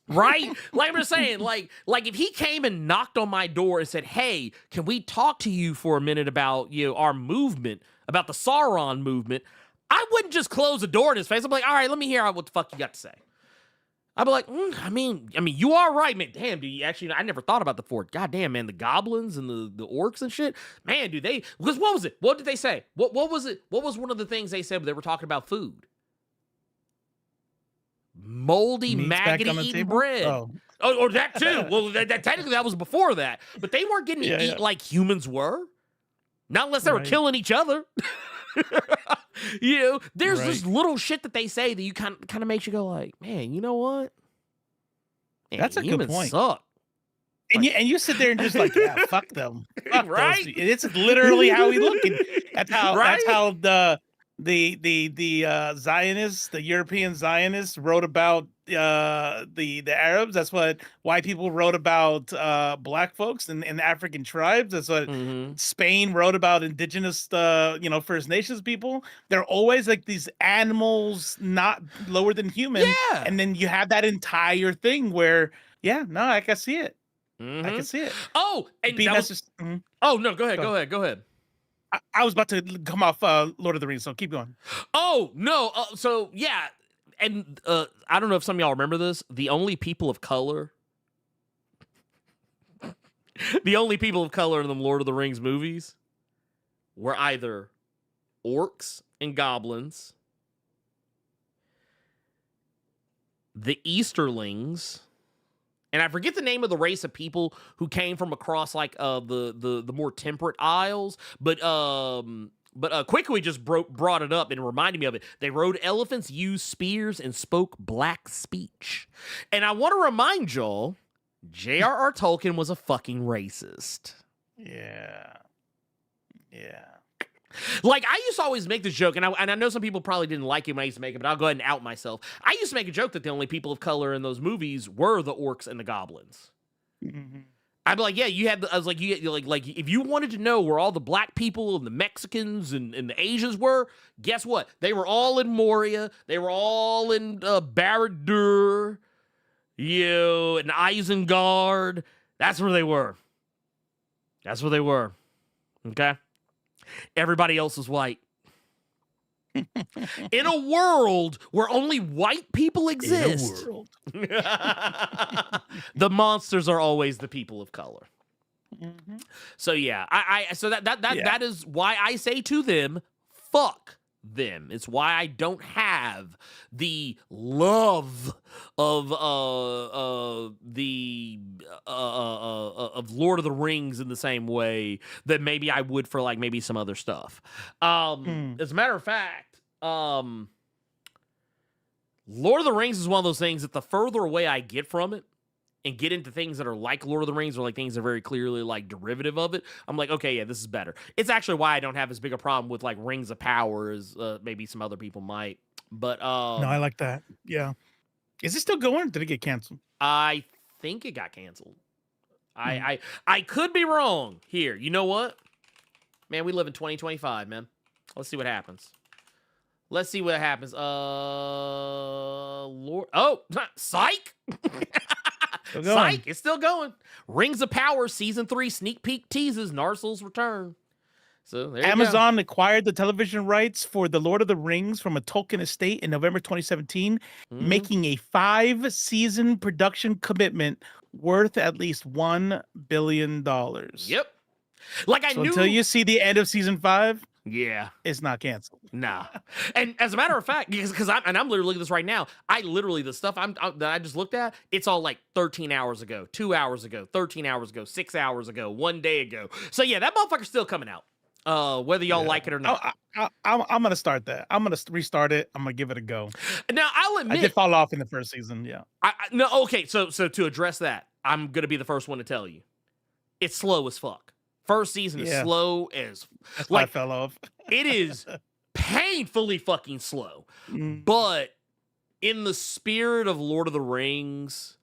Right? Like I'm just saying, like if he came and knocked on my door and said, "Hey, can we talk to you for a minute about, our movement, about the Sauron movement?" I wouldn't just close the door in his face. I'm like, "All right, let me hear what the fuck you got to say." I'd be like, I mean, you are right, man. Damn, dude, actually, I never thought about the fort. God damn, man, the goblins and the orcs and shit. Man, dude, because what was it? What did they say? What was it? What was one of the things they said when they were talking about food? Moldy, maggoty-eating bread. Oh, or that too. Well, that technically that was before that. But they weren't getting to eat like humans were. Not unless they were killing each other. There's this little shit that they say that you kind of makes you go like, man, you know what? Man, that's a good point. Suck. And you sit there and just like, yeah, fuck them. Fuck right? Those. It's literally how we look. And that's how the Zionists, the European Zionists, wrote about the Arabs. That's what white people wrote about black folks and African tribes. That's what Spain wrote about indigenous First Nations people. They're always like these animals not lower than human. Yeah. And then you have that entire thing where I can see it. I can see it. Oh, and oh no, go ahead. I was about to come off Lord of the Rings, so keep going. Oh, no. So, yeah. And I don't know if some of y'all remember this. The only people of color The only people of color in the Lord of the Rings movies were either orcs and goblins, the Easterlings, and I forget the name of the race of people who came from across like the more temperate isles, but Quickly just brought it up and reminded me of it. They rode elephants, used spears, and spoke black speech. And I want to remind y'all, J.R.R. Tolkien was a fucking racist. Yeah. Like, I used to always make this joke, and I know some people probably didn't like it when I used to make it, but I'll go ahead and out myself. I used to make a joke that the only people of color in those movies were the orcs and the goblins. Mm-hmm. I'd be like, yeah, I was like, like if you wanted to know where all the black people and the Mexicans and the Asians were, guess what? They were all in Moria. They were all in Barad-dûr, and Isengard. That's where they were. Okay? Everybody else is white. In a world where only white people exist, the monsters are always the people of color. Mm-hmm. So yeah, that is why I say to them, fuck them. It's why I don't have the love of Lord of the Rings in the same way that maybe I would for like maybe some other stuff. As a matter of fact, Lord of the Rings is one of those things that the further away I get from it and get into things that are like Lord of the Rings or like things that are very clearly like derivative of it, I'm like, okay, yeah, this is better. It's actually why I don't have as big a problem with like Rings of Power as maybe some other people might. But no, I like that. Yeah. Is it still going? Did it get canceled? I think it got canceled. I could be wrong here. You know what? Man, we live in 2025, man. Let's see what happens. Lord. Oh, psych. Psych. It's still going. Rings of Power Season 3 sneak peek teases Narsil's return. So there Amazon acquired the television rights for The Lord of the Rings from a Tolkien estate in November 2017, making a 5-season production commitment worth at least $1 billion. Yep. Like I knew until you see the end of season 5. Yeah, it's not canceled. Nah, and as a matter of fact, because I'm literally looking at this right now. The stuff that I just looked at, it's all like 13 hours ago, 2 hours ago, 13 hours ago, 6 hours ago, 1 day ago. So yeah, that motherfucker's still coming out. Whether y'all like it or not. I'm gonna start that. I'm gonna restart it. I'm gonna give it a go. Now I'll admit, I did fall off in the first season. Yeah. No. Okay. So to address that, I'm gonna be the first one to tell you, it's slow as fuck. First season is slow as that's why I fell off. It is painfully fucking slow. But in the spirit of Lord of the Rings,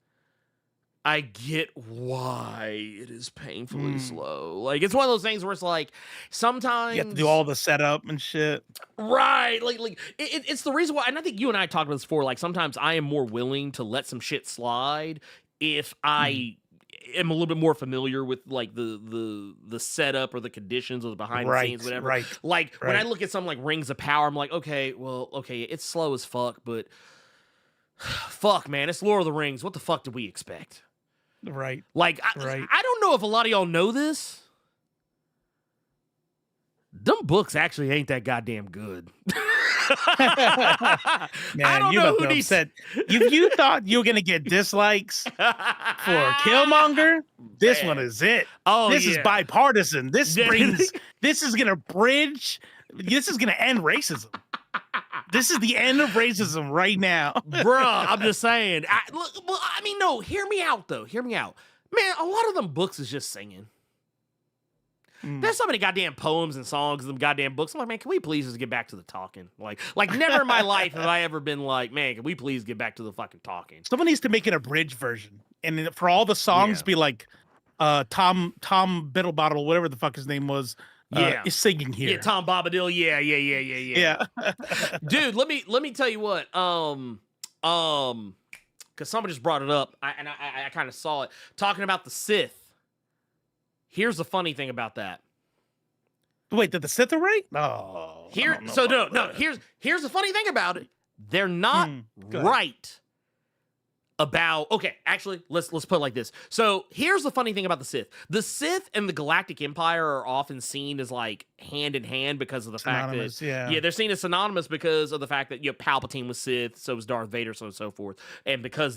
I get why it is painfully slow. Like, it's one of those things where it's like, sometimes you have to do all the setup and shit. Right. Like it's the reason why, and I think you and I talked about this before, like, sometimes I am more willing to let some shit slide if I am a little bit more familiar with like the setup or the conditions or the behind the scenes, whatever. Right. Like when I look at something like Rings of Power, I'm like, okay, it's slow as fuck, but fuck, man, it's Lord of the Rings. What the fuck did we expect? Right. Like, I don't know if a lot of y'all know this. Them books actually ain't that goddamn good. Man, you about to upset. If you thought you were gonna get dislikes for Killmonger, this one is it. Oh, this is bipartisan. This is gonna bridge. This is gonna end racism. This is the end of racism right now. Bruh, I'm just saying. Hear me out, though. Hear me out. Man, a lot of them books is just singing. There's so many goddamn poems and songs in them goddamn books. I'm like, man, can we please just get back to the talking? Like never in my life have I ever been like, man, can we please get back to the fucking talking? Someone needs to make an abridged version. And for all the songs be like Tom Bittlebottle, whatever the fuck his name was. Is singing here. Yeah, Tom Bombadil. Yeah. Dude, let me tell you what. Because someone just brought it up, I kind of saw it talking about the Sith. Here's the funny thing about that. Wait, did the Sith are right? No. Here's the funny thing about it. They're not right okay, actually, let's put it like this. So here's the funny thing about the Sith. The Sith and the Galactic Empire are often seen as like hand in hand because of the Synonymous, fact that yeah. they're seen as synonymous because of the fact that Palpatine was Sith, so was Darth Vader, so on and so forth, and because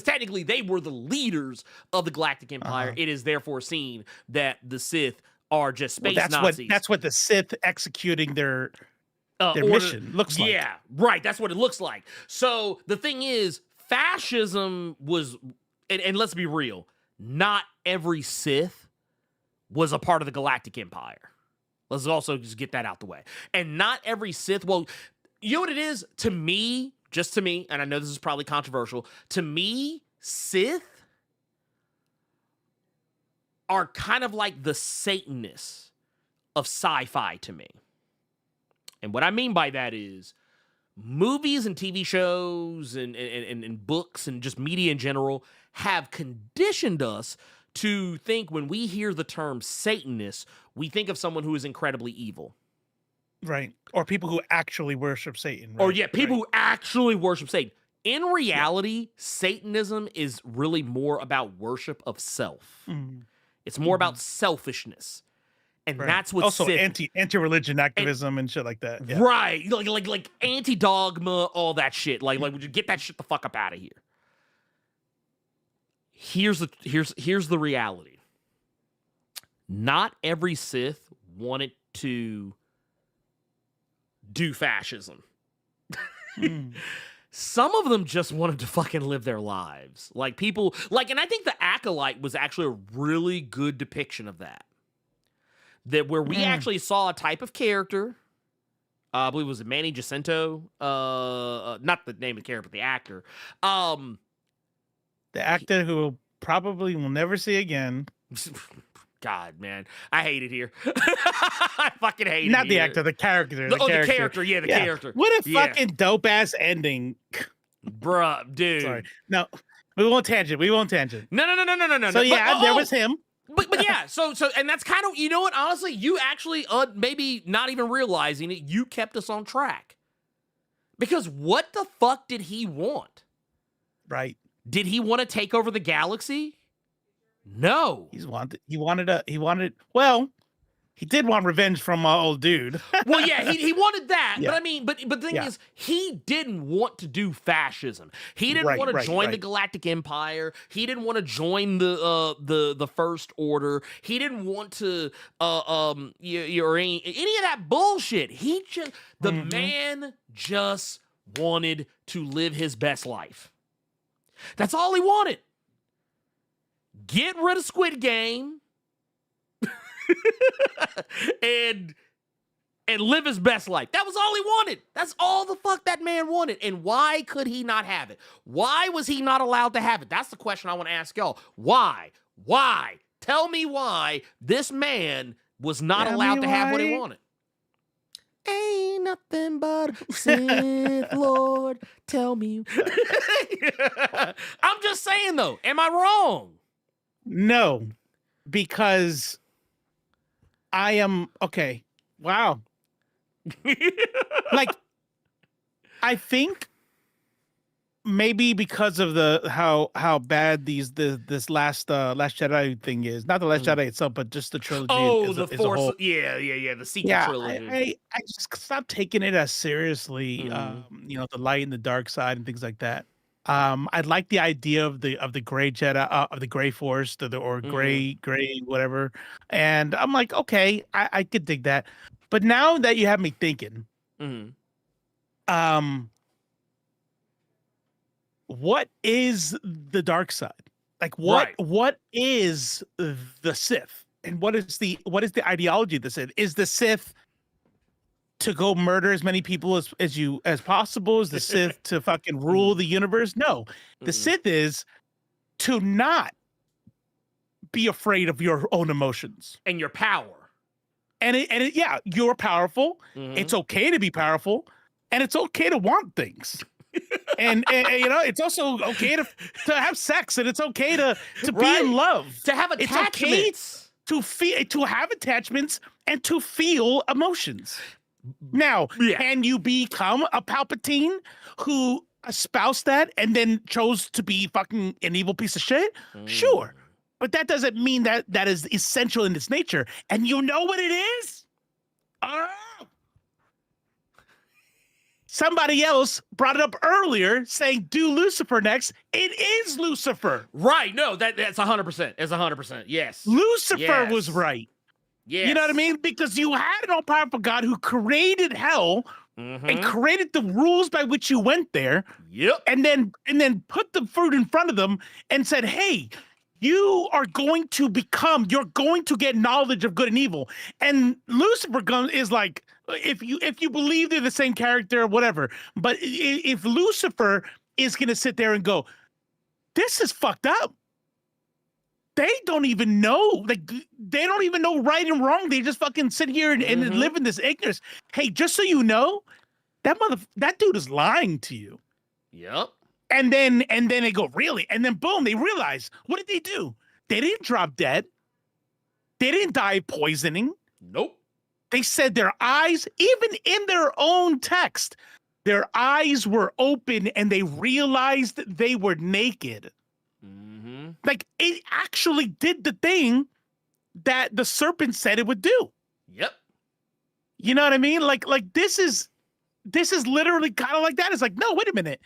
technically they were the leaders of the Galactic Empire, it is therefore seen that the Sith are just space Nazis. That's what the Sith executing their order, mission looks like. Yeah, right. That's what it looks like. So the thing is, fascism was, and let's be real, not every Sith was a part of the Galactic Empire. Let's also just get that out the way. And not every Sith, well, you know what it is? To me, just to me, and I know this is probably controversial, to me, Sith are kind of like the Satanists of sci-fi to me. And what I mean by that is movies and TV shows and books and just media in general have conditioned us to think when we hear the term Satanist, we think of someone who is incredibly evil. Right. Or people who actually worship Satan. Right? Or people who actually worship Satan. In reality, Satanism is really more about worship of self. It's more about selfishness. And that's what also Sith, anti-religion activism and shit like that. Yeah. Right. Like anti-dogma, all that shit. Like would you get that shit the fuck up out of here? Here's the reality. Not every Sith wanted to do fascism. Some of them just wanted to fucking live their lives. Like people, and I think the Acolyte was actually a really good depiction of that. That where we actually saw a type of character, I believe it was Manny Jacinto, not the name of the character, but the actor. The actor who probably will never see again. God, man, I hate it here. I fucking hate it. Not the here. actor, the character. The character, yeah, the character. What a fucking dope ass ending, bruh, dude. Sorry, no, we won't tangent. No. So yeah, there was him. But yeah, so and that's kind of, you know what, honestly, you actually maybe not even realizing it, you kept us on track. Because what the fuck did he want? Right. Did he want to take over the galaxy? No. He did want revenge from old dude. Well, yeah, he wanted that. Yeah. But I mean, but the thing is, he didn't want to do fascism. He didn't want to join the Galactic Empire. He didn't want to join the First Order. He didn't want to or any of that bullshit. The man just wanted to live his best life. That's all he wanted. Get rid of Squid Game. and live his best life. That was all he wanted. That's all the fuck that man wanted. And why could he not have it? Why was he not allowed to have it? That's the question I want to ask y'all. Why? Tell me why this man was not allowed to have what he wanted. Ain't nothing but a Sith Lord. Tell me. I'm just saying though. Am I wrong? No, because I am okay. Wow. I think maybe because of how bad this last Jedi thing is. Not the Last Jedi itself, but just the trilogy. The Force. Yeah. The sequel trilogy. I just stopped taking it as seriously. The light and the dark side and things like that. I like the idea of the gray Jedi, of the gray Force, or gray whatever, and I'm like, okay, I could dig that. But now that you have me thinking, what is the dark side? Like what is the Sith, and what is the ideology of the Sith? Is the Sith to go murder as many people as possible? Is the Sith to fucking rule the universe? No, the Sith is to not be afraid of your own emotions and your power. And you're powerful. It's okay to be powerful, and it's okay to want things. and it's also okay to have sex, and it's okay to be in love, to have attachments, to have attachments, and to feel emotions. Now, can you become a Palpatine who espoused that and then chose to be fucking an evil piece of shit, sure. But that doesn't mean that that is essential in its nature. And you know what it is? Somebody else brought it up earlier saying, do Lucifer next. It is Lucifer. Right. No, that's 100%. It's 100%. Yes. Lucifer was right. Yes. You know what I mean? Because you had an all-powerful God who created hell and created the rules by which you went there. Yep. And then put the fruit in front of them and said, hey, you're going to get knowledge of good and evil. And Lucifer is like, if you believe they're the same character or whatever, but if Lucifer is going to sit there and go, this is fucked up. They don't even know, they don't even know right and wrong. They just fucking sit here and live in this ignorance. Hey, just so you know, that dude is lying to you. Yep. And then they go, really? And then boom, they realize, what did they do? They didn't drop dead. They didn't die of poisoning. Nope. They said their eyes, even in their own text, their eyes were open and they realized that they were naked. Like, it actually did the thing that the serpent said it would do. Yep. You know what I mean? Like this is literally kind of like that. It's like, no, wait a minute.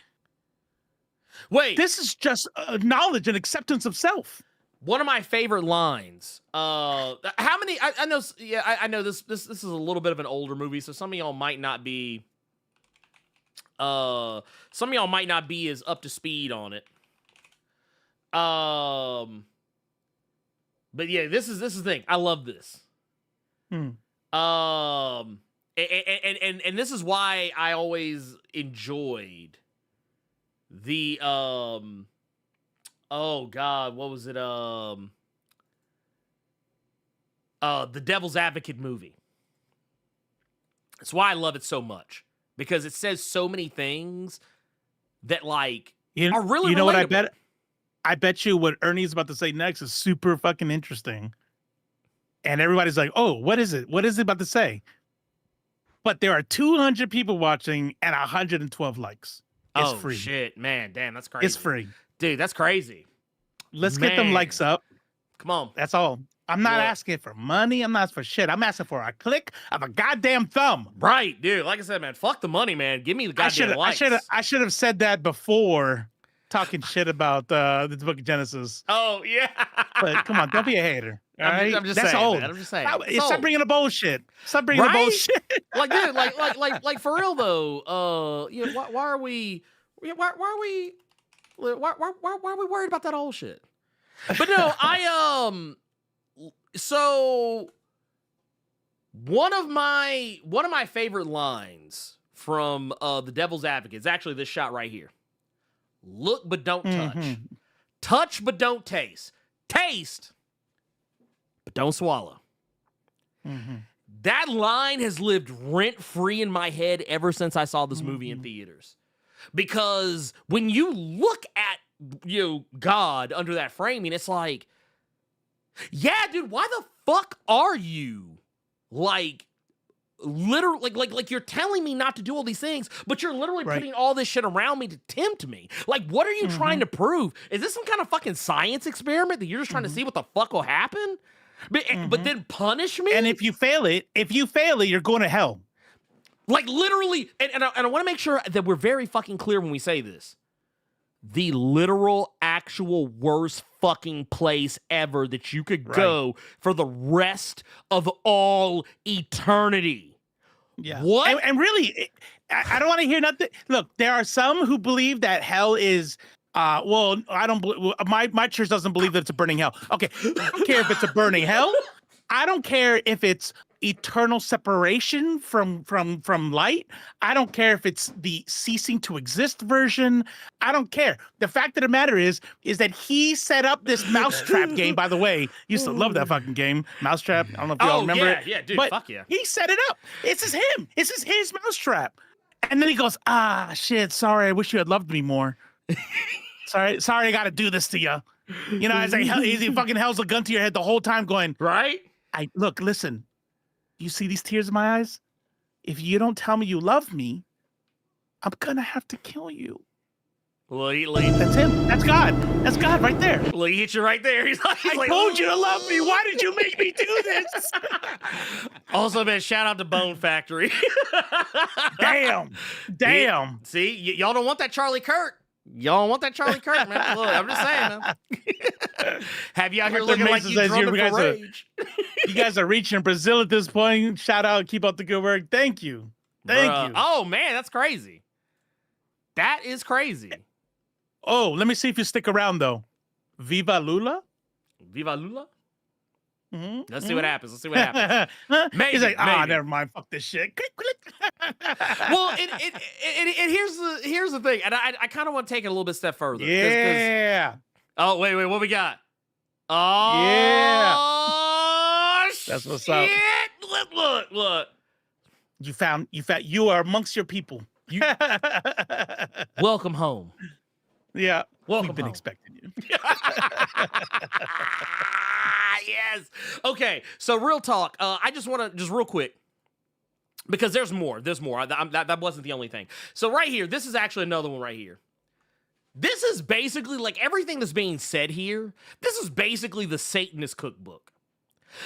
Wait. This is just knowledge and acceptance of self. One of my favorite lines. How many? I know. Yeah, I know this is a little bit of an older movie, so some of y'all might not be. Some of y'all might not be as up to speed on it. But yeah, this is the thing. I love this. And this is why I always enjoyed the oh God, what was it? The Devil's Advocate movie. That's why I love it so much, because it says so many things that like are really. You know relatable. what I bet? I bet you what Ernie's about to say next is super fucking interesting. And everybody's like, oh, what is it? What is it about to say? But there are 200 people watching and 112 likes. It's free. Shit, man. Damn, that's crazy. It's free. Dude, that's crazy. Let's get them likes up. Come on. That's all. I'm not asking for money. I'm not asking for shit. I'm asking for a click of a goddamn thumb. Right, dude. Like I said, man, fuck the money, man. Give me the goddamn likes. I should have said that before talking shit about the book of Genesis. Oh, yeah. But come on, don't be a hater. All right? I'm just That's saying, old. man. I'm just saying. Stop bringing the bullshit. Stop bringing the bullshit. Like, dude, like for real though. You know, why are we worried about that old shit? But no, so one of my favorite lines from The Devil's Advocate is actually this shot right here. Look but don't touch. Touch but don't taste. Taste but don't swallow. That line has lived rent-free in my head ever since I saw this movie in theaters. Because when you look at God under that framing, it's like, yeah, dude, why the fuck are you like literally like you're telling me not to do all these things, but you're literally putting all this shit around me to tempt me? Like, what are you trying to prove? Is this some kind of fucking science experiment that you're just trying to see what the fuck will happen? But then punish me? And if you fail it, you're going to hell. Like, literally, and I want to make sure that we're very fucking clear when we say this. The literal, actual worst fucking place ever that you could go for the rest of all eternity. Yeah. What? And really, I don't want to hear nothing. Look, there are some who believe that hell is, well, I don't believe, my church doesn't believe that it's a burning hell. Okay, I don't care if it's a burning hell. I don't care if it's eternal separation from light. I don't care if it's the ceasing to exist version. I don't care. The fact of the matter is that he set up this mousetrap game. By the way, used to love that fucking game, Mousetrap. I don't know if y'all remember it. Yeah, dude, but fuck yeah. He set it up. This is him. This is his mousetrap. And then he goes, shit, sorry, I wish you had loved me more. sorry, I got to do this to you. You know, it's like he fucking held a gun to your head the whole time going, right? Look, listen. You see these tears in my eyes? If you don't tell me you love me, I'm gonna have to kill you. That's him. That's God. That's God right there. He hit you right there. He's I like, told you to love me. Why did you make me do this? Also, man, shout out to Bone Factory. Damn. See, y'all don't want that Charlie Kirk. Y'all don't want that Charlie Kirk, man. Look, I'm just saying, man. Have you out here looking like you drumming for rage? You guys are reaching Brazil at this point. Shout out. Keep up the good work. Thank you. Thank you. Oh, man, that's crazy. That is crazy. Oh, let me see if you stick around, though. Viva Lula? Viva Lula? Mm-hmm. Let's see what happens. Maybe. He's like, never mind. Fuck this shit. Click, click. Well, and here's the thing, and I kind of want to take it a little bit step further. Yeah. Oh, wait, what we got? Oh, yeah. That's what's up. Look. You are amongst your people. Welcome home. Yeah. Welcome We've been home. expecting you. Yes. Okay. So real talk. I just want to just real quick, because there's more. That wasn't the only thing. So right here, this is actually another one right here. This is basically like everything that's being said here. This is basically the Satanist cookbook.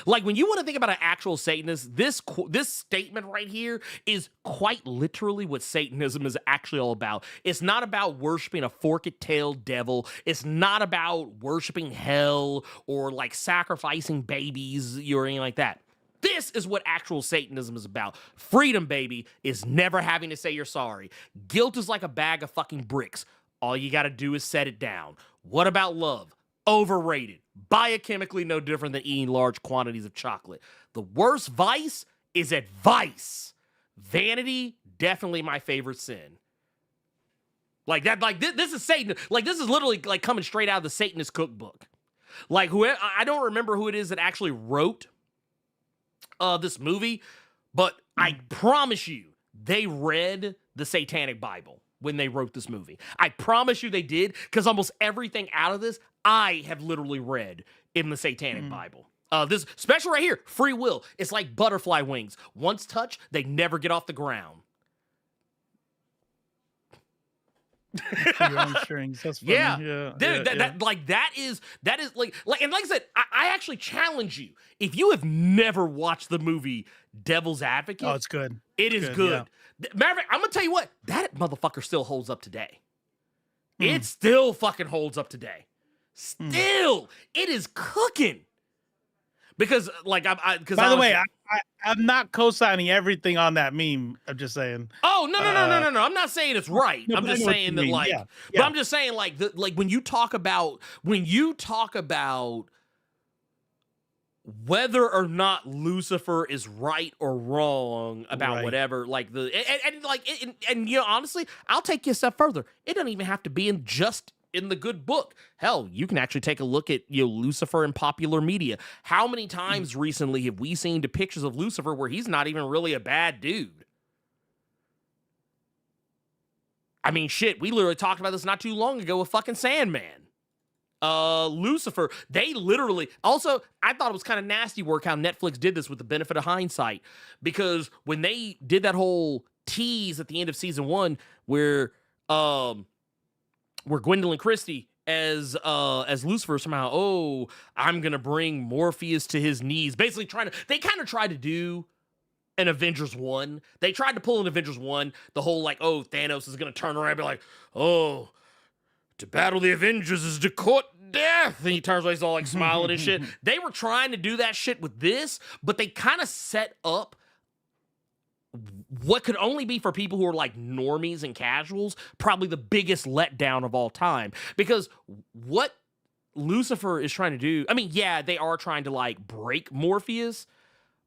Like when you want to think about an actual Satanist, this statement right here is quite literally what Satanism is actually all about. It's not about worshiping a forked-tailed devil. It's not about worshiping hell or like sacrificing babies or anything like that. This is what actual Satanism is about. Freedom, baby, is never having to say you're sorry. Guilt is like a bag of fucking bricks. All you got to do is set it down. What about love? Overrated. Biochemically no different than eating large quantities of chocolate. The worst vice is advice. Vanity, definitely my favorite sin. Like that, like this is Satan. Like this is literally like coming straight out of the Satanist cookbook. Like whoever, I don't remember who it is that actually wrote this movie, but I promise you they read the Satanic Bible when they wrote this movie. I promise you they did, because almost everything out of this I have literally read in the Satanic Bible. This special right here, free will. It's like butterfly wings. Once touched, they never get off the ground. Your own strings. That's funny. Yeah, dude. That is like, and like I said, I actually challenge you. If you have never watched the movie Devil's Advocate, Oh, it's good. it is good. Matter of fact, I'm gonna tell you what, that motherfucker still holds up today. It still fucking holds up today. Still, it is cooking. Because, like, By the way, I'm not co-signing everything on that meme. I'm just saying. Oh no! I'm not saying it's right. No, I'm just saying that, like, but I'm just saying, like, when you talk about whether or not Lucifer is right or wrong about whatever, like and you know, honestly, I'll take you a step further. It doesn't even have to be in the good book. Hell, you can actually take a look at, you know, Lucifer in popular media. How many times recently have we seen depictions of Lucifer where he's not even really a bad dude? I mean, shit, we literally talked about this not too long ago with fucking Sandman. Lucifer, they literally, also, I thought it was kind of nasty work how Netflix did this with the benefit of hindsight, because when they did that whole tease at the end of season 1 where Gwendolyn Christie as Lucifer somehow, oh, I'm gonna bring Morpheus to his knees, basically they kind of tried to do an Avengers 1. They tried to pull an Avengers 1, the whole like, oh, Thanos is gonna turn around and be like, oh, to battle the Avengers is to court death. And he turns around, he's all like smiling and shit. They were trying to do that shit with this, but they kind of set up what could only be for people who are like normies and casuals, probably the biggest letdown of all time. Because what Lucifer is trying to do, I mean, yeah, they are trying to like break Morpheus,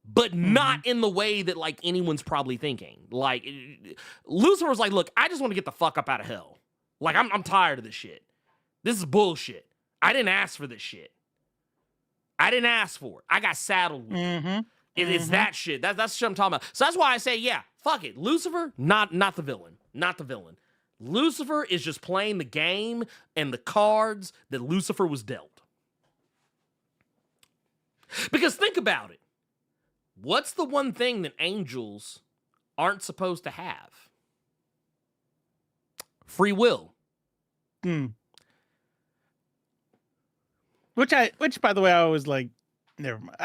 but not in the way that like anyone's probably thinking. Like, Lucifer's like, look, I just want to get the fuck up out of hell. Like, I'm tired of this shit. This is bullshit. I didn't ask for this shit. I didn't ask for it. I got saddled with it. It's that shit. That's what I'm talking about. So that's why I say, yeah, fuck it. Lucifer, not the villain. Not the villain. Lucifer is just playing the game and the cards that Lucifer was dealt. Because think about it. What's the one thing that angels aren't supposed to have? Free will. Which by the way, I was like, never mind.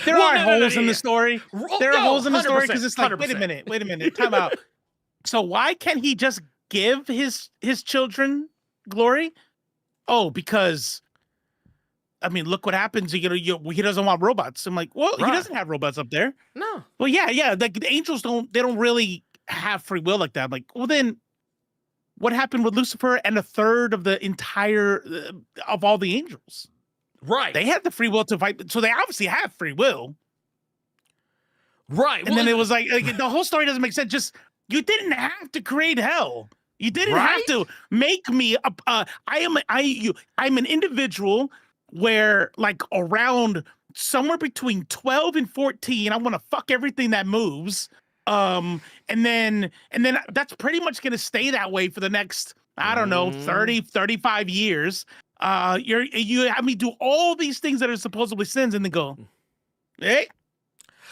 There Well, are no, holes in yeah. the story. Oh, There are no, holes in the story 100%, because it's like, 100%. wait a minute, time out. So why can't he just give his children glory? Oh, because I mean, look what happens. He doesn't want robots. I'm like, well, he Right. doesn't have robots up there. No. Well, yeah. Like the angels don't really have free will like that. I'm like, well, then what happened with Lucifer and a third of the entire of all the angels? Right. They had the free will to fight, so they obviously have free will. Right. And then it was like the whole story doesn't make sense. Just you didn't have to create hell. You didn't have to make me. I'm an individual where like around somewhere between 12 and 14, I want to fuck everything that moves. And then that's pretty much going to stay that way for the next, I don't know, 30, 35 years. You have me do all these things that are supposedly sins and then go, hey.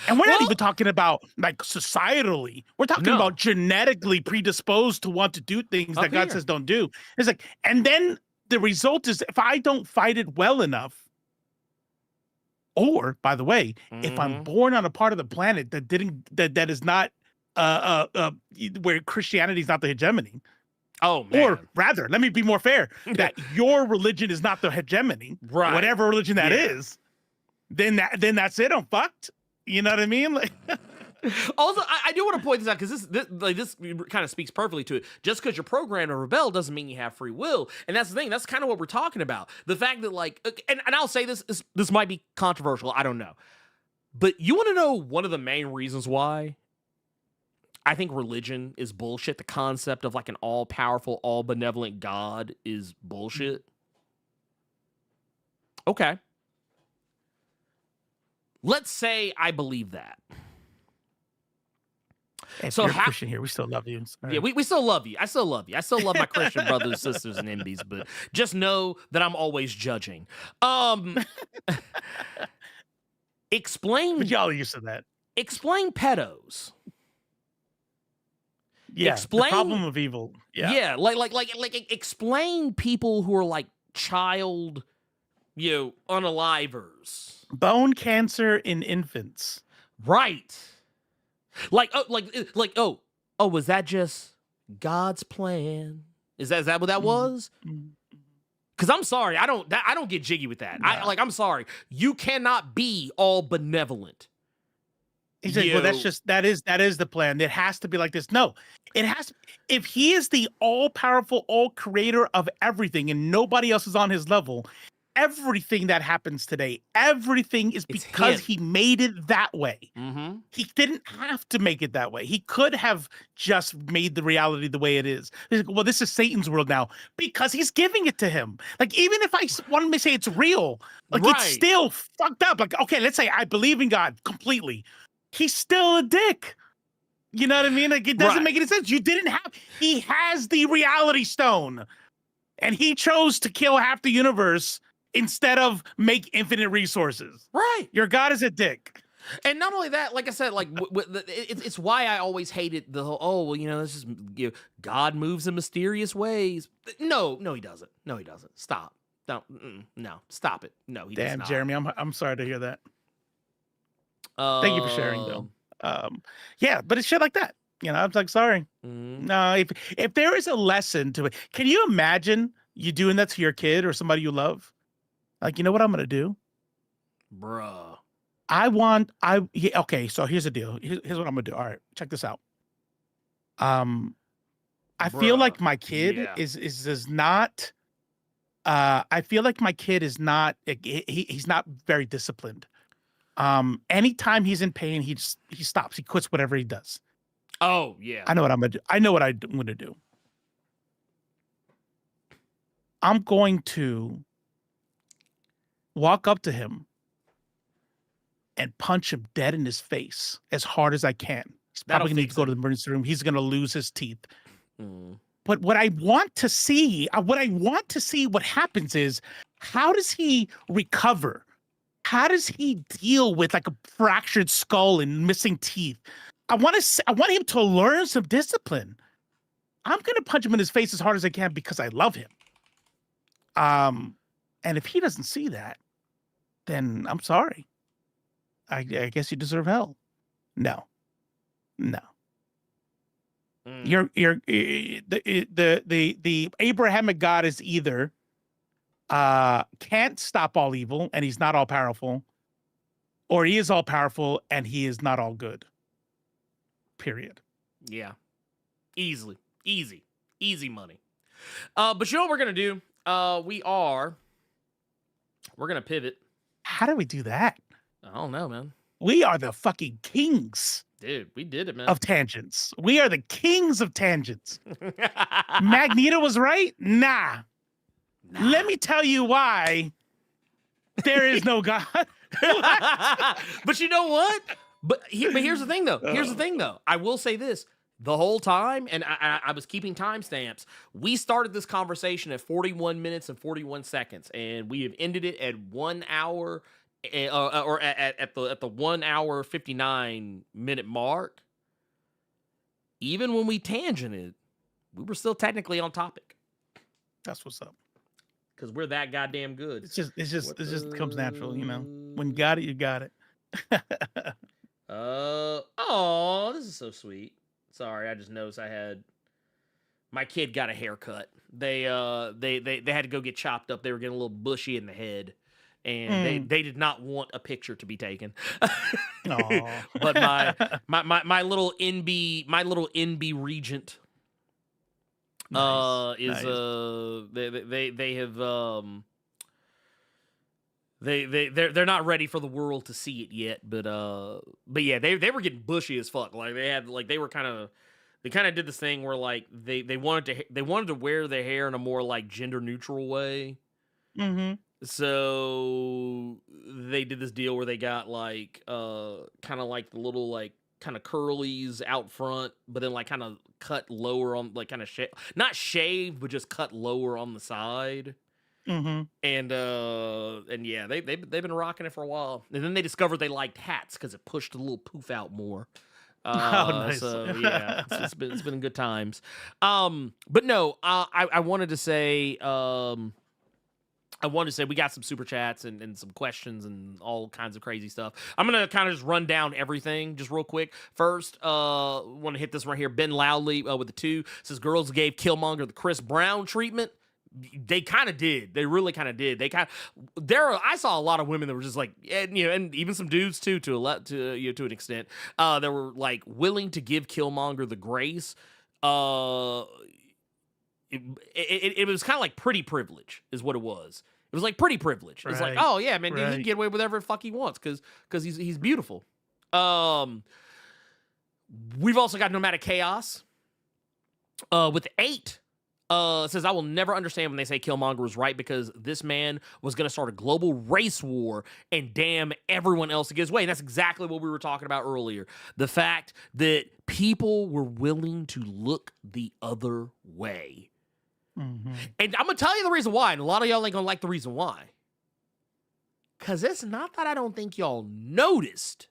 And we're not even talking about like societally. We're talking about genetically predisposed to want to do things that God says don't do. It's like, and then the result is if I don't fight it well enough, or by the way, if I'm born on a part of the planet that is not where Christianity is not the hegemony. Oh, man. Or rather, let me be more fair, that your religion is not the hegemony, whatever religion that is, then that's it. I'm fucked. You know what I mean? Like, also, I do want to point this out because this kind of speaks perfectly to it. Just because you're programmed to rebel doesn't mean you have free will, and that's the thing. That's kind of what we're talking about. The fact that, like, and I'll say this might be controversial. I don't know, but you want to know one of the main reasons why I think religion is bullshit. The concept of like an all-powerful, all-benevolent God is bullshit. Okay. Let's say I believe that. if you're a Christian here, we still love you. Yeah, we still love you. I still love you. I still love my Christian brothers, sisters, and MBs, but just know that I'm always judging. Explain. But y'all used to that. Explain pedos. Yeah, explain the problem of evil. Yeah, like explain people who are like child, unalivers. Bone cancer in infants. Right. Was that just God's plan? Is that what that was? Because I'm sorry, I don't get jiggy with that. Nah. I'm sorry, you cannot be all benevolent. He said, well, that is the plan. It has to be like this. No, it has. If he is the all-powerful, all-creator of everything and nobody else is on his level, everything that happens today, everything is because he made it that way. Mm-hmm. He didn't have to make it that way. He could have just made the reality the way it is. He's like, well, this is Satan's world now because he's giving it to him. Like, even if I want to say it's real, like it's still fucked up. Like, okay, let's say I believe in God completely. He's still a dick. You know what I mean? Like, it doesn't make any sense. He has the reality stone and he chose to kill half the universe instead of make infinite resources. Right. Your God is a dick. And not only that, like I said, like it's why I always hated the whole, this is God moves in mysterious ways. No, he doesn't. No, he doesn't. Stop. No, stop it. No, he does not. Damn, Jeremy, I'm sorry to hear that. Thank you for sharing, though. Yeah, but it's shit like that. I'm like, sorry. No, if there is a lesson to it, can you imagine you doing that to your kid or somebody you love? Like, you know what I'm gonna do, bruh? Okay, so here's the deal. Here's what I'm gonna do. All right, check this out. I feel like my kid is not. I feel like my kid is not. He's not very disciplined. Anytime he's in pain, he stops. He quits whatever he does. Oh yeah. I know what I'm gonna do. I know what I'm gonna do. I'm going to walk up to him and punch him dead in his face as hard as I can. He's probably going to need to go to the emergency room. He's going to lose his teeth. But what I want to see what happens is, how does he recover? How does he deal with like a fractured skull and missing teeth? I want him to learn some discipline. I'm going to punch him in his face as hard as I can because I love him. And if he doesn't see that, then I'm sorry. I guess you deserve hell. No. You're the Abrahamic God is either can't stop all evil and he's not all powerful, or he is all powerful and he is not all good. Period. Yeah. Easy money. But you know what we're gonna do? We're gonna pivot. How do we do that? I don't know, man. We are the fucking kings. Dude, we did it, man. Of tangents. We are the kings of tangents. Magneto was right? Nah. Let me tell you why there is no God. But you know what? But here's the thing, though. I will say this. The whole time, and I was keeping timestamps, we started this conversation at 41 minutes and 41 seconds, and we have ended it at 1 hour, or at the 1 hour 59 minute mark. Even when we tangented, we were still technically on topic. That's what's up. Because we're that goddamn good. It just comes natural, you know. When you got it, you got it. Oh, this is so sweet. Sorry, I just noticed my kid got a haircut. They had to go get chopped up. They were getting a little bushy in the head, and they did not want a picture to be taken. But my little NB regent nice. They have they're not ready for the world to see it yet, but yeah, they were getting bushy as fuck. Like they kind of did this thing where like they wanted to wear their hair in a more like gender neutral way. Mm-hmm. So they did this deal where they got like kind of like the little like kind of curlies out front, but then like kind of cut lower on like kind of not shaved, but just cut lower on the side. Mm-hmm. And yeah, they've been rocking it for a while, and then they discovered they liked hats because it pushed a little poof out more. Nice. So yeah, it's been good times. But no, I wanted to say we got some super chats and some questions and all kinds of crazy stuff. I'm gonna kind of just run down everything just real quick. First, want to hit this right here. Ben Loudly with the 2 says girls gave Killmonger the Chris Brown treatment. They kind of did. They really kind of did. I saw a lot of women that were just like, and even some dudes too, to an extent, that were like willing to give Killmonger the grace. It was kind of like pretty privilege, is what it was. It was like pretty privilege. It's like, oh yeah, man, he can get away with whatever the fuck he wants because he's beautiful. We've also got Nomadic Chaos with 8. Says, I will never understand when they say Killmonger was right because this man was going to start a global race war and damn everyone else to get his way. And that's exactly what we were talking about earlier. The fact that people were willing to look the other way. Mm-hmm. And I'm going to tell you the reason why. And a lot of y'all ain't going to like the reason why. Because it's not that I don't think y'all noticed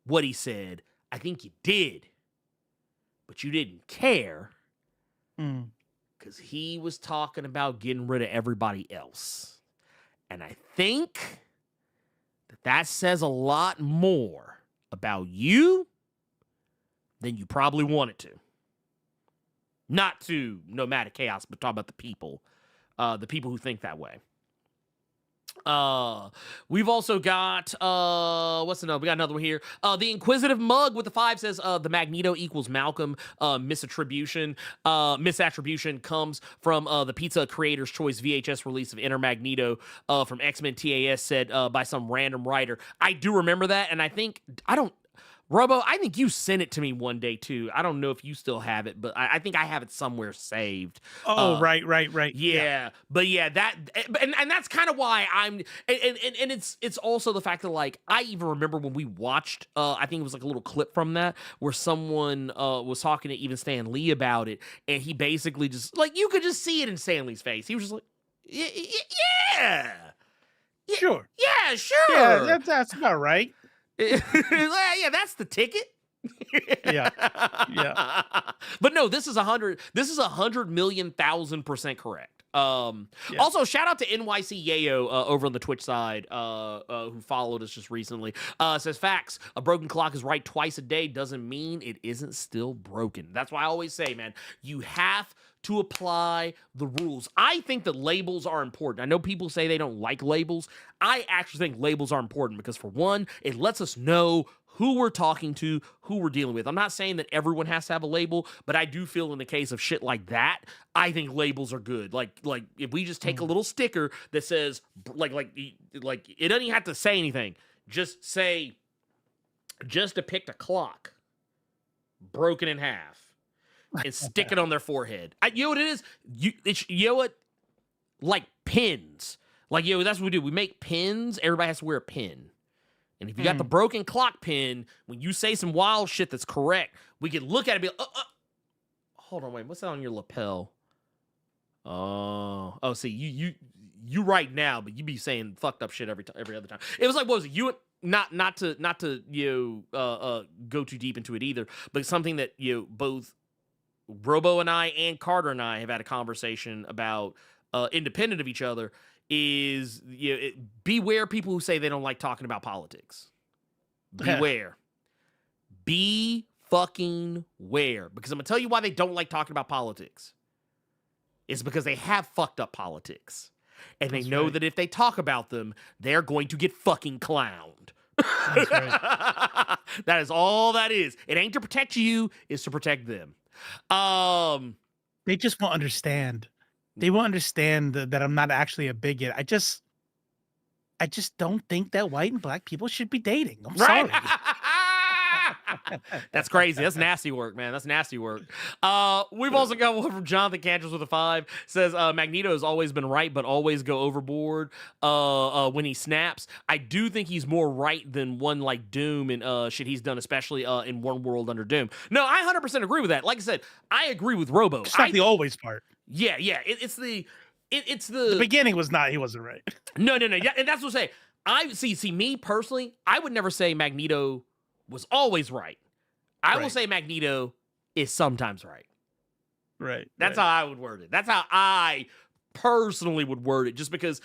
what he said. I think you did. But you didn't care. Because he was talking about getting rid of everybody else. And I think that says a lot more about you than you probably wanted to. Not to Nomadic Chaos, but talk about the people who think that way. We've also got what's another? We got another one here. The Inquisitive Mug with the 5 says the Magneto equals Malcolm. Misattribution comes from the Pizza Creator's Choice VHS release of Inner Magneto from X-Men TAS, said by some random writer. I do remember that, and Robo, I think you sent it to me one day too. I don't know if you still have it, but I think I have it somewhere saved. Oh, right. Yeah. But yeah, and that's kind of why and it's also the fact that like I even remember when we watched I think it was like a little clip from that where someone was talking to even Stan Lee about it, and he basically just like you could just see it in Stan Lee's face. He was just like, yeah. Sure. Yeah, sure. Yeah, that's about right. Yeah, that's the ticket. Yeah. But no, this is 100 million thousand % correct. Also, shout out to NYC Yayo over on the Twitch side, who followed us just recently. Says facts. A broken clock is right twice a day doesn't mean it isn't still broken. That's why I always say, man, you have to apply the rules. I think that labels are important. I know people say they don't like labels. I actually think labels are important because, for one, it lets us know who we're talking to, who we're dealing with. I'm not saying that everyone has to have a label, but I do feel in the case of shit like that, I think labels are good. Like if we just take a little sticker that says, like it doesn't even have to say anything. Just depict a clock broken in half and stick it on their forehead. You know what it is? You know what? Like pins. Like, that's what we do. We make pins. Everybody has to wear a pin. And if you got the broken clock pin, when you say some wild shit that's correct, we can look at it and be like, hold on, wait, what's that on your lapel? Oh, see, you right now, but you be saying fucked up shit every other time. It was like, what was it? You not to go too deep into it either, but something that both Robo and I and Carter and I have had a conversation about, independent of each other, is beware people who say they don't like talking about politics. Beware. Be fucking ware. Because I'm going to tell you why they don't like talking about politics. It's because they have fucked up politics. And they know that if they talk about them, they're going to get fucking clowned. That is all that is. It ain't to protect you, it's to protect them. They just won't understand. They won't understand that I'm not actually a bigot. I just don't think that white and black people should be dating. I'm sorry. That's crazy. That's nasty work, man. That's nasty work. We've also got one from Jonathan Cantrell with a 5. Says Magneto has always been right, but always go overboard when he snaps. I do think he's more right than one like Doom and shit he's done, especially in One World Under Doom. No, I 100% agree with that. Like I said, I agree with Robo. It's not the always part. Yeah. It's the beginning was not. He wasn't right. No. Yeah, and that's what I'm saying. I see me personally. I would never say Magneto was always right. I will say Magneto is sometimes right. Right. That's how I would word it. That's how I personally would word it, just because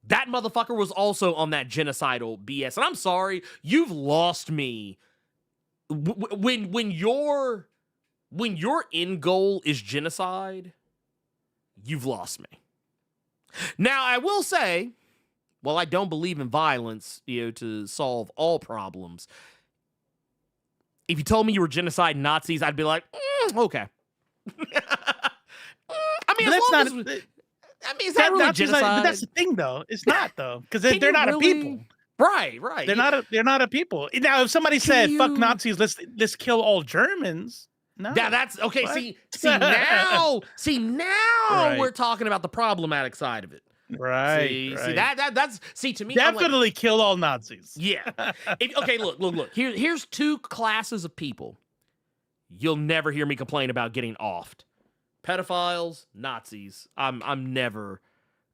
that motherfucker was also on that genocidal BS. And I'm sorry, you've lost me. When your end goal is genocide, you've lost me. Now, I will say, while I don't believe in violence, to solve all problems, if you told me you were genocide Nazis, I'd be like, okay. I mean, is that really genocide? But that's the thing, though. It's not, though, because they're not a people. Right. They're not a people. Now, if somebody said, "Fuck Nazis," let's kill all Germans. No. Yeah, that's okay. What? See now, we're talking about the problematic side of it. Right. See that's to me, definitely kill all Nazis. Yeah. Okay, look. Here's 2 classes of people you'll never hear me complain about getting offed: pedophiles, Nazis. I'm never.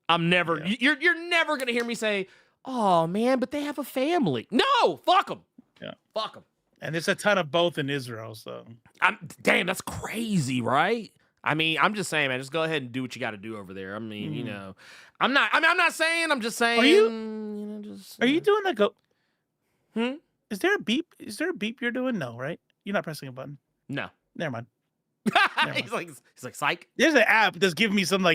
Yeah. You're never gonna hear me say, "Oh man, but they have a family." No, fuck them. Yeah, fuck them. And there's a ton of both in Israel, so. Damn, that's crazy, right? I mean, I'm just saying, man, just go ahead and do what you got to do over there. I mean, I'm not saying, I'm just saying. Are you doing like a? Is there a beep? Is there a beep you're doing? No, right? You're not pressing a button. No. Never mind. He's like, psych. There's an app that's giving me some.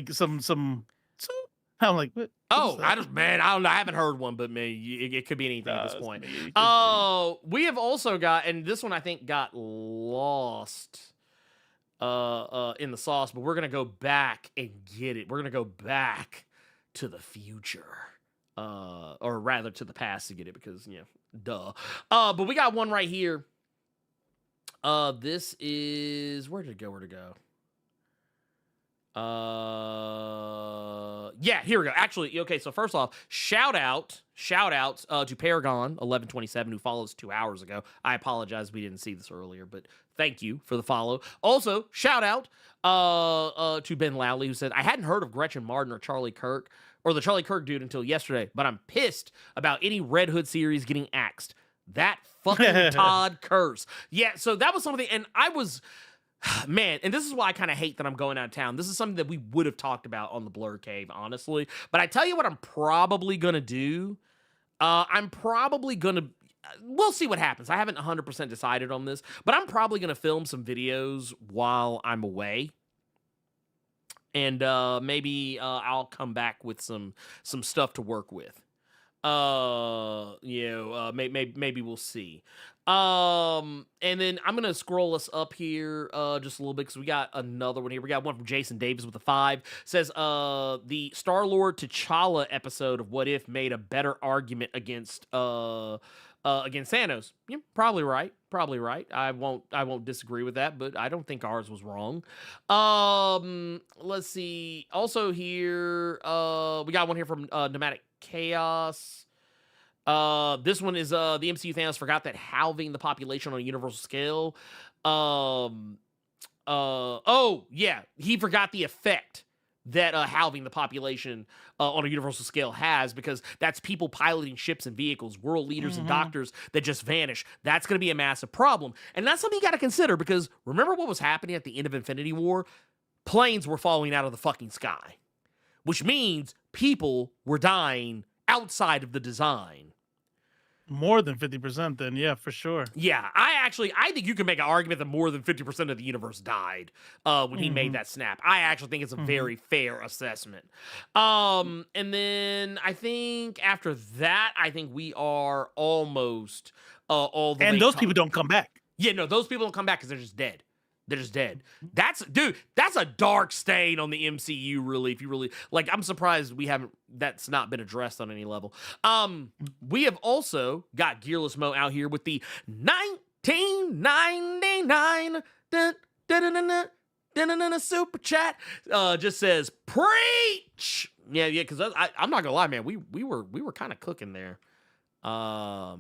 I'm like, what? Oh, I don't know. I haven't heard one, but man, it could be anything at this point. We have also got, and this one I think got lost in the sauce, but we're gonna go back and get it. We're gonna go back to the future, or rather to the past to get it, because duh. But we got one right here. This is where to go. Yeah, here we go. Actually, okay, so first off, shout out to Paragon 1127, who followed us 2 hours ago. I apologize we didn't see this earlier, but thank you for the follow. Also, shout out to Ben Lowley, who said, I hadn't heard of Gretchen Martin or Charlie Kirk, or the Charlie Kirk dude, until yesterday, but I'm pissed about any Red Hood series getting axed. That fucking Todd curse. Yeah, so that was something, and I was Man, and this is why I kind of hate that I'm going out of town. This is something that we would have talked about on the Blerd Cave, honestly. But I tell you what I'm probably going to do. I'm probably going to... We'll see what happens. I haven't 100% decided on this. But I'm probably going to film some videos while I'm away. And maybe I'll come back with some stuff to work with. Maybe we'll see. And then I'm gonna scroll us up here just a little bit because we got another one here. We got one from Jason Davis with a 5. Says the Star-Lord T'Challa episode of What If made a better argument against Thanos. Yeah, probably right. I won't disagree with that, but I don't think ours was wrong. Let's see. Also here, we got one here from Pneumatic Chaos. This one is the MCU Thanos forgot that halving the population on a universal scale. Oh yeah, he forgot the effect that halving the population on a universal scale has, because that's people piloting ships and vehicles, world leaders and doctors that just vanish. That's going to be a massive problem. And that's something you got to consider, because remember what was happening at the end of Infinity War? Planes were falling out of the fucking sky, which means people were dying outside of the design. More than 50% then, yeah, for sure. Yeah, I think you can make an argument that more than 50% of the universe died when he made that snap. I actually think it's a very fair assessment. And then I think after that, I think we are almost all the way. And those people don't come back. Yeah, no, those people don't come back because they're just dead. They're just dead. That's a dark stain on the MCU, really, if you really... Like, I'm surprised that's not been addressed on any level. We have also got Gearless Mo out here with the 1999 super chat. Just says, preach! Yeah, because I'm not gonna lie, man. We were kind of cooking there. Not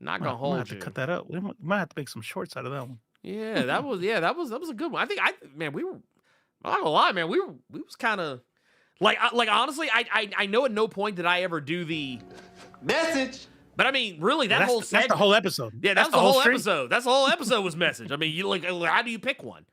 gonna hold you. Have to cut that up. We might have to make some shorts out of that one. Yeah, that was a good one. I'm not gonna lie, man, we was kind of like honestly, I know at no point did I ever do the message, but I mean, really, that's the whole episode. Yeah, that's the whole episode. That's the whole episode was message. I mean, you how do you pick one?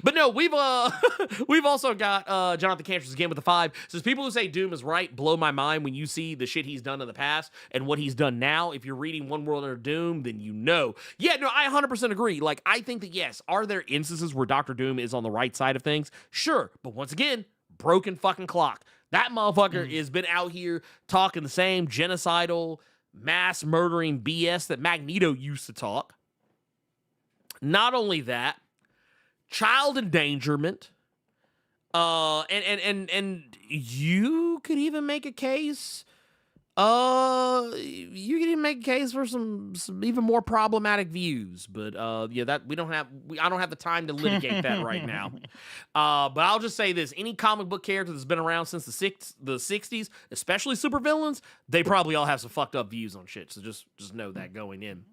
But no, we've also got Jonathan Cantress again with a 5. Says people who say Doom is right blow my mind when you see the shit he's done in the past and what he's done now. If you're reading One World Under Doom, then you know. Yeah, no, I 100% agree. Like, I think that yes, are there instances where Dr. Doom is on the right side of things? Sure, but once again, broken fucking clock. That motherfucker has been out here talking the same genocidal, mass murdering BS that Magneto used to talk. Not only that, child endangerment, and you could even make a case. For some even more problematic views, but yeah, that I don't have the time to litigate that right now. But I'll just say this: any comic book character that's been around since the 60s, especially supervillains, they probably all have some fucked up views on shit. So just know that going in.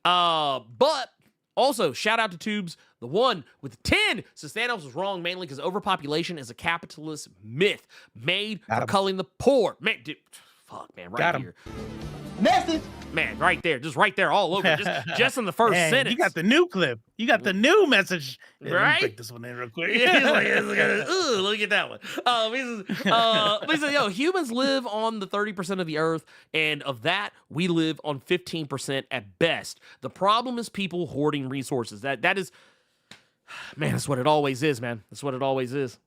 But also, shout out to Tubes, the one with 10, says Thanos was wrong mainly because overpopulation is a capitalist myth made for culling the poor. Man, dude, fuck, man, right here. Message! Man, right there, just right there, all over, just in the first sentence. You got the new clip. You got the new message. Right? Let me break this one in real quick. He's like, look at that one. He says, yo, humans live on the 30% of the earth, and of that, we live on 15% at best. The problem is people hoarding resources. That is, man, that's what it always is, man. That's what it always is.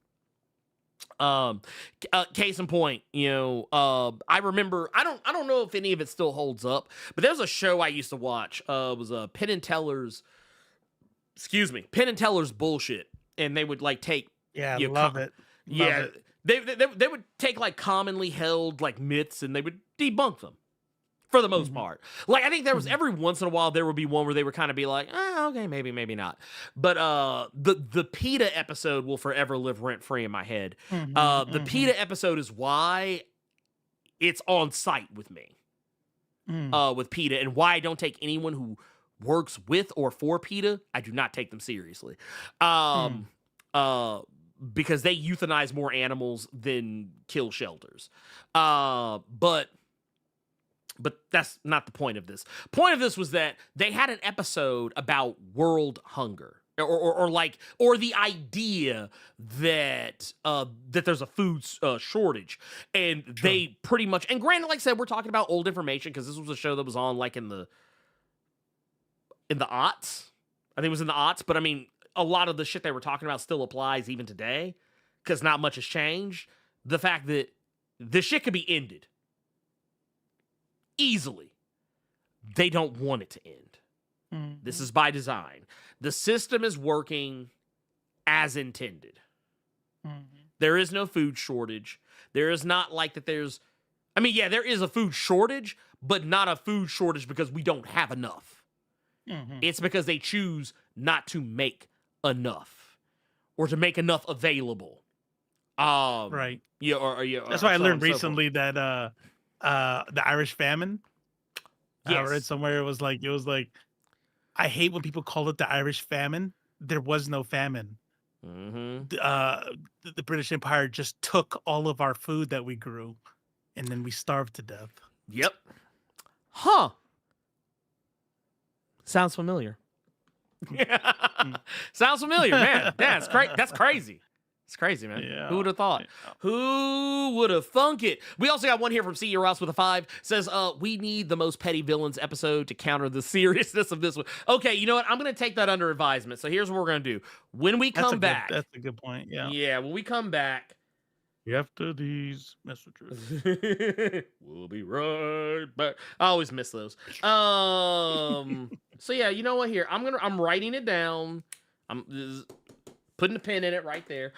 Case in point, I remember, I don't know if any of it still holds up, but there's a show I used to watch. It was Penn and Teller's bullshit, and they would like take love it. They would take like commonly held like myths and they would debunk them for the most part. Like, I think there was every once in a while there would be one where they would kind of be like, okay, maybe not. But the PETA episode will forever live rent free in my head. The PETA episode is why it's on site with me. With PETA, and why I don't take anyone who works with or for PETA. I do not take them seriously. Because they euthanize more animals than kill shelters. But But that's not the point of this. Point of this was that they had an episode about world hunger. Or the idea that that there's a food shortage, and they pretty much, and granted, like I said, we're talking about old information because this was a show that was on like in the aughts. I think it was in the aughts, but I mean, a lot of the shit they were talking about still applies even today because not much has changed. The fact that the shit could be ended easily, they don't want it to end. This is by design. The system is working as intended. There is no food shortage. There is not like that there's... I mean, yeah, there is a food shortage, but not a food shortage because we don't have enough. It's because they choose not to make enough or to make enough available. Right. Yeah, That's why I learned recently that the Irish famine. I read somewhere it was like I hate when people call it the Irish famine. There was no famine. The British Empire just took all of our food that we grew, and then we starved to death. Yep. Huh. Sounds familiar. Sounds familiar, man. Yeah, that's crazy. It's crazy, man. Yeah. Who would have thought? Who would have thunk it? We also got one here from CEO Rouse with a 5. Says, we need the most petty villains episode to counter the seriousness of this one. Okay, you know what? I'm going to take that under advisement. So here's what we're going to do. When we come back. That's a good point. Yeah. Yeah, when we come back. After these messages. We'll be right back. I always miss those. So yeah, you know what? Here, I'm writing it down. I'm putting a pin in it right there.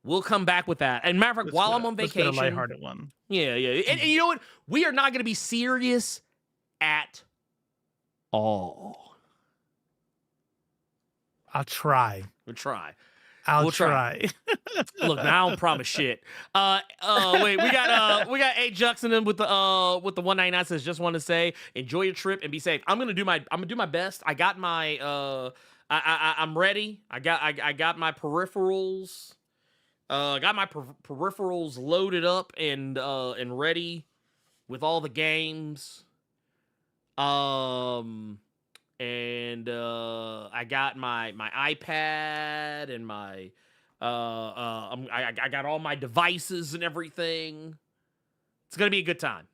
We'll come back with that. And matter of fact, while I'm on vacation, a lighthearted one. Yeah. And you know what? We are not going to be serious at all. I'll try. We'll try. I'll try. Look, now I don't promise shit. Wait, we got A Juxon with the 199 says, just want to say, enjoy your trip and be safe. I'm gonna do my best. I got my I'm ready. I got my peripherals. Got my peripherals loaded up and ready with all the games. And I got my iPad and my I got all my devices and everything. It's gonna be a good time.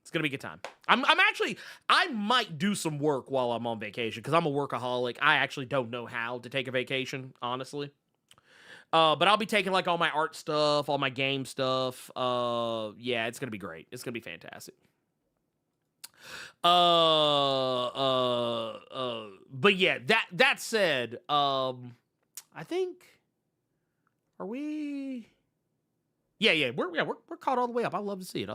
I might do some work while I'm on vacation because I'm a workaholic. I actually don't know how to take a vacation, honestly. But I'll be taking like all my art stuff, all my game stuff. Yeah, it's gonna be great. It's gonna be fantastic. But yeah, that said, I think, are we? Yeah, we're caught all the way up. I love to see it.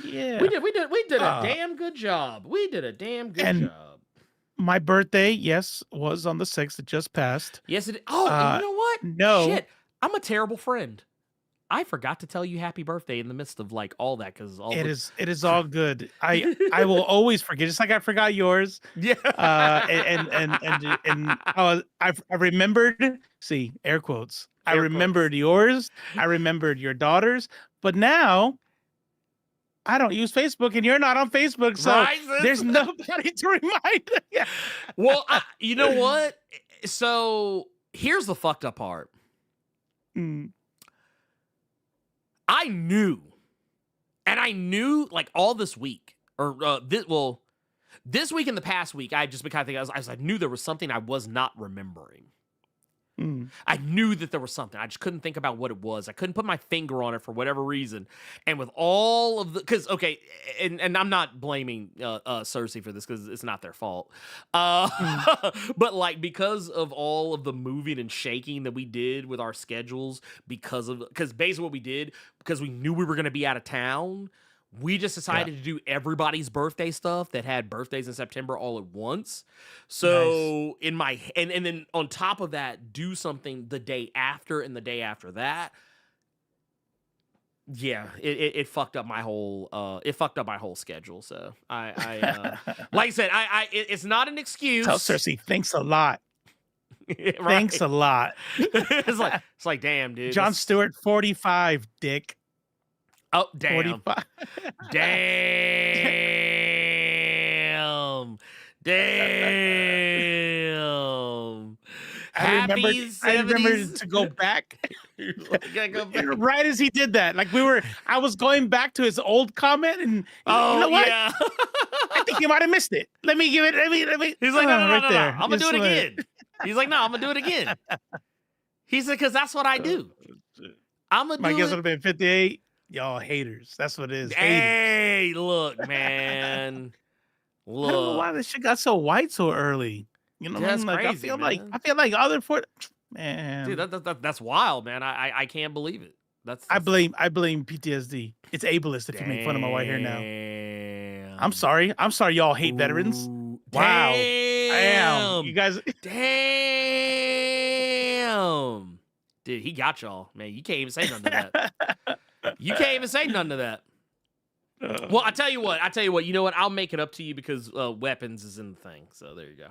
Yeah, we did a damn good job. Job. My birthday, yes, was on the 6th. It just passed. Yes, it. Oh, and you know what? No, shit, I'm a terrible friend. I forgot to tell you happy birthday in the midst of like all that because it is all good. I will always forget, just like I forgot yours. Yeah. I remembered. See, air quotes. I remembered yours. I remembered your daughter's. But now I don't use Facebook, and you're not on Facebook, so there's nobody to remind. Yeah. Well, you know what? So here's the fucked up part. I knew like all this week, or this week and the past week, I just been kind of thinking, I knew there was something I was not remembering. I knew that there was something. I just couldn't think about what it was. I couldn't put my finger on it for whatever reason. And with all of the, because okay, and I'm not blaming Cersei for this because it's not their fault. But like because of all of the moving and shaking that we did with our schedules, because basically what we did, because we knew we were going to be out of town, we just decided to do everybody's birthday stuff that had birthdays in September all at once. So in my and then on top of that, do something the day after and the day after that. Yeah, it fucked up my whole schedule. So I like I said, it's not an excuse. Tell Cersei, thanks a lot. Right. Thanks a lot. It's like damn, dude. Jon Stewart, 45, dick. Oh, damn. 45. Damn. Damn. Happy I remembered 70s. to go back. Gotta go back. Right as he did that, like I was going back to his old comment, and Oh, you know what? yeah. I think he might have missed it. Let me give it. Let me. He's like, no, no, no, right no, there. no. I'm going to do it again. He's like, no, I'm going to do it again. He said, because that's what I do. I'm going to My do guess it. would have been 58. Y'all haters. That's what it is. Haters. Hey, look, man. I don't know Look. why this shit got so white so early. You know, what I That's mean? Like crazy, man. I feel like other man. Dude, that's wild, man. I can't believe it. I blame PTSD. It's ableist if you make fun of my white hair now. I'm sorry. Y'all hate veterans. Wow. Damn. You guys. Damn. Dude, he got y'all, man. You can't even say nothing to that. You can't even say nothing to that. Well, I tell you what. You know what? I'll make it up to you because weapons is in the thing. So there you go.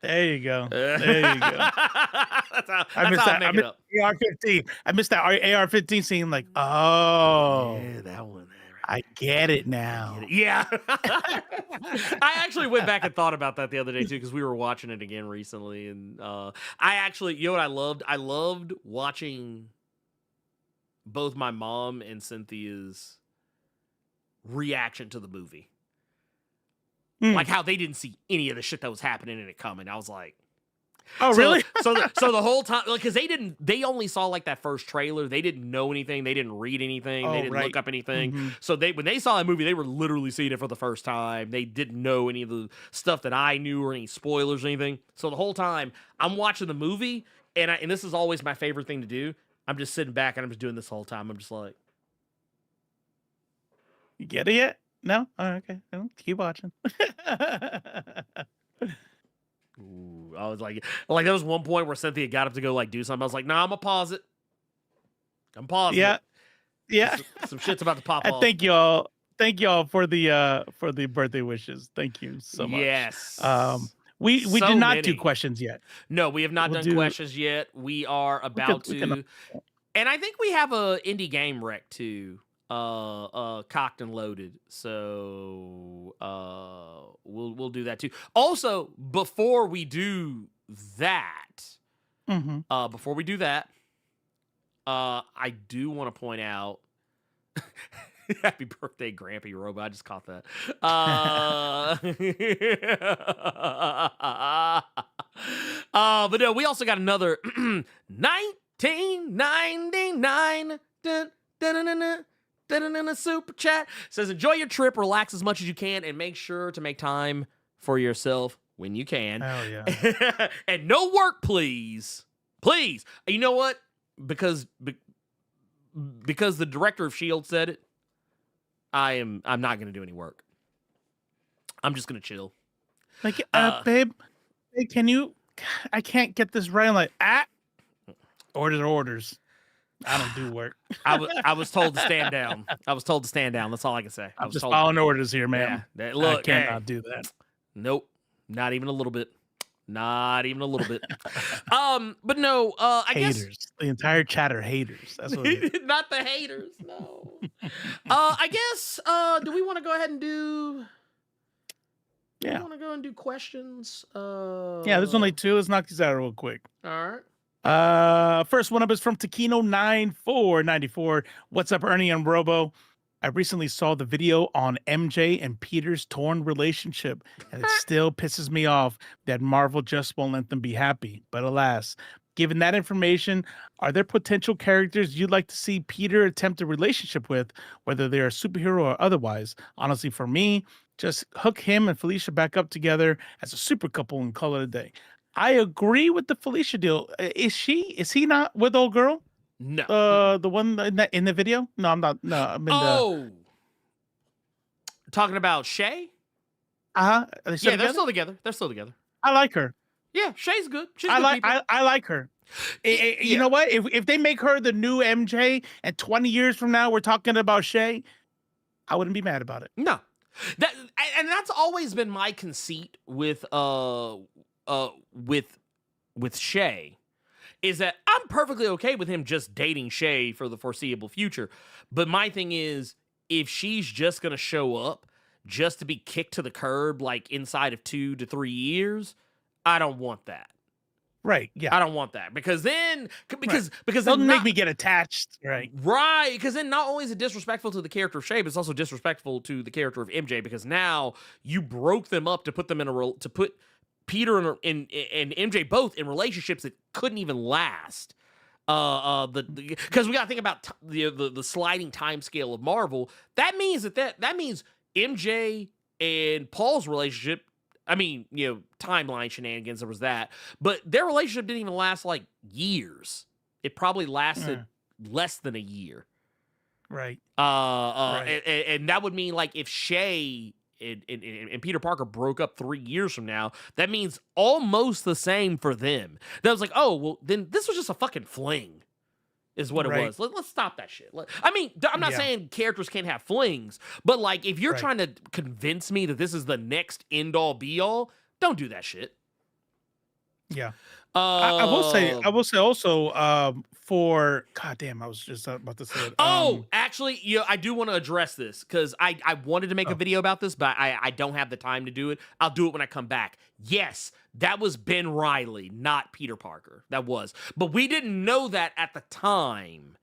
There you go. There you go. that's how I missed I that. make it up. AR-15. I missed that AR-15 scene. Like, oh, Yeah, that one. I get it now. Yeah. I actually went back and thought about that the other day too because we were watching it again recently, and I actually, you know what I loved? I loved watching both my mom and Cynthia's reaction to the movie. Like how they didn't see any of the shit that was happening in it coming. I was like, oh, really? So the whole time, because they only saw like that first trailer. They didn't know anything. They didn't read anything. They didn't look up anything. Mm-hmm. So when they saw that movie, they were literally seeing it for the first time. They didn't know any of the stuff that I knew or any spoilers or anything. So the whole time I'm watching the movie, and this is always my favorite thing to do. I'm just sitting back and I'm just doing this the whole time. I'm just like, You get it yet? No? Oh, okay. No, keep watching. ooh, I was like there was one point where Cynthia got up to go like do something. I was like, nah, I'm gonna pause it. I'm pausing. Yeah. it. Yeah. Some shit's about to pop And off. thank y'all for the birthday wishes. Thank you so much. Yes. We So did not many. do questions yet. No, we have not We'll done do- questions yet. We are about we to, can- and I think we have a indie game rec too, cocked and loaded. So we'll do that too. Also, before we do that, Mhm. I do want to point out. Happy birthday, Grampy Robo. I just caught that. But no, we also got another 1999 super chat. Says, enjoy your trip, relax as much as you can, and make sure to make time for yourself when you can. Hell yeah. And no work, please. Please. You know what? Because the director of S.H.I.E.L.D. said it, I'm not going to do any work. I'm just going to chill. Like, babe, can you? I can't get this right. I'm like, orders are orders. I don't do work. I was told to stand down. That's all I can say. I'm just following orders here, man. Yeah, look, I cannot do that. Nope. Not even a little bit. Not even a little bit. But no, I guess Haters. The entire chat are haters. That's what it is. not the haters. No. I guess. Do we want to go ahead and do? Yeah. We want to go and do questions. Yeah, there's only two. Let's knock these out real quick. All right. First one up is from Taquino9494. What's up, Ernie and Robo? I recently saw the video on MJ and Peter's torn relationship, and it still pisses me off that Marvel just won't let them be happy. But alas, given that information, are there potential characters you'd like to see Peter attempt a relationship with, whether they're a superhero or otherwise? Honestly, for me, just hook him and Felicia back up together as a super couple and call it a day. I agree with the Felicia deal. Is he not with old girl? No. The one in the video? No, I'm not. No, I'm in talking about Shay? Are they Yeah, still they're together? still together. I like her. Yeah, Shay's good. She's I good like people. I like her. You know what? If they make her the new MJ and 20 years from now we're talking about Shay, I wouldn't be mad about it. No. That's always been my conceit with Shay, is that I'm perfectly okay with him just dating Shay for the foreseeable future. But my thing is, if she's just going to show up just to be kicked to the curb like inside of 2 to 3 years, I don't want that. Right. Yeah. I don't want that because then because Don't make me get attached. Right. Right, because then not only is it disrespectful to the character of Shay, but it's also disrespectful to the character of MJ because now you broke them up to put them to put Peter and MJ both in relationships that couldn't even last. Because we got to think about the sliding time scale of Marvel. That means that means MJ and Paul's relationship. I mean, timeline shenanigans, there was that. But their relationship didn't even last, like, years. It probably lasted less than a year. Right. Right. And that would mean, like, if Shay and Peter Parker broke up 3 years from now, that means almost the same for them. That was like, oh, well, then this was just a fucking fling. Is what it was. Let's stop that shit. I mean, I'm not saying characters can't have flings, but like if you're trying to convince me that this is the next end all be all, don't do that shit. Yeah. I will say also for goddamn, I was just about to say it. Actually, I do want to address this because I wanted to make a video about this, but I don't have the time to do it. I'll do it when I come back. Yes, that was Ben Reilly, not Peter Parker. That was. But we didn't know that at the time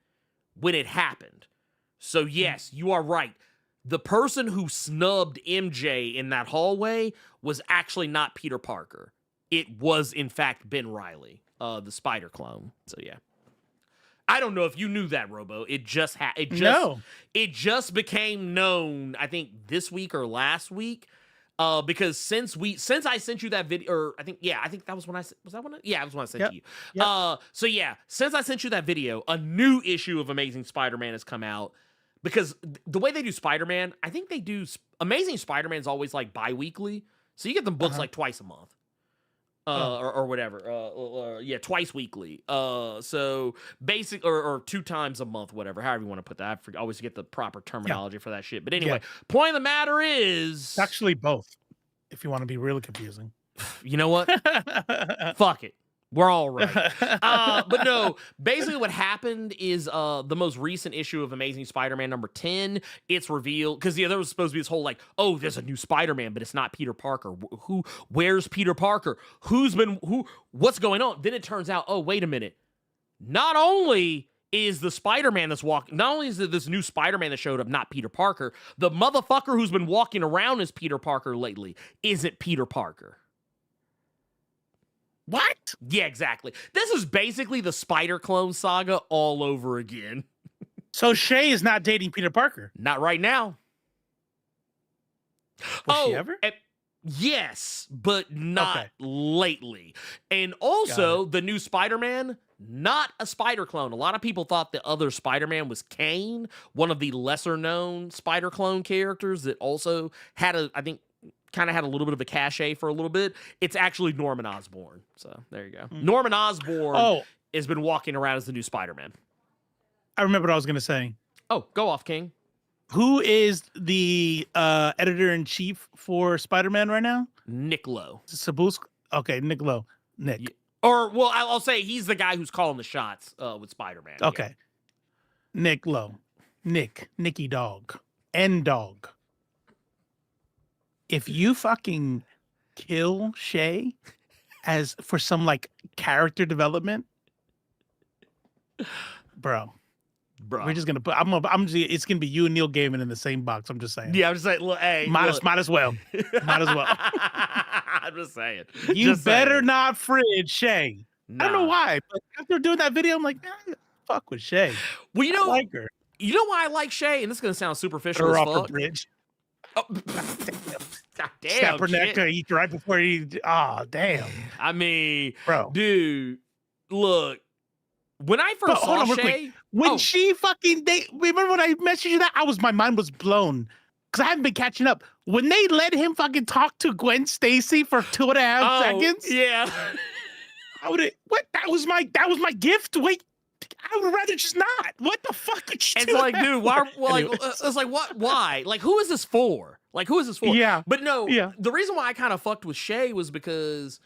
when it happened. So yes, you are right. The person who snubbed MJ in that hallway was actually not Peter Parker. It was, in fact, Ben Reilly, the Spider clone. So yeah. I don't know if you knew that, Robo. It just became known, I think, this week or last week. Because since I sent you that video, or I think that was when it was when I sent to you. Yep. So yeah, since I sent you that video, a new issue of Amazing Spider-Man has come out. Because the way they do Spider-Man, I think they do Amazing Spider-Man's always like bi-weekly. So you get them books like twice a month. Or whatever. Twice weekly. So basic or 2 times a month, whatever. However you want to put that. I always get the proper terminology for that shit. But anyway, point of the matter is, it's actually both. If you want to be really confusing, you know what? Fuck it. We're all right. But no, basically what happened is the most recent issue of Amazing Spider-Man number 10, it's revealed, because there was supposed to be this whole like, oh, there's a new Spider-Man, but it's not Peter Parker. Where's Peter Parker? What's going on? Then it turns out, oh, wait a minute. Not only is the Spider-Man that's walking, not only is it this new Spider-Man that showed up not Peter Parker, the motherfucker who's been walking around as Peter Parker lately isn't Peter Parker. What? Yeah, exactly. This is basically the Spider Clone saga all over again. So Shay is not dating Peter Parker? Not right now. Was she ever? Yes, but not lately. And also, the new Spider-Man, not a Spider Clone. A lot of people thought the other Spider-Man was Kane, one of the lesser-known Spider Clone characters that also had kind of had a little bit of a cachet for a little bit. It's actually Norman Osborn. So there you go. Norman Osborn has been walking around as the new Spider-Man. I remember what I was going to say. Oh, go off, King. Who is the editor-in-chief for Spider-Man right now? Nick Lowe. Sabusk? Okay, Nick Lowe. Nick. Yeah. Or, well, I'll say he's the guy who's calling the shots with Spider-Man. Okay. Yeah. Nick Lowe. Nicky Dog. N-Dog. If you fucking kill Shay as for some like character development, bro, we're just gonna put. It's gonna be you and Neil Gaiman in the same box. I'm just saying. Yeah, I'm just saying. Look, hey, might as well. Might as well. I'm just saying. You better not fridge Shay. Nah. I don't know why, but after doing that video, I'm like, fuck with Shay. Well, I like her. You know why I like Shay, and this is gonna sound superficial her as off fuck. The bridge. Oh, damn, snap her neck to eat right before you. Oh, damn. I mean, bro, dude, look. When I first saw Shay, when she fucking remember when I messaged you that my mind was blown because I haven't been catching up. When they let him fucking talk to Gwen Stacy for 2.5 seconds, yeah, I would have. What? That was my gift. Wait. I would rather just not. What the fuck could you do? It's like, dude, why? Well, like, it's like, what? Why? Like, who is this for? Yeah. But no, the reason why I kind of fucked with Shay was because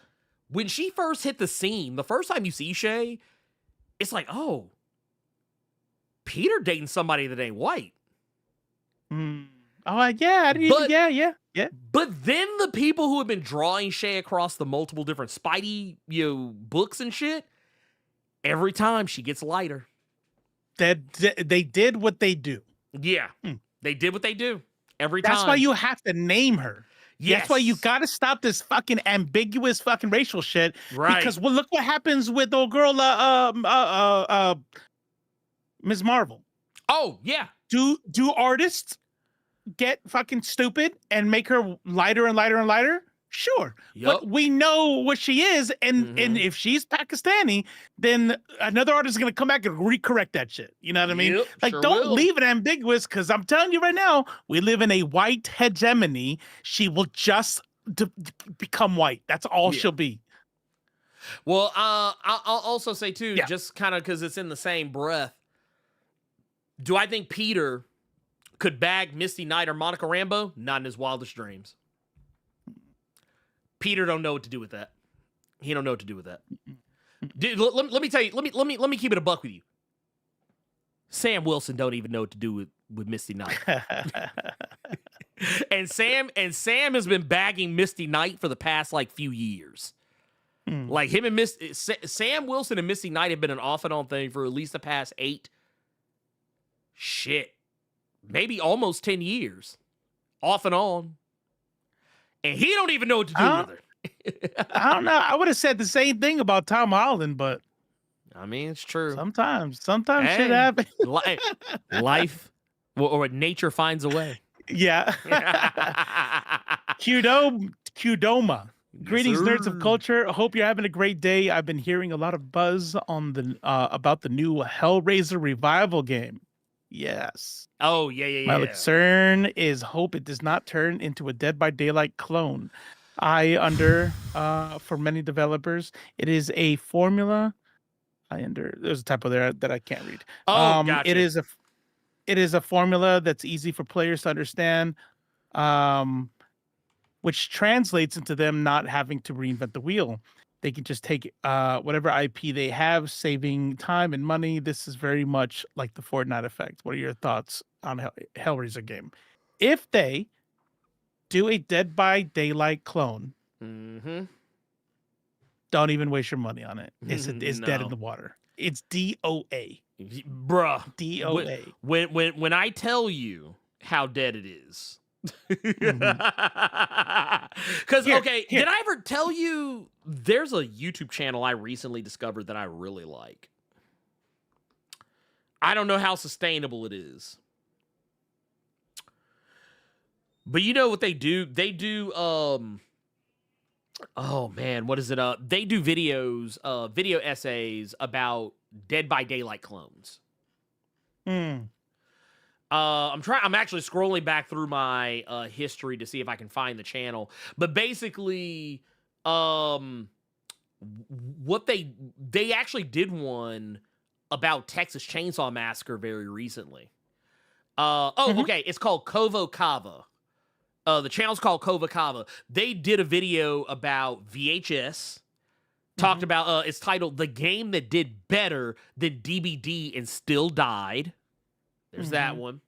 when she first hit the scene, the first time you see Shay, it's like, oh, Peter dating somebody that ain't white. Oh, yeah. I didn't even, yeah. But then the people who have been drawing Shay across the multiple different Spidey, books and shit, every time she gets lighter. They did what they do. Yeah, they did what they do every time. That's why you have to name her. Yes. That's why you got to stop this fucking ambiguous fucking racial shit. Right. Because look what happens with old girl, Ms. Marvel. Oh, yeah. Do artists get fucking stupid and make her lighter and lighter and lighter? Sure. Yep. But we know what she is, and if she's Pakistani, then another artist is going to come back and recorrect that shit. You know what I mean? Yep, Like, sure don't will. leave it ambiguous, because I'm telling you right now, we live in a white hegemony. She will just become white. That's all she'll be. Well, I'll also say, too, Yeah. just kind of because it's in the same breath, do I think Peter could bag Misty Knight or Monica Rambeau? Not in his wildest dreams. Peter don't know what to do with that. He don't know what to do with that. Dude, let me tell you. Let me keep it a buck with you. Sam Wilson don't even know what to do with Misty Knight. and Sam has been bagging Misty Knight for the past few years. Like him and Sam Wilson and Misty Knight have been an off and on thing for at least the past 8. Maybe almost 10 years. Off and on. And he don't even know what to do with her. I don't know. I would have said the same thing about Tom Holland, but I mean, it's true. sometimes shit happens. Life or nature finds a way. Yeah. Qdoma. Greetings, nerds of culture. Hope you're having a great day. I've been hearing a lot of buzz on the about the new Hellraiser revival game. Yes. Oh, yeah. My concern is hope it does not turn into a Dead by Daylight clone. For many developers, it is a formula. There's a typo there that I can't read. Oh, gotcha. It is a formula that's easy for players to understand, which translates into them not having to reinvent the wheel. They can just take whatever IP they have, saving time and money. This is very much like the Fortnite effect. What are your thoughts on Hellraiser game? If they do a Dead by Daylight clone, don't even waste your money on it. It's dead in the water. It's DOA. Bruh. DOA. When I tell you how dead it is. Because did I ever tell you there's a YouTube channel I recently discovered that I really like? I don't know how sustainable it is, but you know what they do? They do oh man, what is it? They do videos, video essays about Dead by Daylight clones. I'm actually scrolling back through my history to see if I can find the channel. But basically, what they actually did one about Texas Chainsaw Massacre very recently. Okay, it's called Kovo Kava. The channel's called Kova Kava. They did a video about VHS. Talked about it's titled "The Game That Did Better Than DVD and Still Died." There's that one.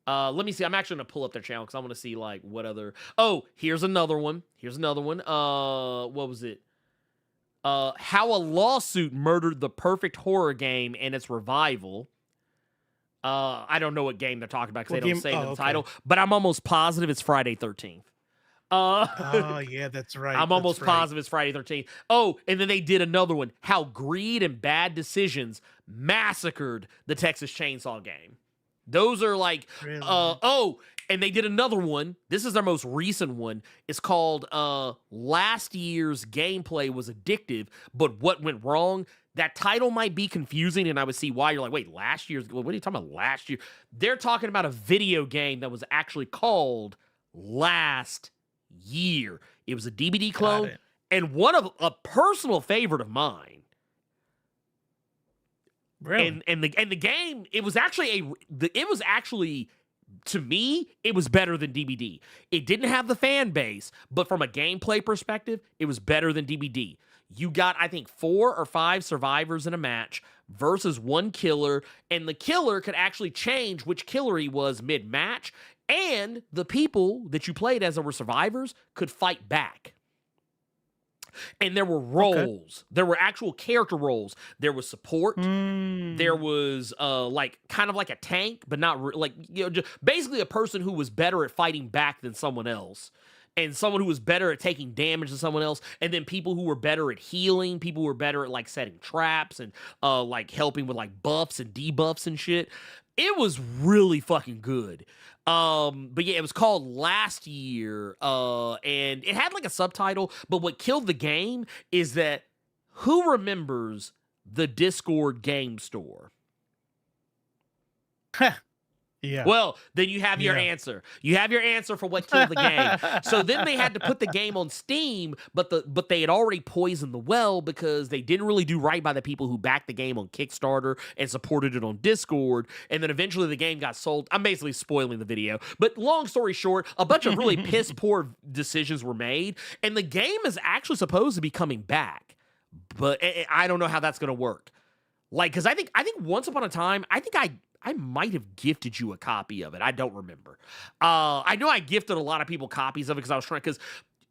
Let me see. I'm actually gonna pull up their channel because I want to see what other. Oh, here's another one. What was it? How a lawsuit murdered the perfect horror game and its revival. I don't know what game they're talking about because they don't say the title, but I'm almost positive it's Friday 13th. Oh yeah, that's right. I'm almost positive it's Friday 13th. Oh, and then they did another one. How greed and bad decisions massacred the Texas Chainsaw game. Those are really? And they did another one. This is their most recent one. It's called Last Year's Gameplay Was Addictive, but What Went Wrong? That title might be confusing, and I would see why. You're like, wait, last year's... What are you talking about last year? They're talking about a video game that was actually called Last Year. It was a DVD clone, and a personal favorite of mine. Really? And the game, it was actually to me, it was better than DVD. It didn't have the fan base, but from a gameplay perspective, it was better than DVD. You got, I think, 4 or 5 survivors in a match. versus one killer, and the killer could actually change which killer he was mid-match, and the people that you played as that were survivors could fight back. And there were roles. There were actual character roles. There was support. There was like kind of like a tank, but not like, you know, just basically a person who was better at fighting back than someone else. And someone who was better at taking damage than someone else, and then people who were better at healing, people who were better at like setting traps and like helping with like buffs and debuffs and shit. It was really fucking good. But yeah, it was called Last Year, and it had like a subtitle, but what killed the game is that who remembers the Discord game store? Yeah. Well, then you have your answer. You have your answer for what killed the game. So then they had to put the game on Steam, but they had already poisoned the well because they didn't really do right by the people who backed the game on Kickstarter and supported it on Discord. And then eventually the game got sold. I'm basically spoiling the video. But long story short, a bunch of really piss poor decisions were made, and the game is actually supposed to be coming back. But I don't know how that's going to work. Like, because I think once upon a time, I might have gifted you a copy of it. I don't remember. I know I gifted a lot of people copies of it because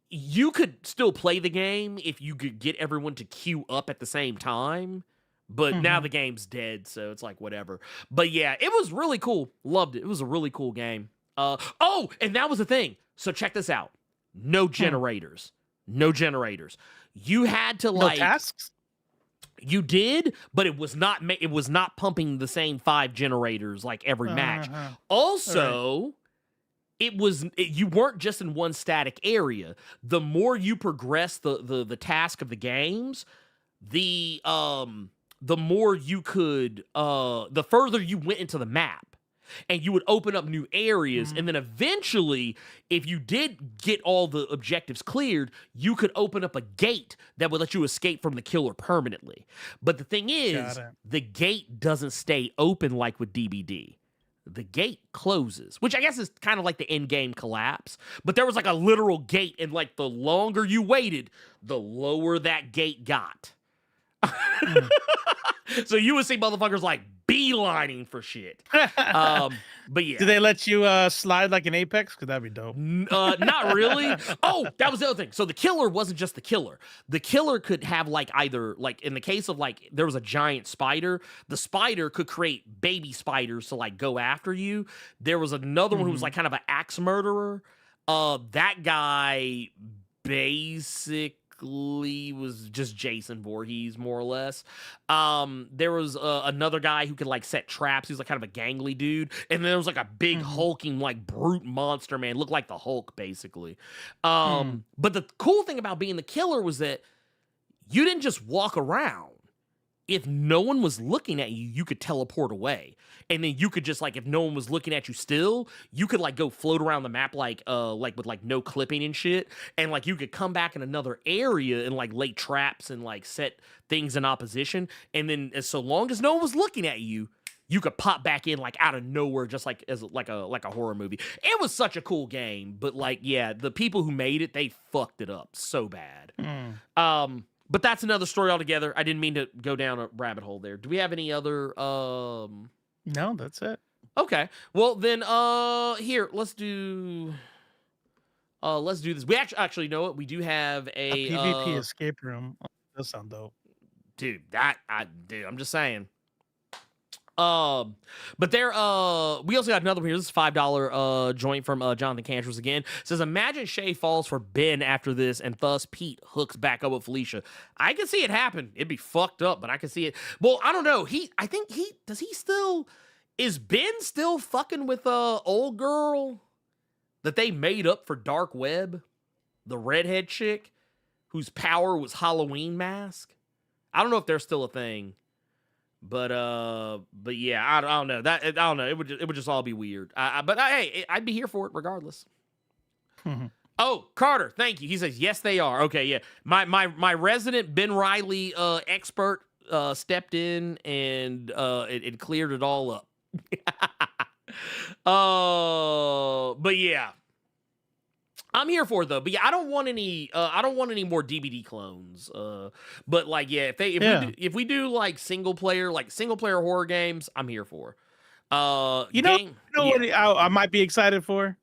you could still play the game if you could get everyone to queue up at the same time. But now the game's dead, so it's like whatever. But yeah, it was really cool. Loved it. It was a really cool game. Oh, and that was the thing. So check this out. No generators. No generators. You had to like... No tasks? You did, but it was not pumping the same 5 generators like every match. Also, you weren't just in one static area. The more you progress the task of the games, the more you could the further you went into the map. And you would open up new areas, and then eventually, if you did get all the objectives cleared, you could open up a gate that would let you escape from the killer permanently. But the thing is, the gate doesn't stay open like with DBD. The gate closes, which I guess is kind of like the in-game collapse. But there was like a literal gate, and like the longer you waited, the lower that gate got. So you would see motherfuckers like beelining for shit. But yeah. Did they let you slide like an Apex? Because that'd be dope. Not really. Oh, that was the other thing. So the killer wasn't just the killer. The killer could have like either, like in the case of like there was a giant spider, the spider could create baby spiders to like go after you. There was another one who was like kind of an axe murderer. That guy basically was just Jason Voorhees, more or less. There was another guy who could like set traps. He was like kind of a gangly dude, and then there was like a big hulking like brute monster man, looked like the Hulk basically. But the cool thing about being the killer was that you didn't just walk around. If no one was looking at you, you could teleport away. And then you could just like, if no one was looking at you still, you could like go float around the map like with like no clipping and shit. And like you could come back in another area and like lay traps and like set things in opposition. And then as so long as no one was looking at you, you could pop back in like out of nowhere, just like as like a horror movie. It was such a cool game, but like, yeah, the people who made it, they fucked it up so bad. But that's another story altogether. I didn't mean to go down a rabbit hole there. Do we have any other? No, that's it. Okay. Well then, here let's do this. We actually know what we do have a PvP escape room. Oh, that sounds dope, dude. I'm just saying. But there, we also got another one here. This is $5 joint from Jonathan Cantress again. It says, imagine Shay falls for Ben after this, and thus Pete hooks back up with Felicia. I can see it happen. It'd be fucked up, but I can see it. Well, I don't know. Is Ben still fucking with old girl that they made up for Dark Web? The redhead chick whose power was Halloween mask? I don't know if they're still a thing. But yeah, I don't know. I don't know. It would just all be weird. But hey, I'd be here for it regardless. Oh, Carter, thank you. He says yes, they are. Okay, yeah. My resident Ben Riley expert stepped in and it cleared it all up. But yeah. I'm here for it though, but yeah, I don't want any. I don't want any more DVD clones. But like, yeah, if we do like single player horror games, I'm here for. What I might be excited for,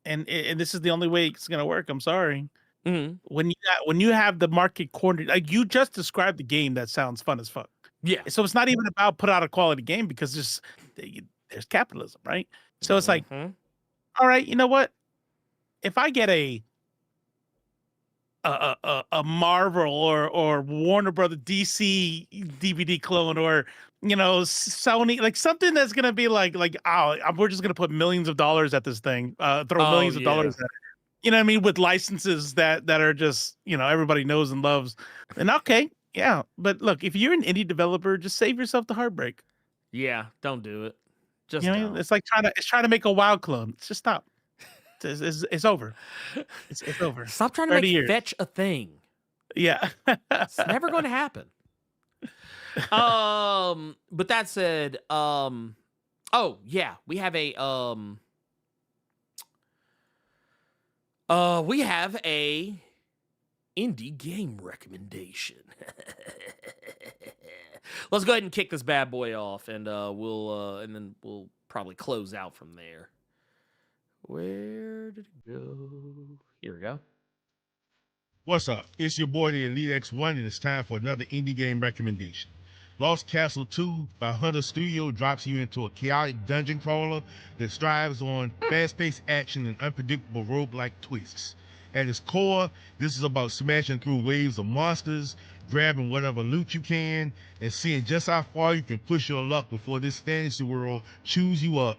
and this is the only way it's gonna work. I'm sorry. Mm-hmm. When you have the market cornered, like you just described the game that sounds fun as fuck. Yeah. So it's not even about put out a quality game because there's capitalism, right? So it's like, all right, you know what? If I get a Marvel or Warner Brother DC DVD clone or Sony, like something that's gonna be like we're just gonna put millions of dollars at this thing, throw millions of dollars at it. You know what I mean? With licenses that are just everybody knows and loves. And okay, yeah, but look, if you're an indie developer, just save yourself the heartbreak. Yeah, don't do it. Just it's like trying to make a WoW clone. Just stop. It's over. It's over. Stop trying to make fetch a thing. Yeah. It's never going to happen. But that said, oh yeah, we have a indie game recommendation. Let's go ahead and kick this bad boy off, and then we'll probably close out from there. Where did it go? Here we go. What's up? It's your boy, the Elite X1, and it's time for another indie game recommendation. Lost Castle 2 by Hunter Studio drops you into a chaotic dungeon crawler that strives on fast-paced action and unpredictable roguelike twists. At its core, this is about smashing through waves of monsters, grabbing whatever loot you can, and seeing just how far you can push your luck before this fantasy world chews you up.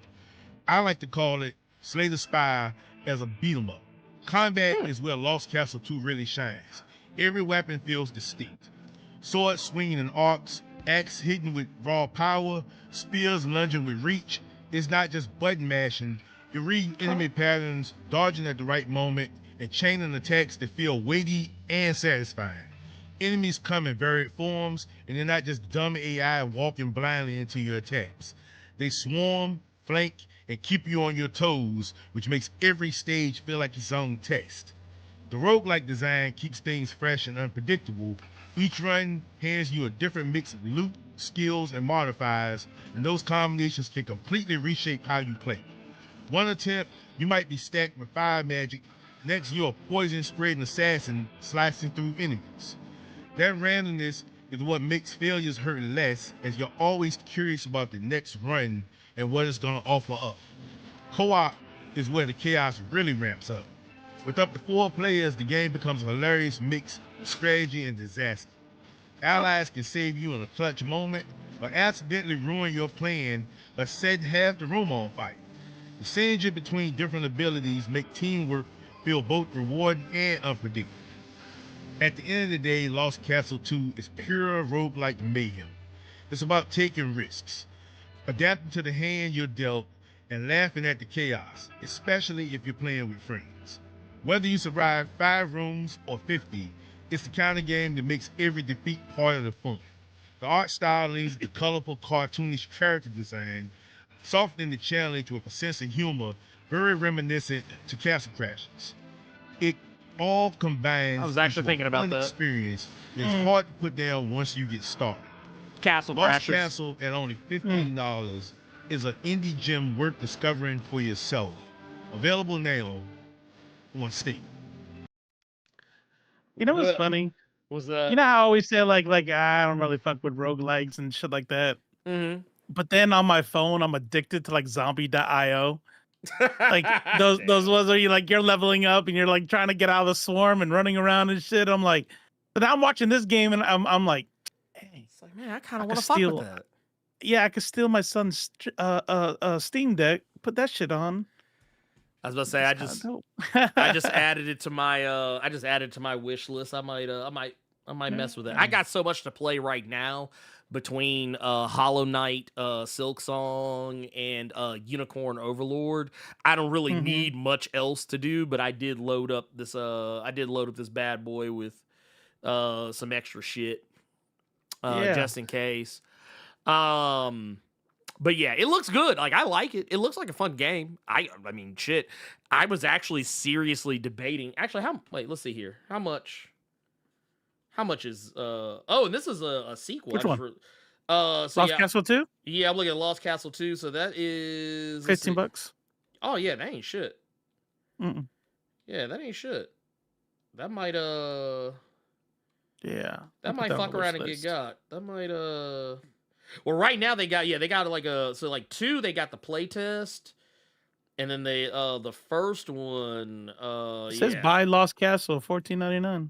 I like to call it Slay the Spire as a beat-em-up. Combat is where Lost Castle 2 really shines. Every weapon feels distinct. Swords swinging in arcs, axe hitting with raw power, spears lunging with reach. It's not just button mashing. You're reading enemy patterns, dodging at the right moment, and chaining attacks that feel weighty and satisfying. Enemies come in varied forms, and they're not just dumb AI walking blindly into your attacks. They swarm, flank, and keep you on your toes, which makes every stage feel like its own test. The roguelike design keeps things fresh and unpredictable. Each run hands you a different mix of loot, skills, and modifiers, and those combinations can completely reshape how you play. One attempt, you might be stacked with fire magic. Next, you're a poison-spreading assassin slicing through enemies. That randomness is what makes failures hurt less, as you're always curious about the next run and what it's going to offer up. Co-op is where the chaos really ramps up. With up to 4 players, the game becomes a hilarious mix of strategy and disaster. Allies can save you in a clutch moment, or accidentally ruin your plan by setting half the room on fire. The synergy between different abilities make teamwork feel both rewarding and unpredictable. At the end of the day, Lost Castle 2 is pure roguelike mayhem. It's about taking risks, adapting to the hand you're dealt, and laughing at the chaos, especially if you're playing with friends. Whether you survive 5 rooms or 50, it's the kind of game that makes every defeat part of the fun. The art style leads the colorful, cartoonish character design, softening the challenge with a sense of humor very reminiscent to Castle Crashers. It all combines. I was actually thinking about that experience. It's hard to put down once you get started. Castle Lost Crashers. Castle at only $15 is an indie gem worth discovering for yourself. Available now on Steam. You know what's funny? Was that? You know how I always say like I don't really fuck with roguelikes and shit like that. Mm-hmm. But then on my phone, I'm addicted to like zombie.io. Like those ones where you're leveling up and you're like trying to get out of the swarm and running around and shit. I'm like, but now I'm watching this game and I'm like, hey, it's like, man, I kind of want to fuck with that. Yeah, I could steal my son's Steam Deck, put that shit on. I was about to say, I just added it to my wish list. I might mess with it. I got so much to play right now between Hollow Knight, Silksong, and Unicorn Overlord. I don't really need much else to do, but I did load up this bad boy with some extra shit just in case. But But yeah, it looks good. Like, I like it. It looks like a fun game. I mean, shit. I was actually seriously debating. Actually, wait, let's see here. How much is and this is a sequel. Which one? So Lost yeah. Castle 2? Yeah, I'm looking at Lost Castle 2, so that is $15. Oh yeah, that ain't shit. Mm-mm. Yeah, that ain't shit. That might Yeah. that might fuck around and get got. That might well, right now they got like like 2 they got the play test, and then they the first one it says buy Lost Castle $14.99.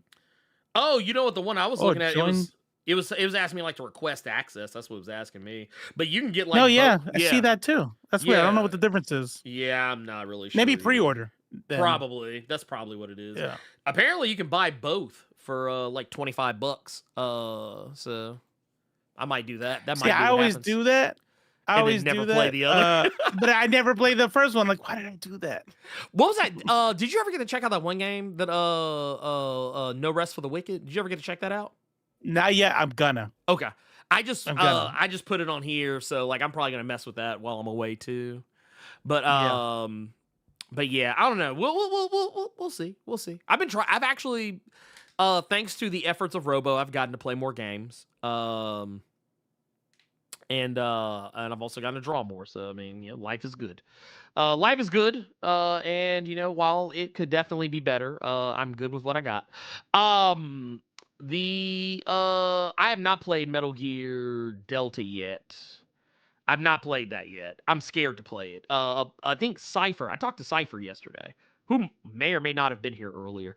Oh, you know what, the one I was looking at, join... it was asking me like to request access. That's what it was asking me. But you can get like No, yeah, I see that too. That's weird. I don't know what the difference is. Yeah, I'm not really sure. Maybe pre-order. Then. Probably. That's probably what it is. Yeah. Apparently you can buy both for like $25. So I might do that. That might be I always do that. I always never do that. play the other. But I never played the first one. Like, why did I do that? What was that? Did you ever get to check out that one game that No Rest for the Wicked? Did you ever get to check that out? Not yet. I'm gonna. Okay. I just put it on here, so like I'm probably gonna mess with that while I'm away too. But but yeah, I don't know. We'll see. We'll see. I've actually thanks to the efforts of Robo, I've gotten to play more games. And I've also gotten to draw more. So I mean, life is good. Life is good. And while it could definitely be better, I'm good with what I got. I have not played Metal Gear Delta yet. I've not played that yet. I'm scared to play it. I think Cypher. I talked to Cypher yesterday, who may or may not have been here earlier.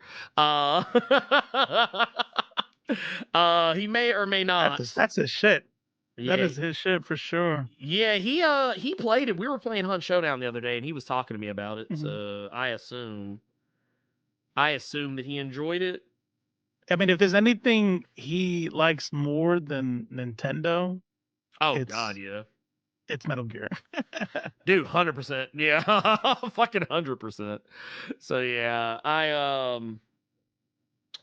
He may or may not. That's his shit. Yeah. That is his shit for sure. Yeah, he played it. We were playing Hunt Showdown the other day, and he was talking to me about it. Mm-hmm. So I assume that he enjoyed it. I mean, if there's anything he likes more than Nintendo, God, yeah, it's Metal Gear. Dude, 100%. Yeah, fucking 100%. So yeah,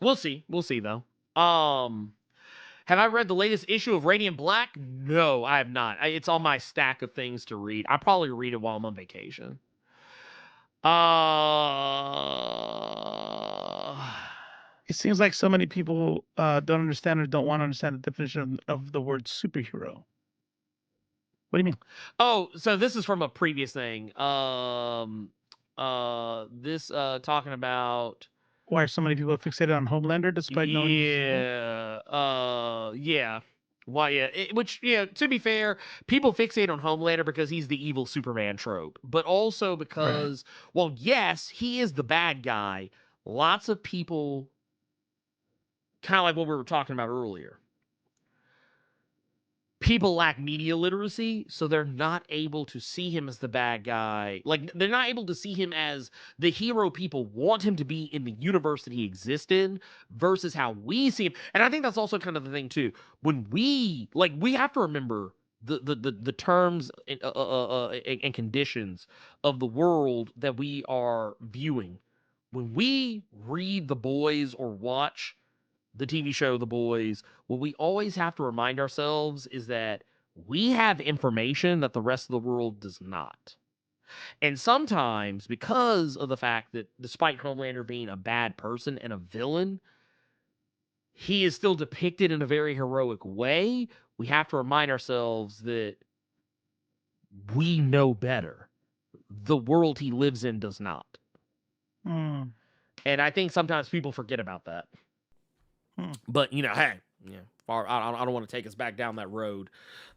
we'll see though. Have I read the latest issue of Radiant Black? No, I have not. It's on my stack of things to read. I'll probably read it while I'm on vacation. It seems like so many people don't understand or don't want to understand the definition of the word superhero. What do you mean? Oh, so this is from a previous thing. This talking about why are so many people fixated on Homelander despite knowing? Yeah. Why? Yeah. Which, to be fair, people fixate on Homelander because he's the evil Superman trope, but also because, well, yes, he is the bad guy. Lots of people, kind of like what we were talking about earlier, people lack media literacy, so they're not able to see him as the bad guy. Like, they're not able to see him as the hero people want him to be in the universe that he exists in versus how we see him. And I think that's also kind of the thing too. When we have to remember the terms and conditions of the world that we are viewing. When we read The Boys or watch the TV show The Boys, what we always have to remind ourselves is that we have information that the rest of the world does not. And sometimes, because of the fact that despite Homelander being a bad person and a villain, he is still depicted in a very heroic way, we have to remind ourselves that we know better. The world he lives in does not. Mm. And I think sometimes people forget about that. But hey, I don't want to take us back down that road.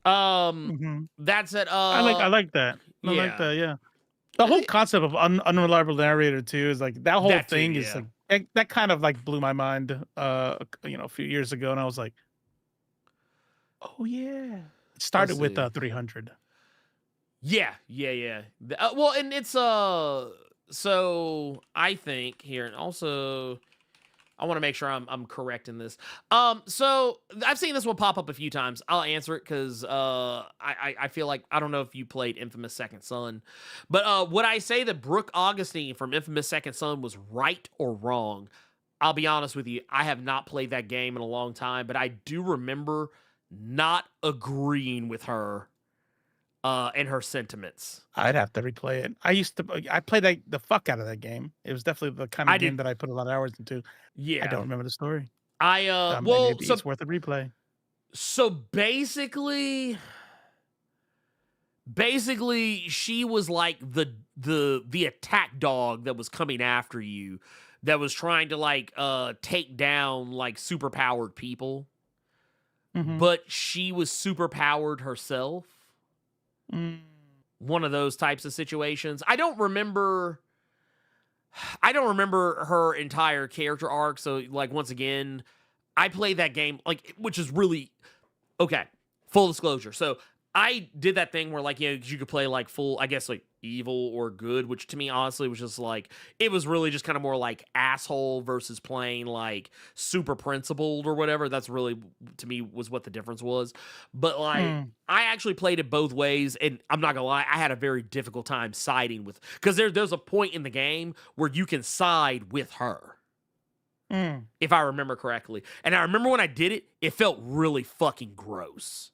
That's it. I like that. I like that. Yeah, the whole concept of unreliable narrator too is like that whole thing is like that kind of like blew my mind. A few years ago, and I was like, oh yeah. It started with 300. Yeah. Well, and it's so I think here, and also I want to make sure I'm correct in this. So I've seen this one pop up a few times. I'll answer it because I feel like, I don't know if you played Infamous Second Son, but would I say that Brooke Augustine from Infamous Second Son was right or wrong? I'll be honest with you, I have not played that game in a long time, but I do remember not agreeing with her and her sentiments. I'd have to replay it. I played the fuck out of that game. It was definitely the kind of game that I put a lot of hours into. Yeah. I don't remember the story. Well, maybe it's worth a replay. So basically she was like the attack dog that was coming after you, that was trying to like take down like superpowered people. Mhm. But she was superpowered herself. One of those types of situations. I don't remember her entire character arc. So like, once again, I played that game, like, which is really okay. Full disclosure. So I did that thing where, like, you could play like full, I guess, like evil or good, which to me honestly was just like, it was really just kind of more like asshole versus playing like super principled or whatever. That's really, to me, was what the difference was. But like, I actually played it both ways, and I'm not gonna lie, I had a very difficult time siding with, because there's a point in the game where you can side with her. If I remember correctly. And I remember when I did it, it felt really fucking gross.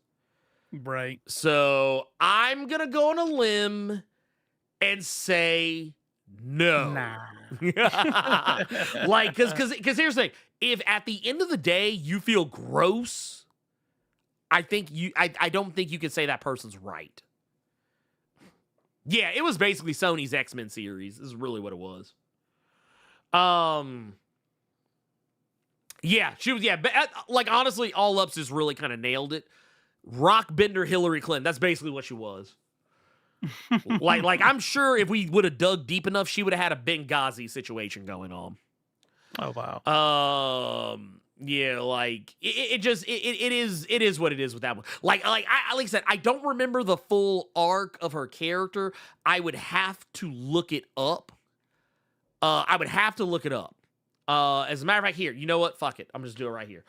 Right. So I'm going to go on a limb and say no. Nah. Like, because here's the thing. If at the end of the day you feel gross, I don't think you can say that person's right. Yeah, it was basically Sony's X-Men series. This is really what it was. Yeah, she was, but like, honestly, All Ups just really kind of nailed it. Rockbender Hillary Clinton. That's basically what she was. like I'm sure if we would have dug deep enough, she would have had a Benghazi situation going on. Oh, wow. Yeah, like it is what it is with that one. Like I said, I don't remember the full arc of her character. I would have to look it up. As a matter of fact, here, you know what? Fuck it. I'm just doing it right here.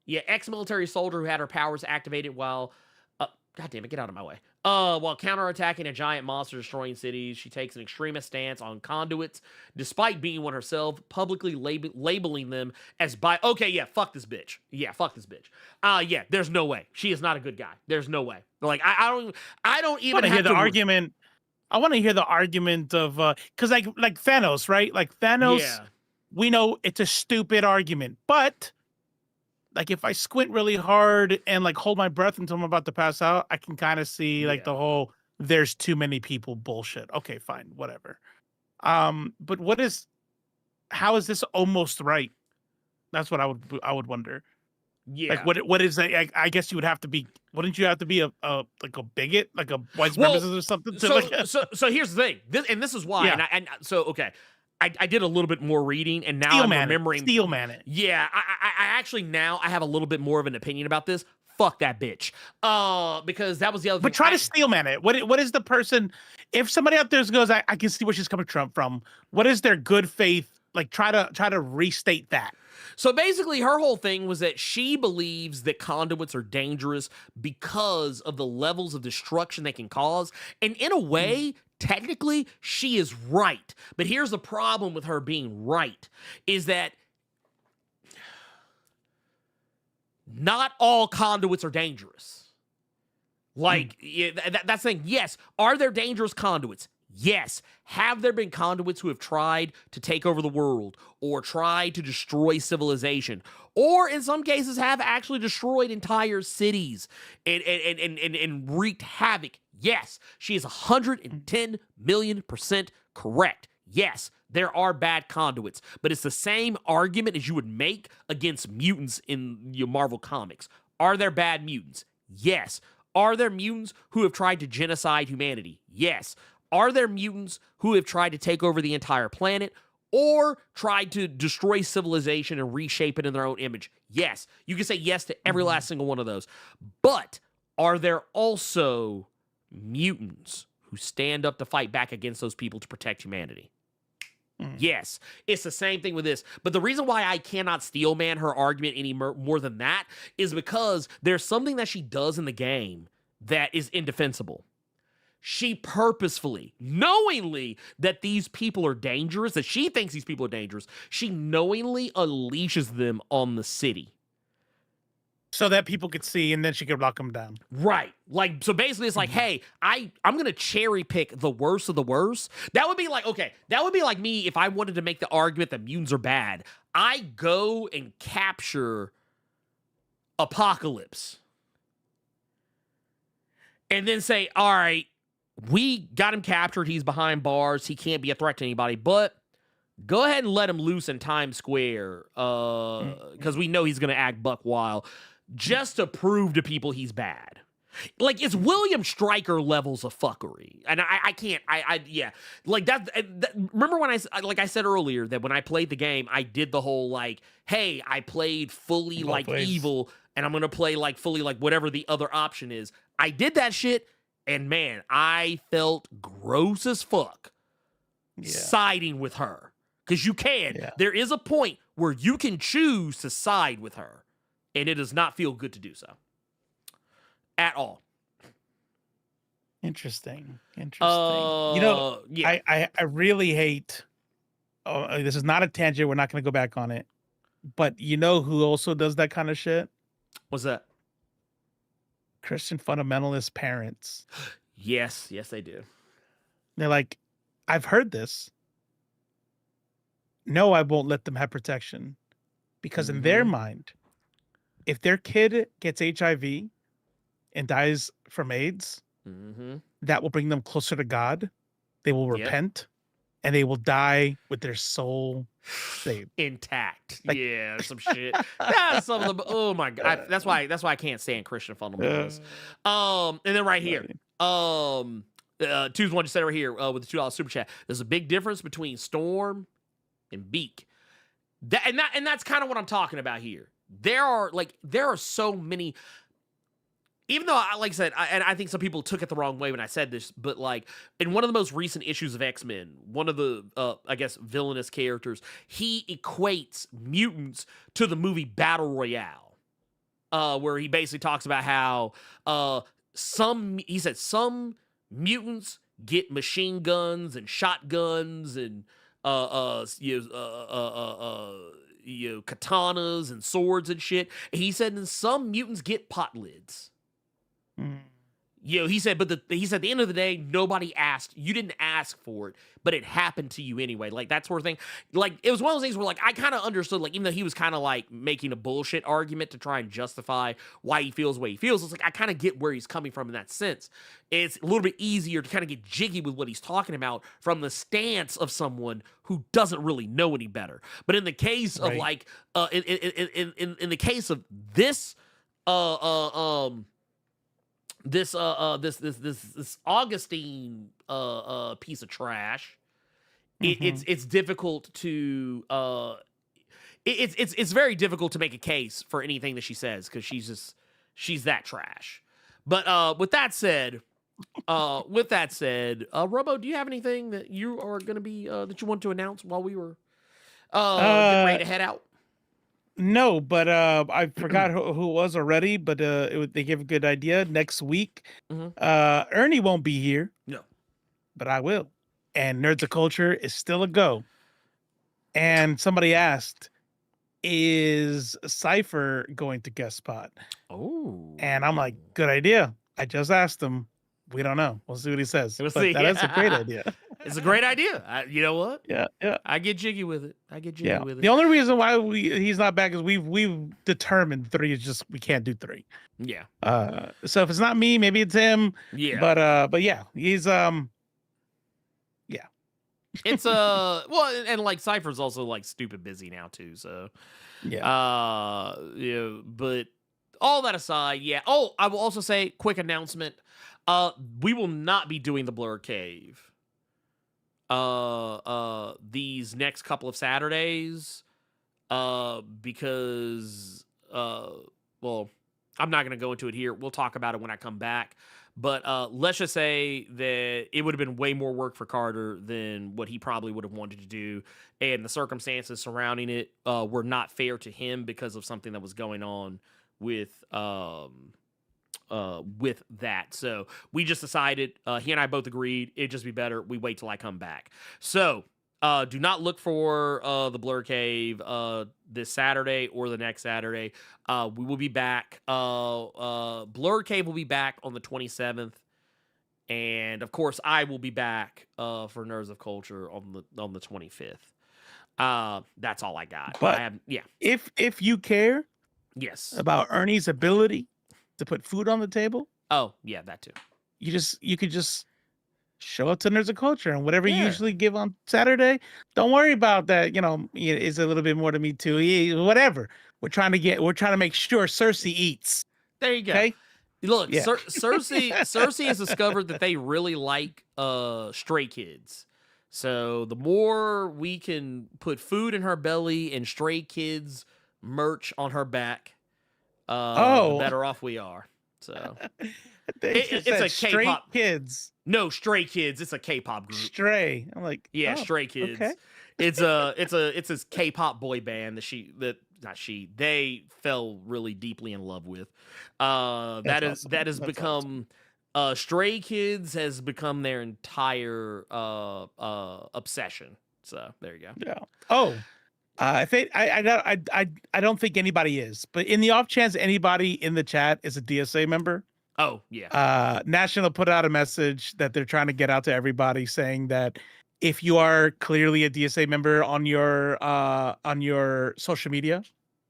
Yeah, ex-military soldier who had her powers activated while, God damn it, get out of my way. While counterattacking a giant monster destroying cities, she takes an extremist stance on conduits, despite being one herself, publicly labeling them as okay, yeah, fuck this bitch. Yeah, fuck this bitch. Yeah, there's no way. She is not a good guy. There's no way. Like, I don't even have hear the argument. I want to hear the argument of, because like Thanos, right? Like Thanos. Yeah. We know it's a stupid argument, but like if I squint really hard and like hold my breath until I'm about to pass out, I can kind of see like the whole "there's too many people" bullshit. Okay, fine, whatever. But how is this almost right? That's what I would wonder. Yeah. Like what is that? I guess you would have to be. Wouldn't you have to be a like a bigot, like a white supremacist or something? So here's the thing. This is why. Yeah. Okay. I did a little bit more reading, and now I'm remembering. Steelman it. Yeah, I actually now I have a little bit more of an opinion about this. Fuck that bitch. Because that was the other thing. But try to steelman it. What is the person? If somebody out there goes, I can see where she's coming from. What is their good faith? Like try to restate that. So basically, her whole thing was that she believes that conduits are dangerous because of the levels of destruction they can cause, and in a way. Technically, she is right. But here's the problem with her being right, is that not all conduits are dangerous. Like, that's saying, yes, are there dangerous conduits? Yes. Have there been conduits who have tried to take over the world or tried to destroy civilization, or in some cases have actually destroyed entire cities and wreaked havoc? Yes, she is 110 million% correct. Yes, there are bad conduits, but it's the same argument as you would make against mutants in your Marvel comics. Are there bad mutants? Yes. Are there mutants who have tried to genocide humanity? Yes. Are there mutants who have tried to take over the entire planet or tried to destroy civilization and reshape it in their own image? Yes. You can say yes to every last single one of those. But are there also mutants who stand up to fight back against those people to protect humanity? Yes, it's the same thing with this. But the reason why I cannot steelman her argument any more than that is because there's something that she does in the game that is indefensible. She purposefully, knowingly that these people are dangerous, that she thinks these people are dangerous, she knowingly unleashes them on the city. so that people could see, and then she could lock them down. Right. Like, so basically it's like, hey, I'm going to cherry pick the worst of the worst. That would be like, okay, that would be like me if I wanted to make the argument that mutants are bad. I go and capture Apocalypse and then say, all right, we got him captured. He's behind bars. He can't be a threat to anybody, but go ahead and let him loose in Times Square because we know he's going to act buck wild just to prove to people he's bad. Like, it's William Stryker levels of fuckery. And I can't, yeah. Like, that remember when I said earlier that when I played the game, I did the whole, like, hey, I played fully, like, evil, and I'm going to play, like, fully, like, whatever the other option is. I did that shit, and, man, I felt gross as fuck siding with her. Because you can. Yeah. There is a point where you can choose to side with her, and it does not feel good to do so. At all. Interesting. You know, yeah. I really hate, this is not a tangent, we're not going to go back on it, but you know who also does that kind of shit? What's that? Christian fundamentalist parents. Yes, they do. They're like, I've heard this. No, I won't let them have protection. Because in their mind, if their kid gets HIV and dies from AIDS, that will bring them closer to God. They will repent, and they will die with their soul saved, intact. Like, yeah, some shit. That's some of the. Oh my god, that's why I can't stand Christian fundamentalists. And then right here, Tuesday one just said right here with the $2 super chat. There's a big difference between Storm and Beak. That's kind of what I'm talking about here. There are so many. Even though, like I said, I think some people took it the wrong way when I said this, but like in one of the most recent issues of X-Men, one of the, I guess, villainous characters, he equates mutants to the movie Battle Royale, where he basically talks about how some mutants get machine guns and shotguns and katanas and swords and shit. And he said, and some mutants get pot lids. He said, he said at the end of the day, nobody asked. You didn't ask for it, but it happened to you anyway. Like, that sort of thing. Like, it was one of those things where, like, I kind of understood, like, even though he was kind of, like, making a bullshit argument to try and justify why he feels the way he feels, it's like, I kind of get where he's coming from in that sense. It's a little bit easier to kind of get jiggy with what he's talking about from the stance of someone who doesn't really know any better. But in the case of, like, in the case of this, this Augustine piece of trash, it's difficult to it's very difficult to make a case for anything that she says because she's that trash. But with that said, Robo, do you have anything that you are going to be that you want to announce while we were getting ready to head out? No, but I forgot who it was already, but they gave a good idea. Next week, Ernie won't be here. No. But I will. And Nerds of Culture is still a go. And somebody asked, is Cypher going to guest spot? Oh. And I'm like, good idea. I just asked him. We don't know. We'll see what he says. We'll see. That is a great idea. It's a great idea. You know what? Yeah. I get jiggy with it. With it. The only reason why he's not back is we've determined 3 is just we can't do 3. Yeah. So if it's not me, maybe it's him. Yeah. But yeah, he's yeah. It's well, and like Cypher's also like stupid busy now too. So yeah. But all that aside, yeah. Oh, I will also say, quick announcement. We will not be doing the Blerd Cave these next couple of Saturdays because well, I'm not going to go into it here. We'll talk about it when I come back. But let's just say that it would have been way more work for Carter than what he probably would have wanted to do. And the circumstances surrounding it were not fair to him because of something that was going on with that. So we just decided, he and I both agreed, it'd just be better we wait till I come back. So Do not look for the Blerd Cave this Saturday or the next Saturday. We will be back. Blerd Cave will be back on the 27th. And of course, I will be back for Nerds of Culture on the 25th. That's all I got. But if you care yes about Ernie's ability to put food on the table, oh yeah, that too. You could just show up to Nerds of Culture and whatever you Yeah. usually give on Saturday. Don't worry about that. It's a little bit more to me too. Whatever. We're trying to make sure Cersei eats. There you go. Okay. Look, Yeah. Cersei has discovered that they really like stray kids. So the more we can put food in her belly and stray kids merch on her back, the better off we are. So it's a Stray K-pop kids. No, Stray Kids. It's a K-pop group. Stray. I'm like, yeah, oh, Stray Kids. Okay. It's a K-pop boy band they fell really deeply in love with. That has become awesome. Stray Kids has become their entire obsession. So there you go. Yeah. Oh, I think I don't think anybody is, but in the off chance anybody in the chat is a DSA member. Oh yeah. National put out a message that they're trying to get out to everybody, saying that if you are clearly a DSA member on your social media,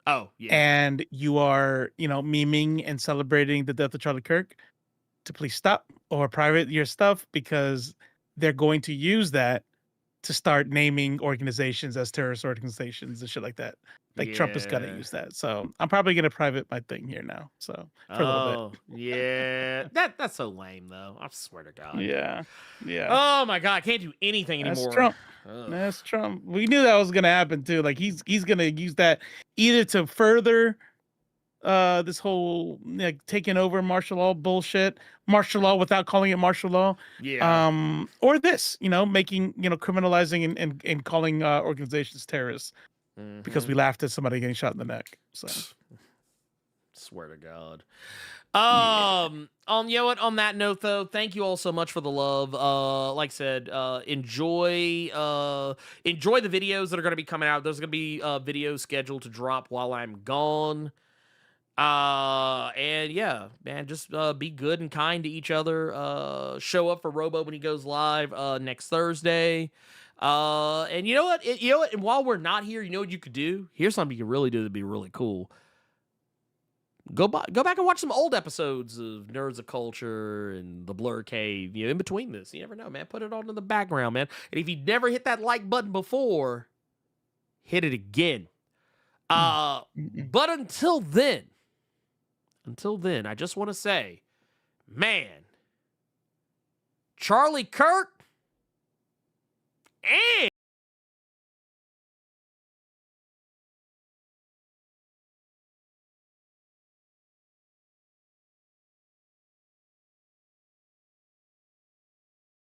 oh yeah, and you are memeing and celebrating the death of Charlie Kirk, to please stop or private your stuff, because they're going to use that to start naming organizations as terrorist organizations and shit like that. Like Trump is gonna use that. So I'm probably gonna private my thing here now. So for a little bit. Yeah. That's so lame though. I swear to God. Yeah. Yeah. Oh my God, I can't do anything anymore. That's Trump. Ugh. That's Trump. We knew that was gonna happen too. Like he's gonna use that either to further this whole taking over martial law bullshit, martial law without calling it martial law. Yeah. Or this, making, criminalizing and calling organizations terrorists because we laughed at somebody getting shot in the neck. So swear to God. On that note though, thank you all so much for the love. Like I said, enjoy the videos that are going to be coming out. There's going to be videos scheduled to drop while I'm gone. And yeah, man, just be good and kind to each other. Show up for Robo when he goes live next Thursday. And you know what? And while we're not here, you know what you could do? Here's something you can really do that'd be really cool. Go back and watch some old episodes of Nerds of Culture and the Blerd Cave. In between this, you never know, man. Put it on in the background, man. And if you never hit that like button before, hit it again. But until then, I just want to say, man, Charlie Kirk and